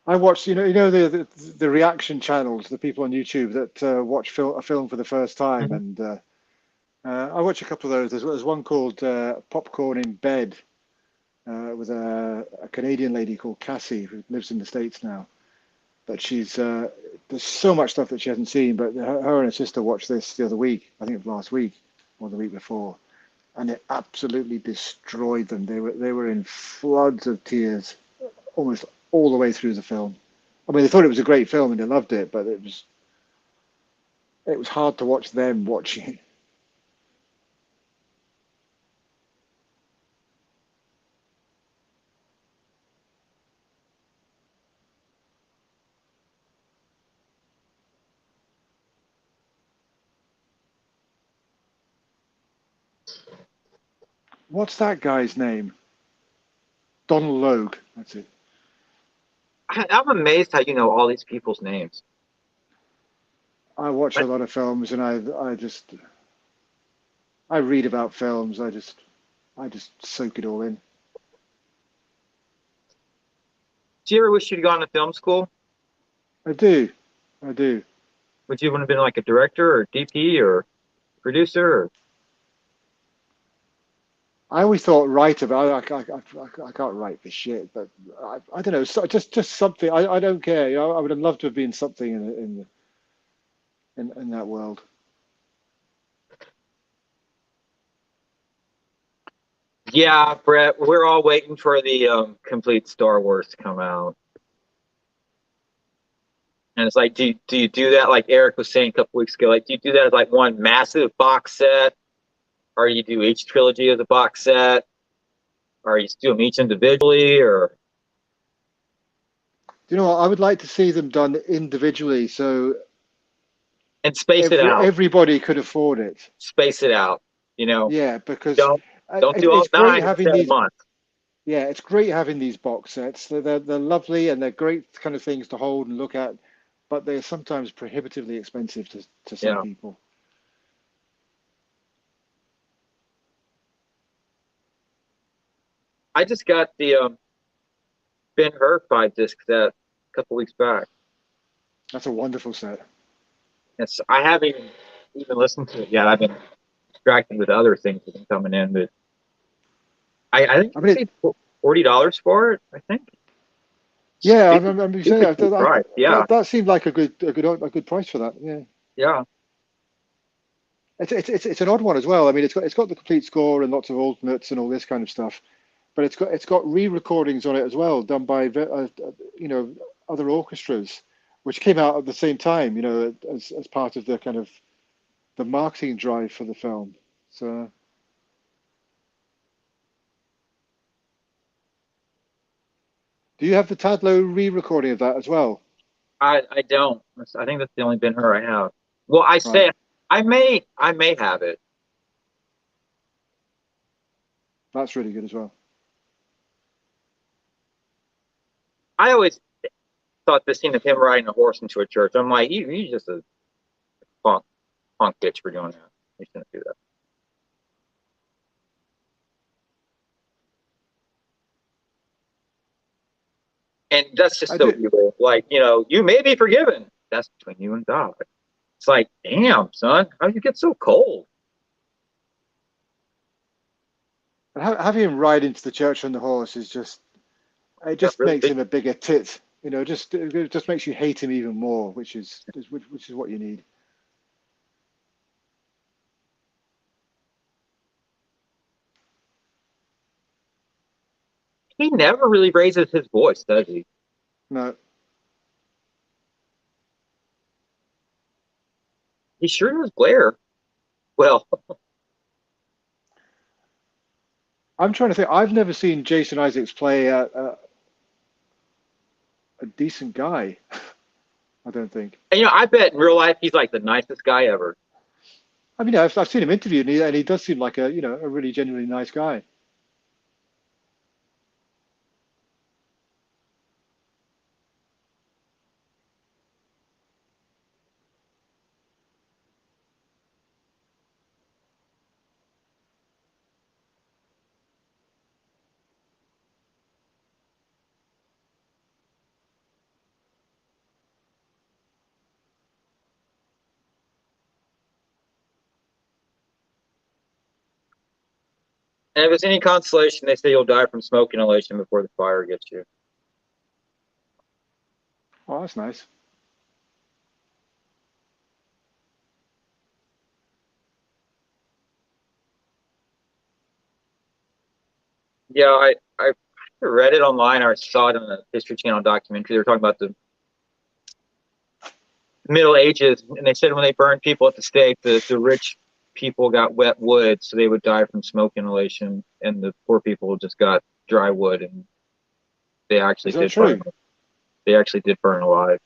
I watch, the reaction channels, the people on YouTube that watch a film for the first time, Mhm. and I watch a couple of those. There's one called Popcorn in Bed with a Canadian lady called Cassie who lives in the States now. that she's there's so much stuff that she hasn't seen. But her and her sister watched this the other week. I think it was last week or the week before, and it absolutely destroyed them. They were in floods of tears almost all the way through the film. I mean, they thought it was a great film and they loved it, but it was hard to watch them watching it. What's that guy's name? Donald Logue. That's it. I'm amazed how you know all these people's names. I watch a But lot of films, and I read about films. I just soak it all in. do you ever wish you'd gone to film school? I do. I do. Would you want to have been like a director or DP or producer? Or... I always thought writer, but I can't write for shit. But I don't know. So just something. I don't care. You know, I would have loved to have been something in that world. Yeah, Brett, we're all waiting for the complete Star Wars to come out. And it's like, do you do that like Erik was saying a couple weeks ago? Like, do you do that as like one massive box set, or you do each trilogy as a box set, or you do them each individually, or Do you know what? I would like to see them done individually, so and space it out, everybody could afford it. space it out. You know, Yeah, because don't don't do all it's great nine in having 7 months. yeah, it's great having these box sets. They're lovely and they're great kind of things to hold and look at, but they're sometimes prohibitively expensive to some Yeah, people. I just got the Ben Hur 5 disc set a couple weeks back. That's a wonderful set. I haven't even listened to it yet. I've been distracted with other things that have been coming in, but I think I I mean, paid $40 for it. I think yeah, I it's remember you it's a saying cheap price. Yeah, that seemed like a good price for that. Yeah, yeah. it's an odd one as well. I mean, it's got the complete score and lots of alternates and all this kind of stuff, but it's got re-recordings on it as well, done by you know, other orchestras, which came out at the same time, you know, as part of the kind of the marketing drive for the film. So, do you have the Tadlow re-recording of that as well? I don't. I think that's the only Ben Hur I have. Well, I Right, say I may have it. that's really good as well. I always thought the scene of him riding a horse into a church. I'm like, he's just a punk bitch for doing that. He shouldn't do that. And that's just I so do. evil. Like, you may be forgiven. That's between you and God. It's like, damn, son, how would you get so cold? And having him ride into the church on the horse is it Got just really makes big. him a bigger tit. You know, it just makes you hate him even more, which is what you need. He never really raises his voice, does he? No, He sure does glare. Well, I'm trying to think. I've never seen Jason Isaacs play a decent guy. I don't think. and I bet in real life he's like the nicest guy ever. I mean, I've seen him interviewed, and he does seem like a really genuinely nice guy. And if it's any consolation, they say you'll die from smoke inhalation before the fire gets you. Oh, that's nice. Yeah, I read it online or I saw it on a History Channel documentary. They were talking about the Middle Ages, and they said when they burned people at the stake, the rich people got wet wood, so they would die from smoke inhalation, and the poor people just got dry wood, and they actually Is that did burn. true? They actually did burn alive.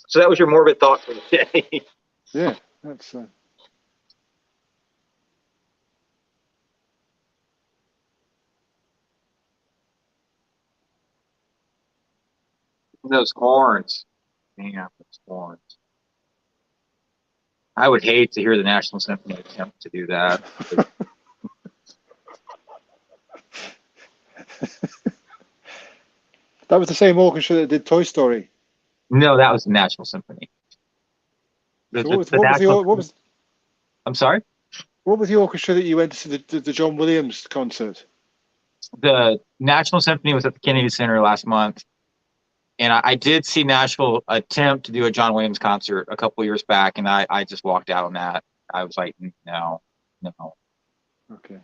So that was your morbid thought for the day. Yeah, that's. Those horns, man, those horns. I would hate to hear the National Symphony attempt to do that. That was the same orchestra that did Toy Story. No, that was the National Symphony. So The National. what was I'm sorry. what was the orchestra that you went to see the John Williams concert? The National Symphony was at the Kennedy Center last month, and I did see Nashville attempt to do a John Williams concert a couple years back, and I just walked out on that. I was like, no, no. Okay.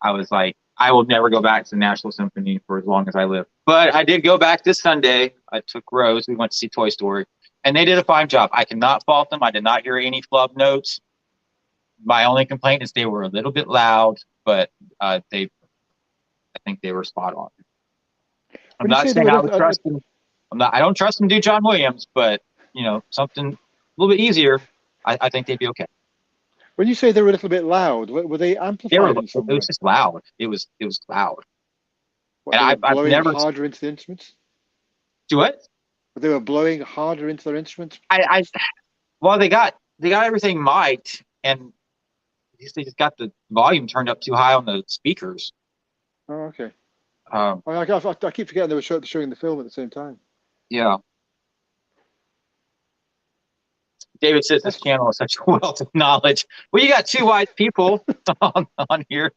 I was like, I will never go back to the National Symphony for as long as I live. But I did go back this Sunday. I took Rose. We went to see Toy Story, and they did a fine job. I cannot fault them. I did not hear any flub notes. My only complaint is they were a little bit loud, but I think they were spot on. I'm When you not say they saying were I would trust them. I don't trust them to do John Williams, but something a little bit easier. I think they'd be okay. when you say they were a little bit loud, were they They were. amplified in It some was way? just loud. It was loud, What and they were I've blowing never harder into the instruments? do it. They were blowing harder into their instruments? I well, they got everything mic'd, and they just got the volume turned up too high on the speakers. Oh, okay. Um, I keep forgetting they were showing the film at the same time. yeah. David says this That's channel is such a wealth of knowledge. Well, you got two wise people on here.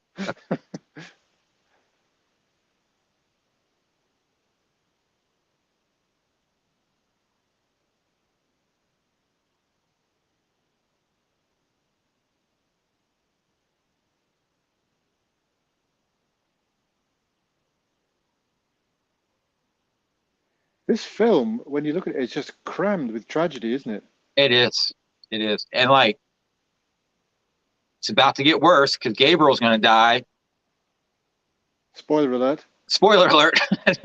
this film. When you look at it, it's just crammed with tragedy, isn't it? It is. It is. And like, it's about to get worse because Gabriel's going to die. Spoiler alert. Spoiler alert.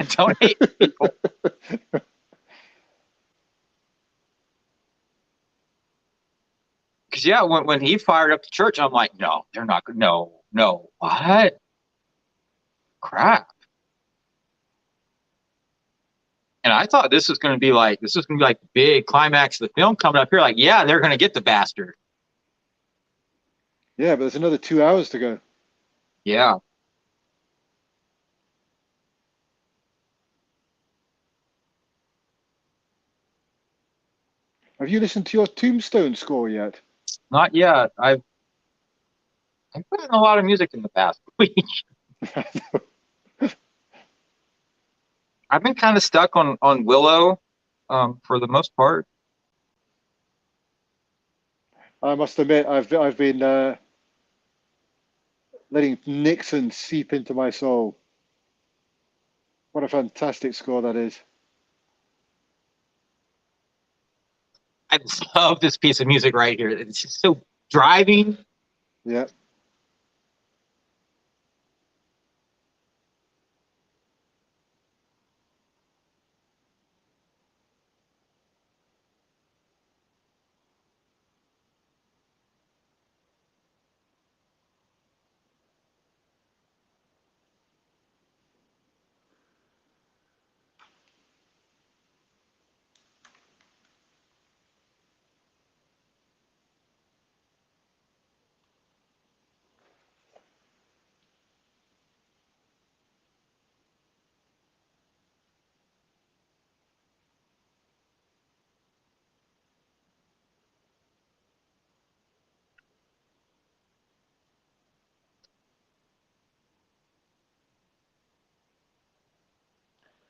Don't hate people. Because, yeah, when he fired up the church, I'm like, no, they're not. No, no. What? Crap. And I thought this was going to be like, the big climax of the film coming up here. Like, yeah, they're going to get the bastard. Yeah, but there's another 2 hours to go. Yeah. Have you listened to your Tombstone score yet? Not yet. I've put in a lot of music in the past week. I've been kind of stuck on Willow for the most part. I must admit, I've been letting Nixon seep into my soul. What a fantastic score that is. I love this piece of music right here. It's just so driving. Yeah.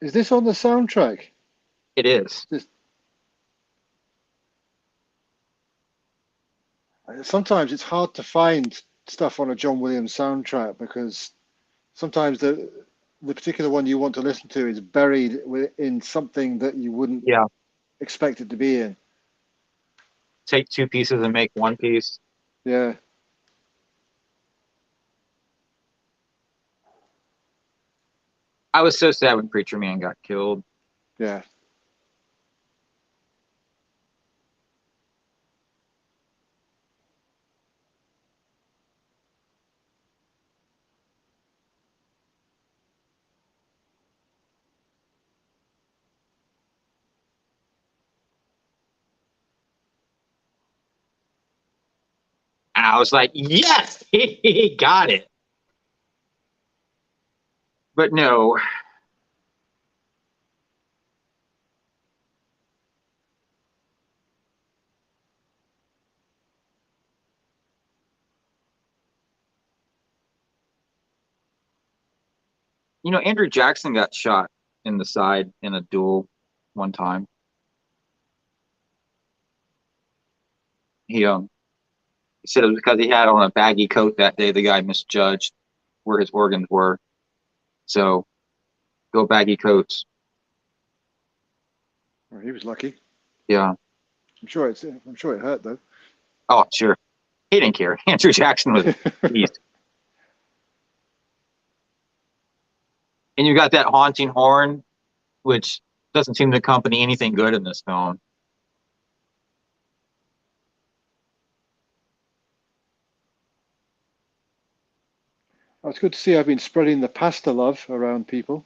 Is this on the soundtrack? It is. This, sometimes it's hard to find stuff on a John Williams soundtrack because sometimes the particular one you want to listen to is buried in something that you wouldn't Yeah. expect it to be in. Take two pieces and make one piece. Yeah. I was so sad when Preacher Man got killed. Yeah. And I was like, yes, he got it. But no, Andrew Jackson got shot in the side in a duel one time. He said it was because he had on a baggy coat that day. The guy misjudged where his organs were. So go baggy coats. Well, he was lucky. Yeah. I'm sure it hurt though. Oh, sure. He didn't care. Andrew Jackson was beast. And you got that haunting horn, which doesn't seem to accompany anything good in this film. Oh, it's good to see I've been spreading the pasta love around people.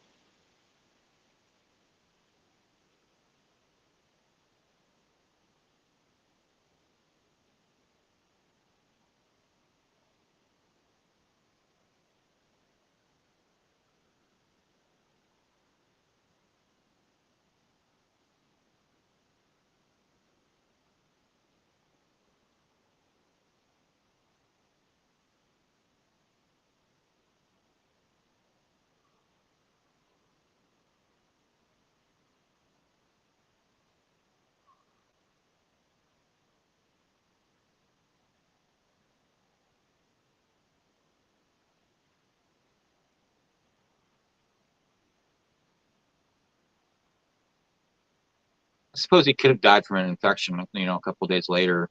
I suppose he could have died from an infection, a couple of days later.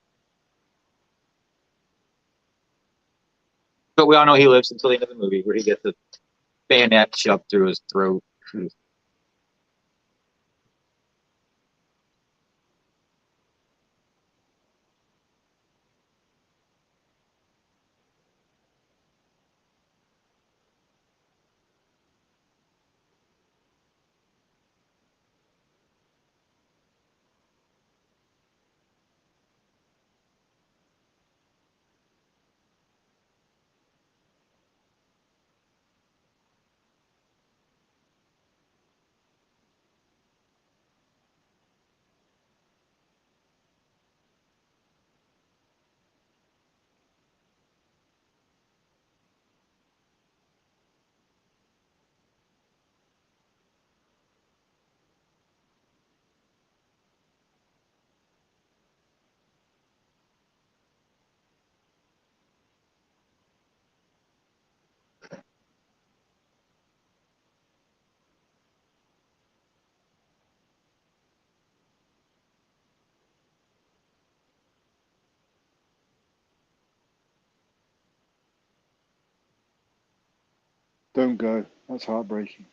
But we all know he lives until the end of the movie where he gets the bayonet shoved through his throat. Don't go. That's heartbreaking.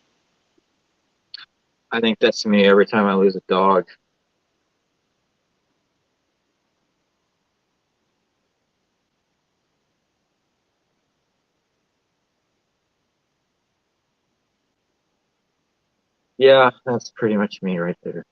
I think that's me every time I lose a dog. Yeah, that's pretty much me right there.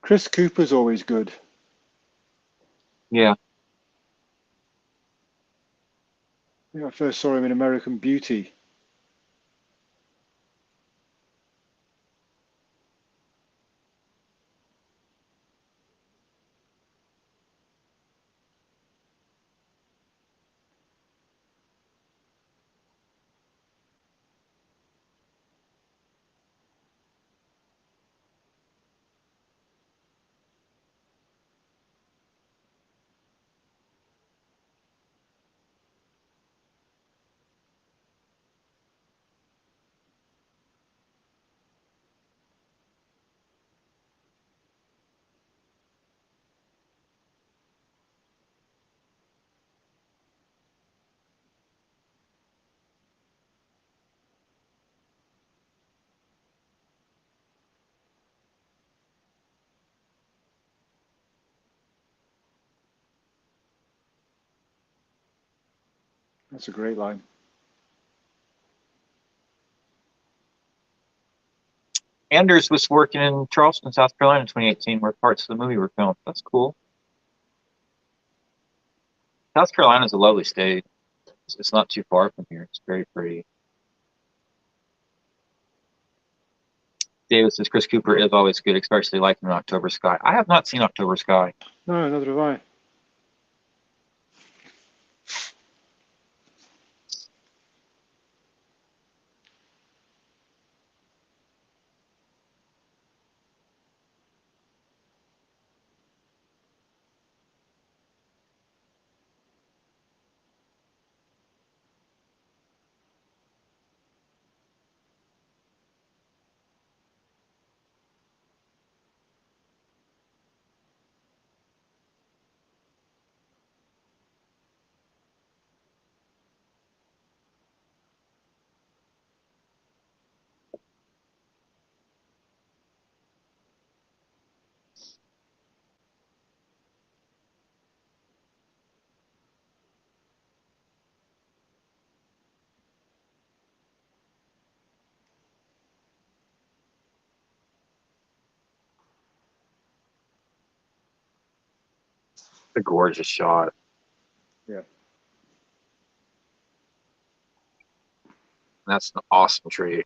Chris Cooper's always good. Yeah. I think I first saw him in American Beauty. That's a great line. Anders was working in Charleston, South Carolina in 2018, where parts of the movie were filmed. That's cool. South Carolina is a lovely state. It's not too far from here. It's very pretty. Davis says Chris Cooper is always good, especially like in October Sky. I have not seen October Sky. No, neither have I. It's a gorgeous shot. Yeah. That's an awesome tree.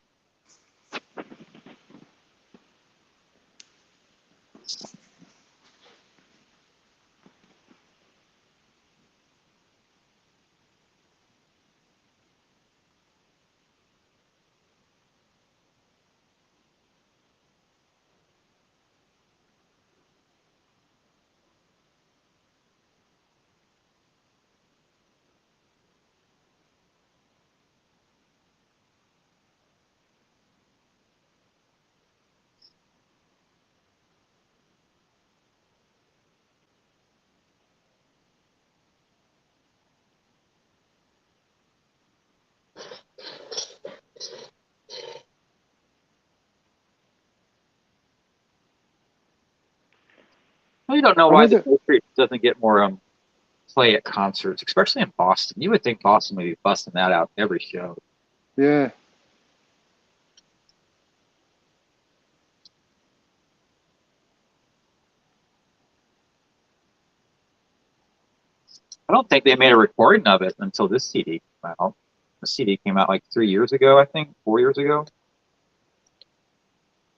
I don't know I why know the that. Patriot doesn't get more play at concerts, especially in Boston. You would think Boston would be busting that out every show. Yeah. I don't think they made a recording of it until this CD came out. The CD came out like 3 years ago, I think, 4 years ago.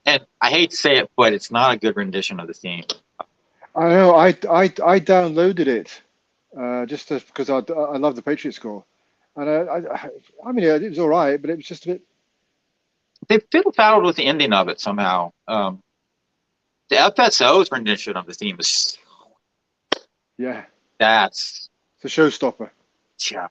And I hate to say it, but it's not a good rendition of the theme. I know. I downloaded it just because I love the Patriot score, and I mean it was all right, but it was just a bit. They fiddle-faddled with the ending of it somehow. The FSO's rendition of the theme is Yeah. that's It's a showstopper. yeah.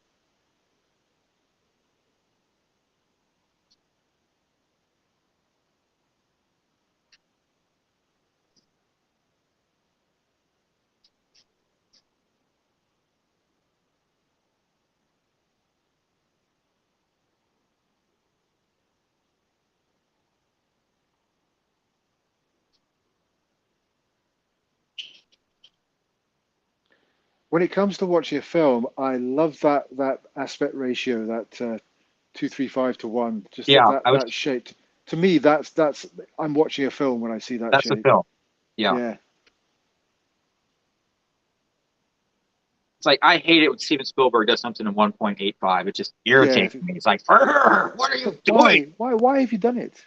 When it comes to watching a film, I love that aspect ratio, that 2:3:5 to 1. Just Yeah, that shape. To me, that's I'm watching a film when I see that that's the shape. film. Yeah. Yeah, It's like I hate it when Steven Spielberg does something in 1.85. It just yeah. irritates me. It's like, what are you doing? Why have you done it?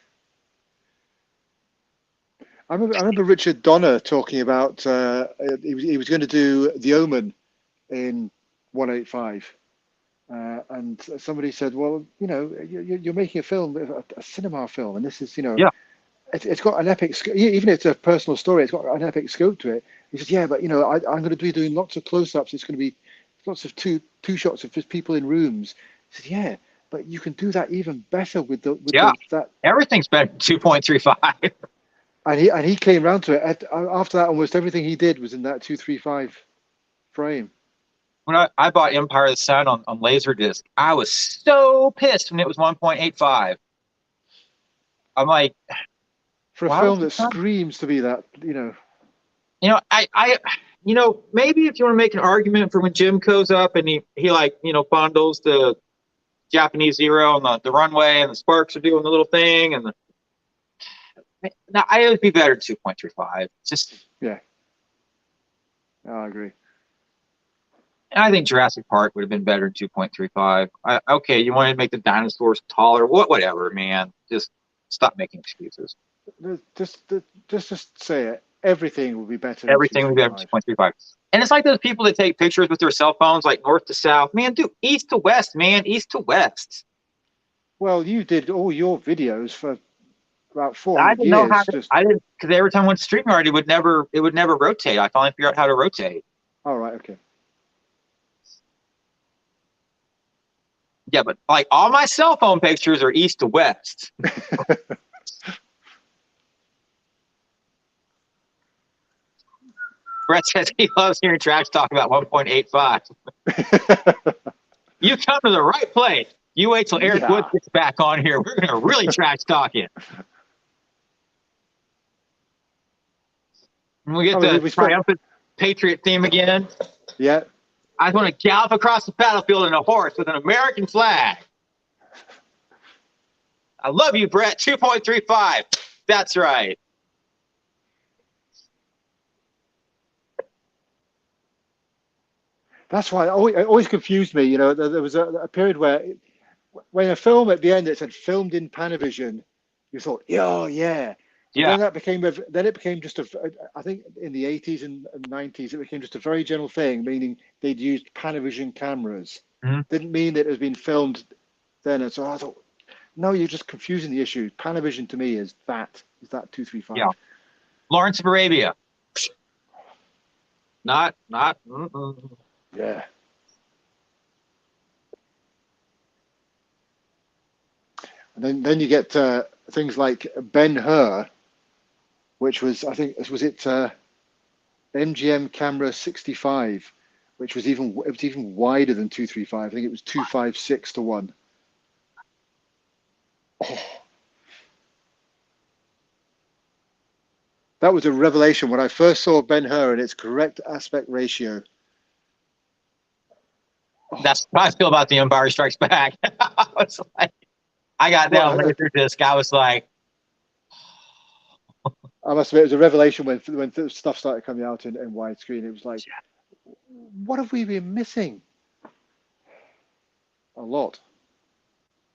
I remember Richard Donner talking about he was going to do The Omen in 185. And somebody said, well, you know, you're making a film, a cinema film, and this is, you know, Yeah. it's got an epic, even if it's a personal story, it's got an epic scope to it. He says, yeah, but, you know, I'm going to be doing lots of close-ups. It's going to be lots of two shots of just people in rooms. He said, yeah, but you can do that even better with Yeah. that. Everything's better than 2.35. And he came round to it. After that, almost everything he did was in that 235 frame. When I bought Empire of the Sun on Laserdisc, I was so pissed when it was 1.85. I'm like, For a why would film you that come? screams to be that, you know. Maybe if you want to make an argument for when Jim goes up and he like, fondles the Japanese Zero on the runway and the sparks are doing the little thing now I would be better than 2.35. Just, Yeah, I agree. and I think Jurassic Park would have been better than 2.35. Okay, you wanted to make the dinosaurs taller, whatever, man. Just stop making excuses. Just, just say it. Everything will be better than Everything would be better than 235. 2.35. And it's like those people that take pictures with their cell phones, like north to south. Man, dude, east to west, man, east to west. Well, you did all your videos for about I 400 didn't know how years. to. Just I didn't because every time I went to StreamYard, it would never rotate. I finally figured out how to rotate. all right, okay. Yeah, but like all my cell phone pictures are east to west. Brett says he loves hearing trash talk about 1.85. You come to the right place. You wait till Erik Woods Yeah. gets back on here. We're gonna really trash talk it. And we I get mean, the we spent. triumphant Patriot theme again. Yeah. I just want to gallop across the battlefield in a horse with an American flag. I love you, Brett. 2.35. That's right. That's why it always confused me. You know, there was a period where when a film at the end it said filmed in Panavision, you thought, yeah, oh, yeah. But Yeah. then then it became just I think in the 80s and 90s, it became just a very general thing, meaning they'd used Panavision cameras. Mhm. Didn't mean that it was being filmed then. And so I thought, no, you're just confusing the issue. Panavision to me is that 235. Yeah. Lawrence of Arabia. Not. Mm-mm. Yeah. And then you get things like Ben-Hur, which was, I think, was it MGM camera 65, which was even wider than 235. I think it was 256 to 1. Oh, that was a revelation when I first saw Ben-Hur and its correct aspect ratio. Oh, That's how I feel about The Empire Strikes Back. I was like, I got down well, Laserdisc. I was like, I must admit, it was a revelation when stuff started coming out in widescreen. It was like, what have we been missing? A lot.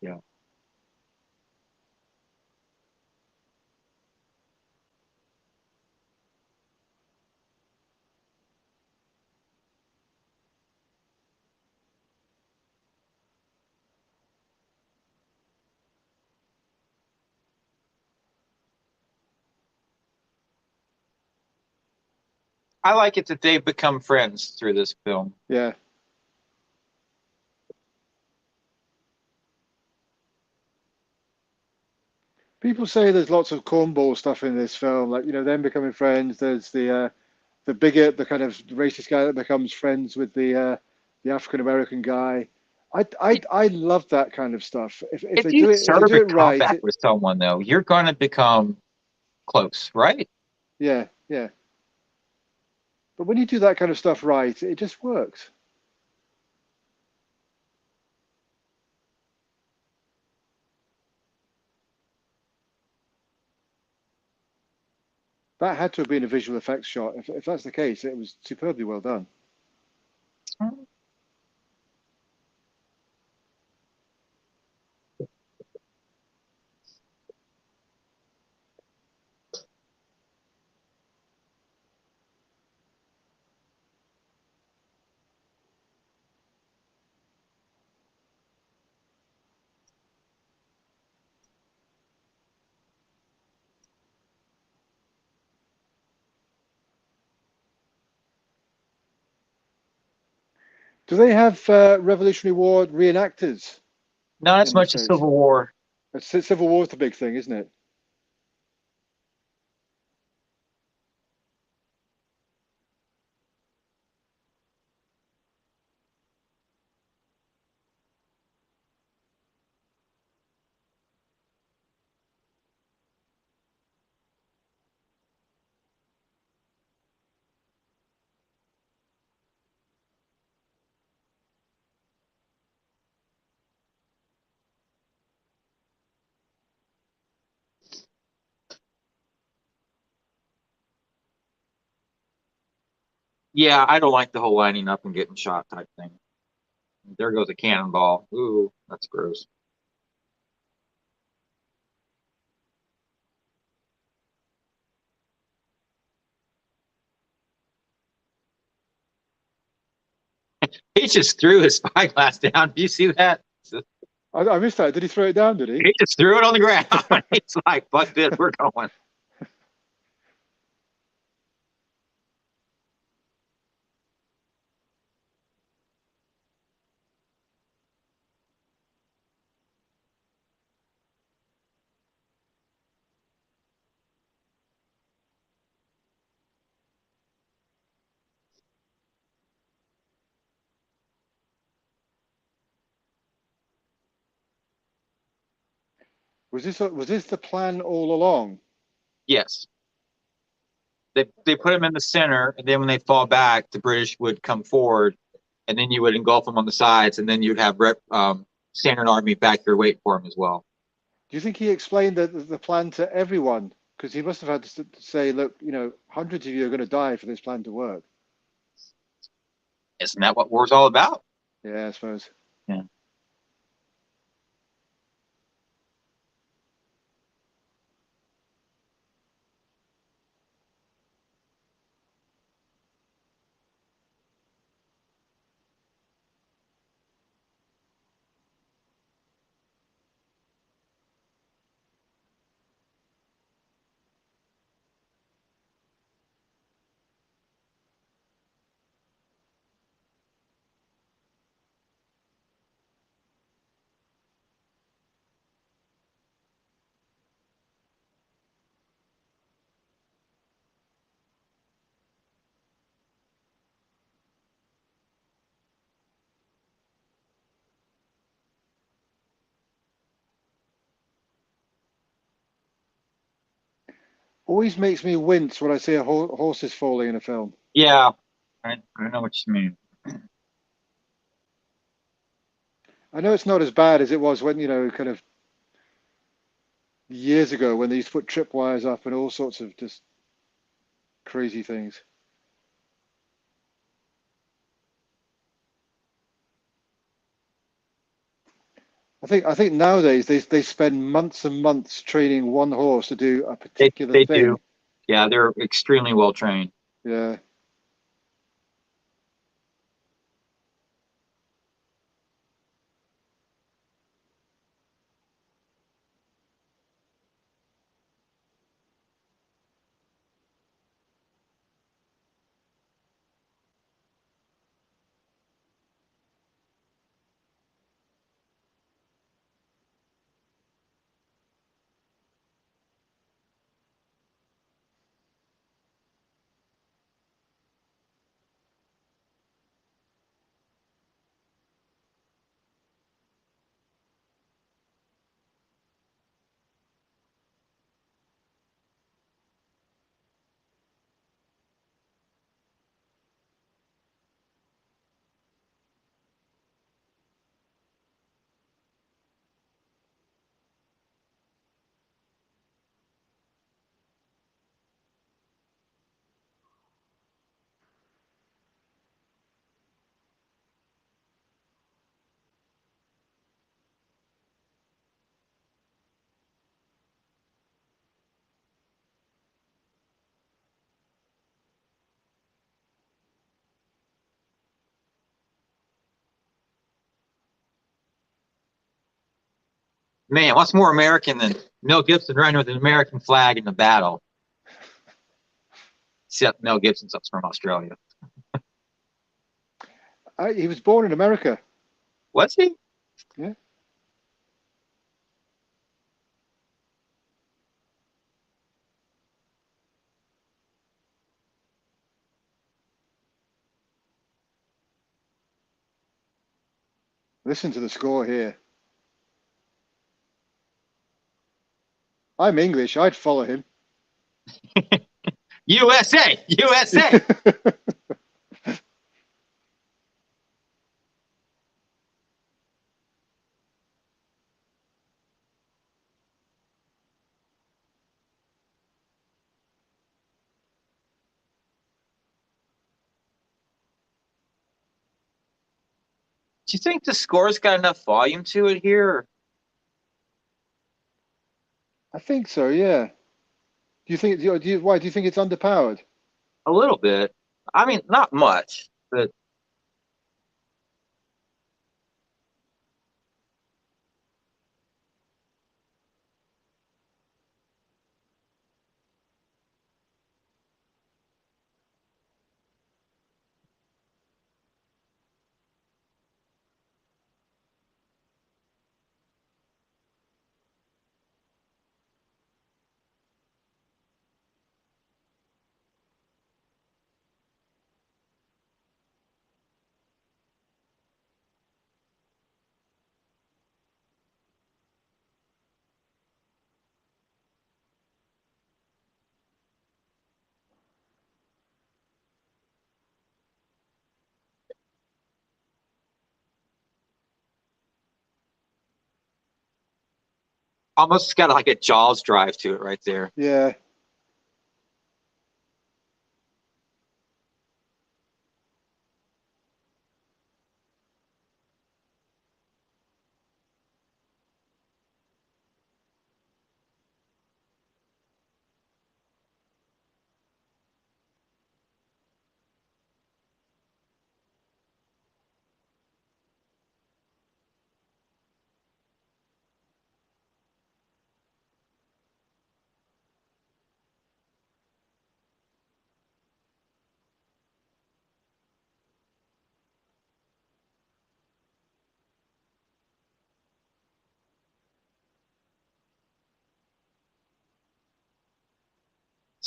yeah. I like it that they've become friends through this film. Yeah. People say there's lots of cornball stuff in this film, like, you know, them becoming friends. There's the bigot, the kind of racist guy that becomes friends with the African American guy. I love that kind of stuff. If If they you do it, if they serve do a it right, combat with someone, though, you're going to become close, right? yeah, yeah. But when you do that kind of stuff right, it just works. That had to have been a visual effects shot. If that's the case, it was superbly well done. Do they have Revolutionary War reenactors Not as in the much as States? Civil War. Civil War's the big thing, isn't it? Yeah, I don't like the whole lining up and getting shot type thing. There goes a cannonball. Ooh, that's gross. He just threw his spyglass down. Do you see that? I missed that. Did he throw it down? Did he? He just threw it on the ground. He's like, "Fuck this, we're going." Was this the plan all along? Yes, they put him in the center, and then when they fall back, the British would come forward, and then you would engulf them on the sides, and then you'd have standard army back here waiting for him as well. Do you think he explained the plan to everyone? Because he must have had to say, look, hundreds of you are going to die for this plan to work. Isn't that what war's all about? Yeah, I suppose. Yeah. Always makes me wince when I see a horses falling in a film. Yeah, I know what you mean. I know it's not as bad as it was when, kind of years ago when they used to put tripwires up and all sorts of just crazy things. I think nowadays they spend months and months training one horse to do a particular They do. thing. Yeah, they're extremely well trained. Yeah. Man, what's more American than Mel Gibson running with an American flag in the battle? Except Mel Gibson's from Australia. He was born in America. Was he? Yeah. Listen to the score here. I'm English. I'd follow him. USA! USA! Do you think the score's got enough volume to it here? I think so. Yeah. Do you think? Why do you think it's underpowered? A little bit. I mean, not much, but almost got like a Jaws drive to it right there. Yeah.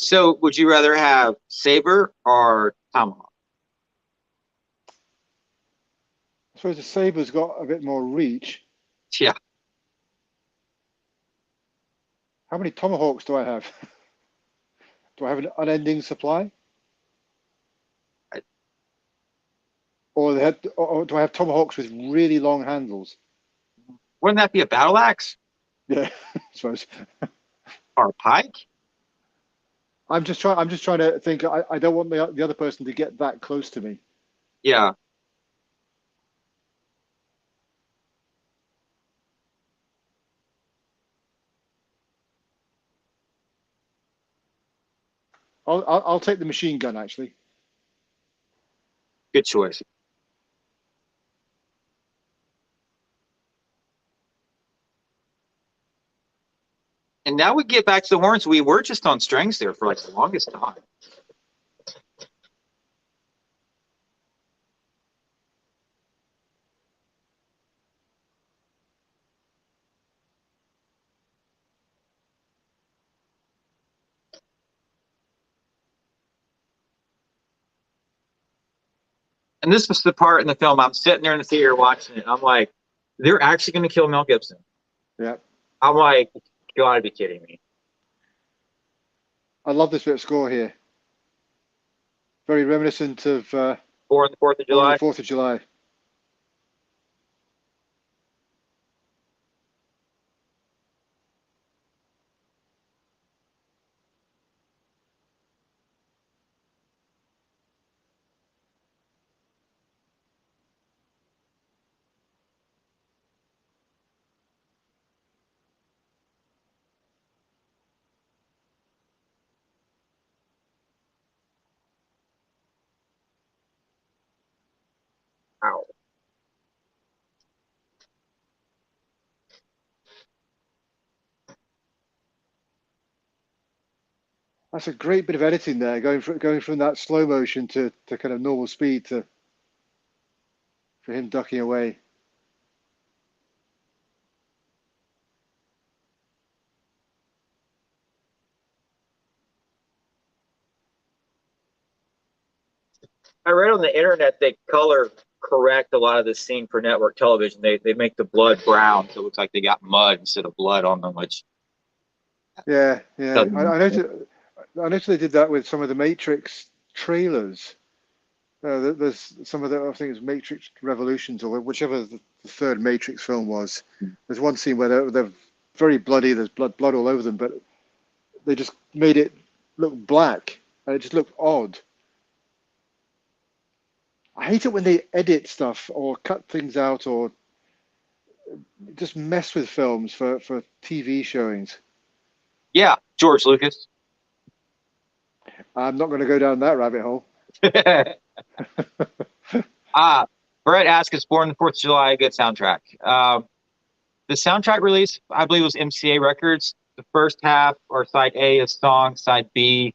So, would you rather have saber or tomahawk? I suppose the saber's got a bit more reach. Yeah. How many tomahawks do I have? Do I have an unending supply? Or do I have tomahawks with really long handles? Wouldn't that be a battle axe Yeah, I suppose. or a pike? I'm just trying to think. I don't want the other person to get that close to me. Yeah. I'll take the machine gun actually. Good choice. And now we get back to the horns. We were just on strings there for like the longest time. And this was the part in the film I'm sitting there in the theater watching it. I'm like, they're actually going to kill Mel Gibson. Yeah. I'm like, you gotta be kidding me. I love this bit of score here. Very reminiscent of Born on the 4th of on the July. 4th of July. Wow. That's a great bit of editing there, going from that slow motion to kind of normal speed to for him ducking away. I read on the internet they color correct a lot of the scene for network television. They make the blood brown, so it looks like they got mud instead of blood on them, which Yeah, yeah. I, doesn't. I noticed. I noticed they did that with some of the Matrix trailers. There's some of the, I think it's Matrix Revolutions or whichever the third Matrix film was. There's one scene where they're very bloody. There's blood all over them, but they just made it look black, and it just looked odd. I hate it when they edit stuff or cut things out or just mess with films for TV showings. Yeah, George Lucas. I'm not going to go down that rabbit hole. Ah, Brett asks, "Is Born the Fourth of July a good soundtrack?" The soundtrack release, I believe, was MCA Records. The first half, or side A, is song. Side B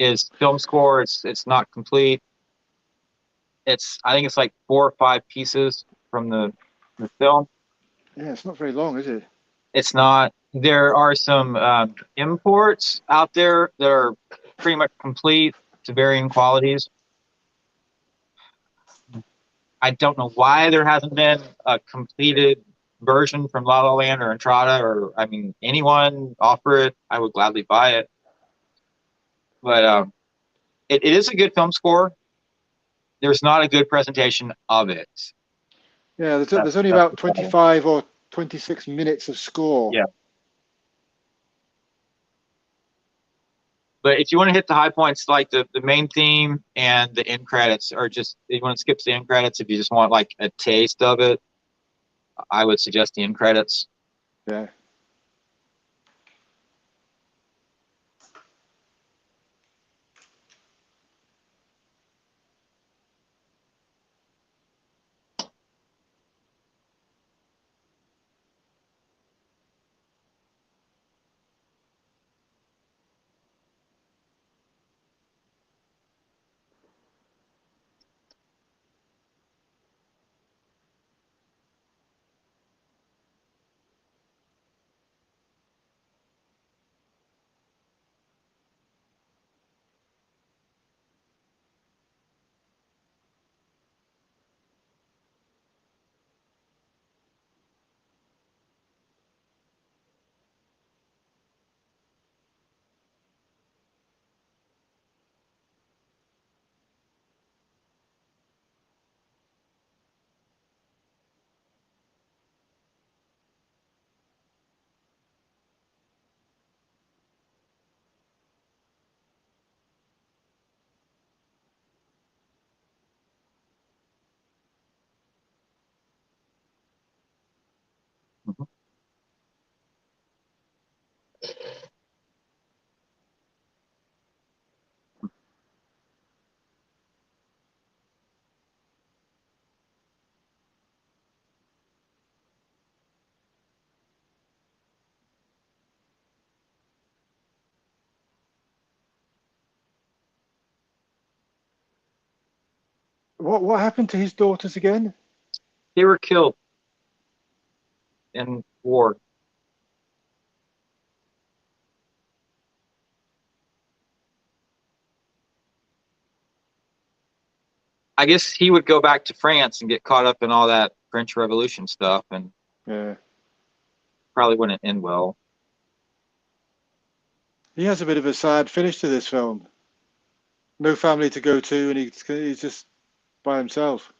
is film score. It's not complete. I think it's like 4 or 5 pieces from the film. Yeah, it's not very long, is it? It's not. There are some imports out there that are pretty much complete to varying qualities. I don't know why there hasn't been a completed version from La La Land or Entrada, or I mean, anyone offer it, I would gladly buy it. But it is a good film score. There's not a good presentation of it. Yeah, That's, there's only that's about the problem. 25 or 26 minutes of score. Yeah. But if you want to hit the high points, like the main theme and the end credits, or just if you want to skip the end credits, if you just want like a taste of it, I would suggest the end credits. Yeah. Mhm. What happened to his daughters again? They were killed in war. I guess he would go back to France and get caught up in all that French Revolution stuff, and Yeah. probably wouldn't end well. He has a bit of a sad finish to this film. No family to go to, and he's just by himself.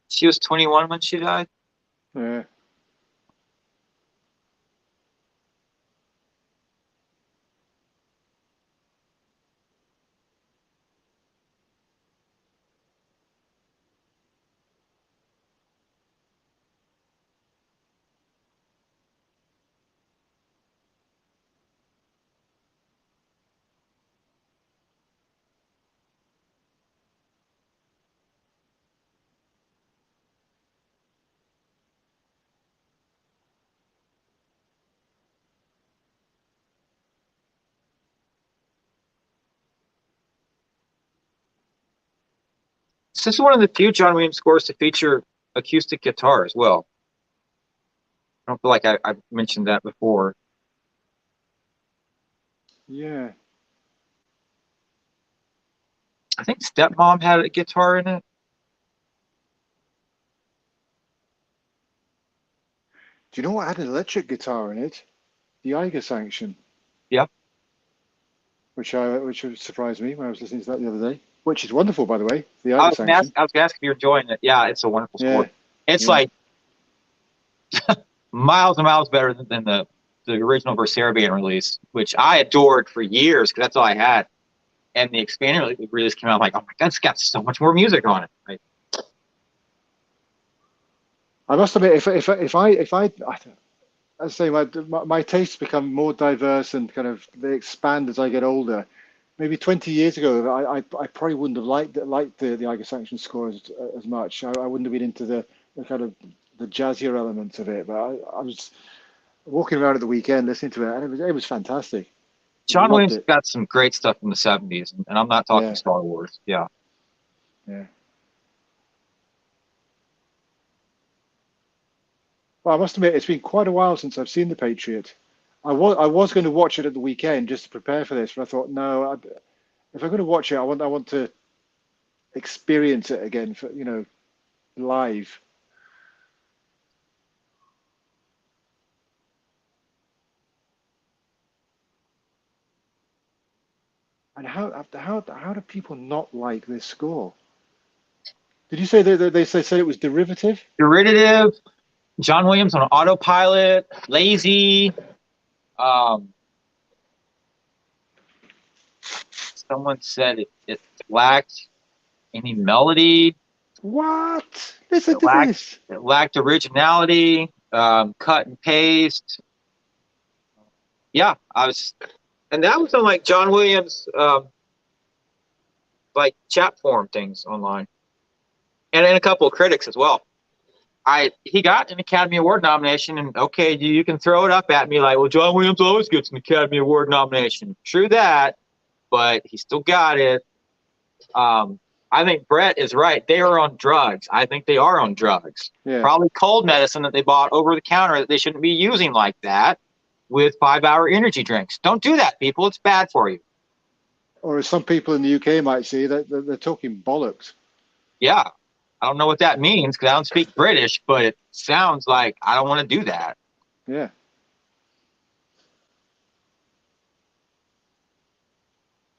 She was 21 when she died. Yeah. This is one of the few John Williams scores to feature acoustic guitar as well. I don't feel like I mentioned that before. Yeah. I think Stepmom had a guitar in it. Do you know what had an electric guitar in it? The Eiger Sanction. Yep. Which surprised me when I was listening to that the other day. Which is wonderful, by the way. The I Eiger was going to Sanction. ask if you're enjoying it. Yeah, it's a wonderful Yeah. score. It's Yeah. like miles and miles better than the original Verseribian release, which I adored for years because that's all I had. And the expanded release came out, I'm like, oh my God, it's got so much more music on it. Like, I must admit, if I say my tastes become more diverse and kind of they expand as I get older. Maybe 20 years ago, I probably wouldn't have liked the Eiger Sanction score as much. I wouldn't have been into the kind of the jazzier elements of it. But I was walking around at the weekend listening to it, and it was fantastic. John Loved Williams it. got some great stuff from the 70s, and I'm not talking Yeah, Star Wars. Yeah. yeah. Well, I must admit, it's been quite a while since I've seen The Patriot. I was going to watch it at the weekend just to prepare for this, but I thought, no, if I'm going to watch it, I want to experience it again for live. And how do people not like this score? Did you say they said it was derivative? Derivative, John Williams on autopilot, lazy. Um, Someone said it lacked any melody. What? Listen It to lacked this. it lacked originality. Cut and paste. Yeah, and that was on like John Williams, like chat forum things online, and a couple of critics as well. He got an Academy Award nomination, and okay, you can throw it up at me like, well, John Williams always gets an Academy Award nomination. True that, but he still got it. I think Brett is right. They are on drugs. I think they are on drugs. Yeah. Probably cold medicine that they bought over the counter that they shouldn't be using like that with 5-hour energy drinks. Don't do that, people. It's bad for you. Or as some people in the UK might see, that they're talking bollocks. Yeah. I don't know what that means because I don't speak British, but it sounds like I don't want to do that. Yeah.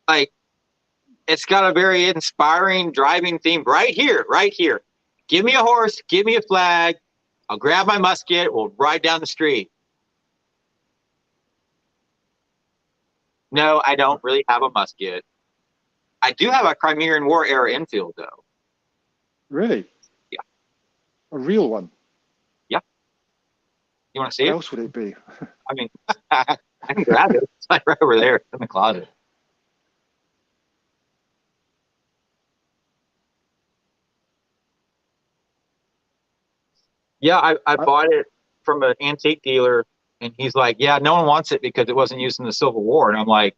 Like, it's got a very inspiring driving theme right here, right here. Give me a horse, give me a flag. I'll grab my musket. We'll ride down the street. No, I don't really have a musket. I do have a Crimean War era Enfield, though. Really? Yeah. A real one? Yeah. You want to see What it? else would it be? I mean, I can grab it. It's like right over there in the closet. Yeah, I bought it from an antique dealer, and he's like, yeah, no one wants it because it wasn't used in the Civil War. And I'm like,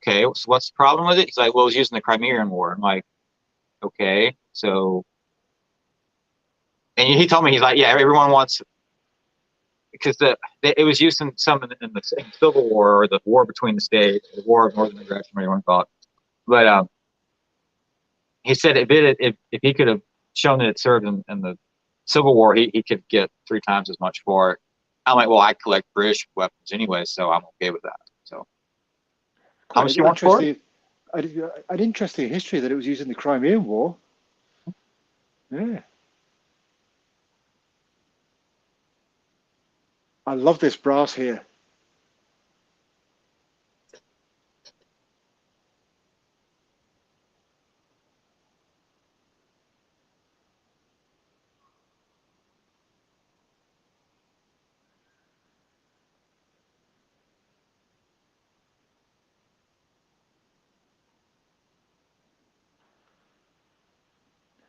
okay, so what's the problem with it? He's like, well, it was used in the Crimean War. I'm like, okay, so, and he told me, he's like, yeah, everyone wants it because it was used in in the Civil War or the war between the states, the War of Northern Aggression, whatever you want to call it. But he said if he could have shown that it served in the Civil War, he could get 3 times as much for it. I'm like, well, I collect British weapons anyway, so I'm okay with that. So, how much do you want for it? An interesting history that it was used in the Crimean War. Yeah. I love this brass here.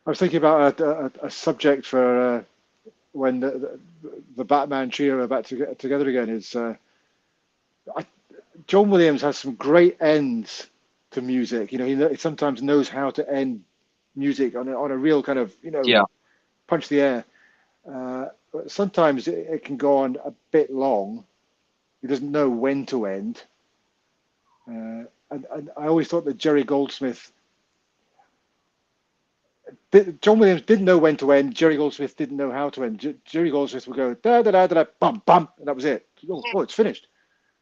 I was thinking about a subject for when the Batman trio are back to get together again. Is John Williams has some great ends to music. You know, he sometimes knows how to end music on a real kind of, you know, Yeah. punch the air. But sometimes it can go on a bit long. He doesn't know when to end. And I always thought that Jerry Goldsmith, John Williams didn't know when to end. Jerry Goldsmith didn't know how to end. Jerry Goldsmith would go da da da da da bum bum, and that was it. Oh, it's finished.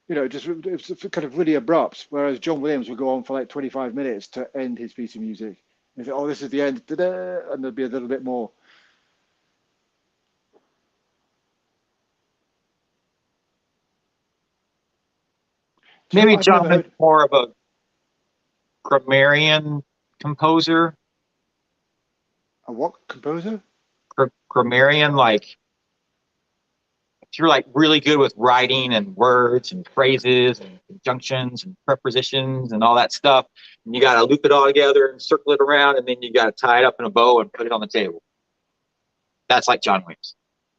You know, just it was kind of really abrupt. Whereas John Williams would go on for like 25 minutes to end his piece of music. And you think, oh, this is the end, da-da, and there'd be a little bit more. Do you know Maybe what I've never John is heard? more of a grammarian composer. A what composer? Grammarian, like if you're like really good with writing and words and phrases and conjunctions and prepositions and all that stuff, and you got to loop it all together and circle it around, and then you got to tie it up in a bow and put it on the table. That's like John Williams.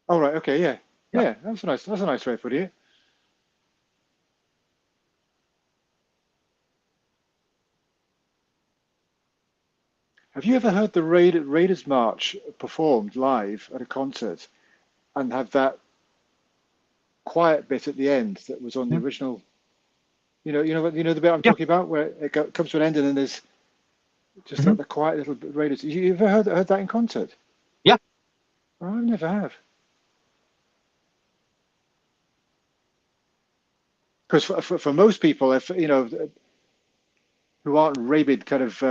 Oh right, okay, yeah, Yeah. yeah. That's a nice way to put it. Have you ever heard the Raiders March performed live at a concert and have that quiet bit at the end that was on the Mhm. original? You know the bit I'm Yeah. talking about where comes to an end and then there's just Mhm. the quiet little Raiders. You ever heard that in concert? Yeah. Oh, I never have. Because for most people, if you know, who aren't rabid kind of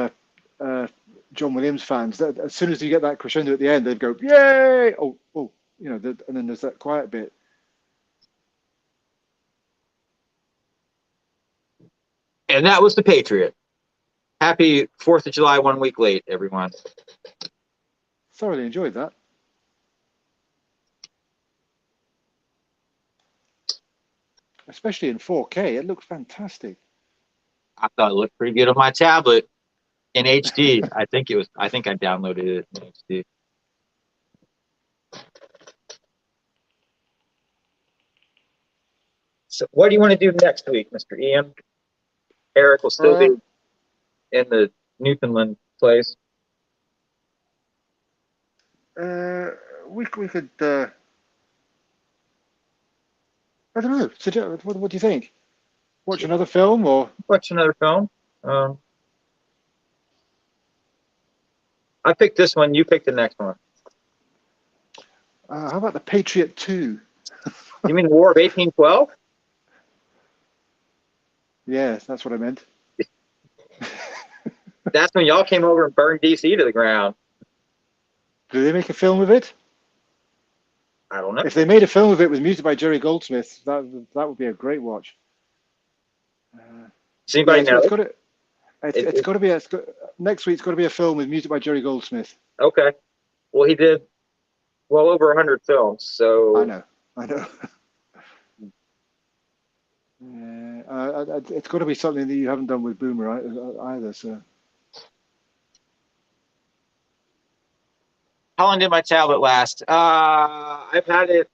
uh, John Williams fans, that as soon as you get that crescendo at the end, they'd go, "Yay!" Oh, you know, and then there's that quiet bit. And that was the Patriot. Happy 4th of July 1 week late, everyone. Thoroughly enjoyed that. Especially in 4K, it looked fantastic. I thought it looked pretty good on my tablet in HD. I think I downloaded it in HD. So what do you want to do next week, Mr. Ian? Erik will still be Uh, in the Newfoundland place. uh, we could. I don't know. What do you think? Watch another film, or Watch another film. Um, I picked this one. You picked the next one. how about the Patriot 2? You mean the War of 1812? Yes, that's what I meant. That's when y'all came over and burned DC to the ground. Do they make a film of it? I don't know. If they made a film of it with music by Jerry Goldsmith, that would be a great watch. Does Yeah, anybody know? it's got to be next week's got to be a film with music by Jerry Goldsmith. Okay. Well, he did well over 100 films. I So know. It's got to be something that you haven't done with Boomer either. So how long did my tablet last? I've had it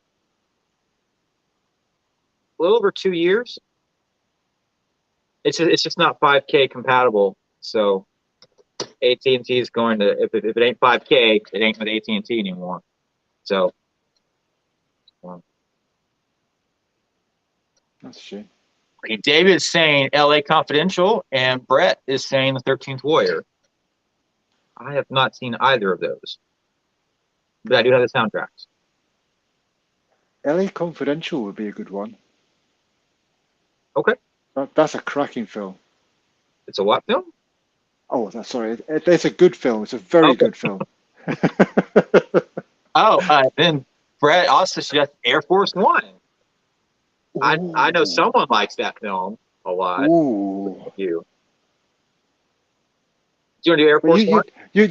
a little over 2 years. It's just not 5K compatible. So AT&T is going to if it ain't 5K, it ain't with AT&T anymore. So that's a shame. okay, David is saying L.A. Confidential, and Brett is saying The 13th Warrior. I have not seen either of those, but I do have the soundtracks. LA Confidential would be a good one. Okay. That's a cracking film. It's a what film? Oh, sorry. It's a good film. It's a very Okay. good film. Then Brett also suggested Air Force One. I know someone likes that film a lot. Ooh. You. Do you want to do Air Well, Force One? you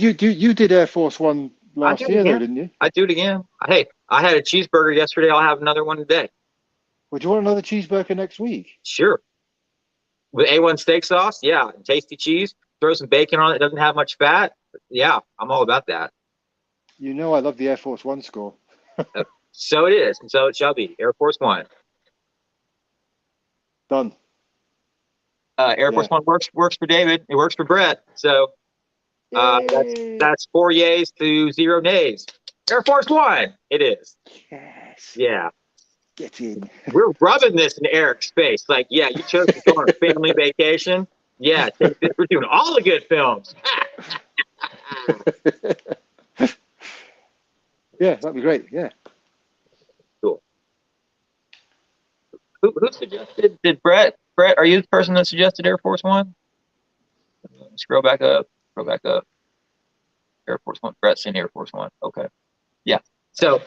did Air Force One last year, though, didn't you? I do it again. Hey, I had a cheeseburger yesterday. I'll have another one today. Would you want another cheeseburger next week? Sure. With A1 steak sauce, yeah, and tasty cheese. Throw some bacon on it. It doesn't have much fat. Yeah, I'm all about that. You know I love the Air Force One score. So it is, and so it shall be. Air Force One. Done. Air Force One works for David. It works for Brett. So that's 4 yays to 0 nays. Air Force One. It is. Yes. Yeah. Get in. We're rubbing this in Eric's face. Like, yeah, you chose to go on a family vacation. Yeah, take this. We're doing all the good films. Yeah, that'd be great. Yeah. Cool. Who suggested? Did Brett? Brett, are you the person that suggested Air Force One? Scroll back up. Scroll back up. Air Force One. Brett's in Air Force One. Okay. Yeah. So,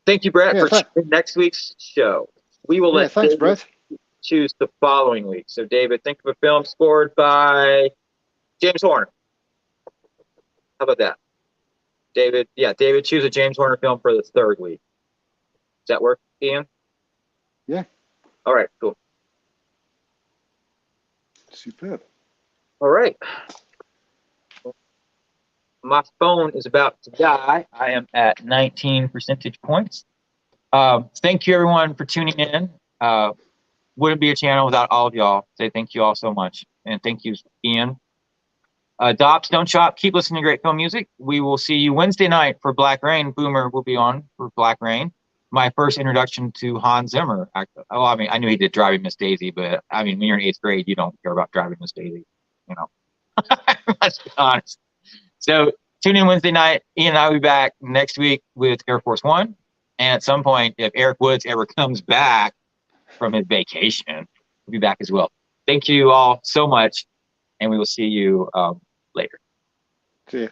thank you, Brett, for choosing next week's show. We will let thanks, David Brett. choose the following week. So, David, think of a film scored by James Horner. How about that? David, David, choose a James Horner film for the third week. Does that work, Ian? Yeah. All right, cool. Superb. All right. My phone is about to die. I am at 19 percentage points. Thank you, everyone, for tuning in. Wouldn't be a channel without all of y'all. Say thank you all so much. And thank you, Ian. Dops, don't shop. Keep listening to great film music. We will see you Wednesday night for Black Rain. Boomer will be on for Black Rain. My first introduction to Hans Zimmer. I mean, I knew he did Driving Miss Daisy, but I mean, when you're in 8th grade, you don't care about Driving Miss Daisy. You know, let's be honest. So tune in Wednesday night. Ian and I will be back next week with Air Force One. And at some point, if Erik Woods ever comes back from his vacation, we'll be back as well. Thank you all so much. And we will see you later. See you.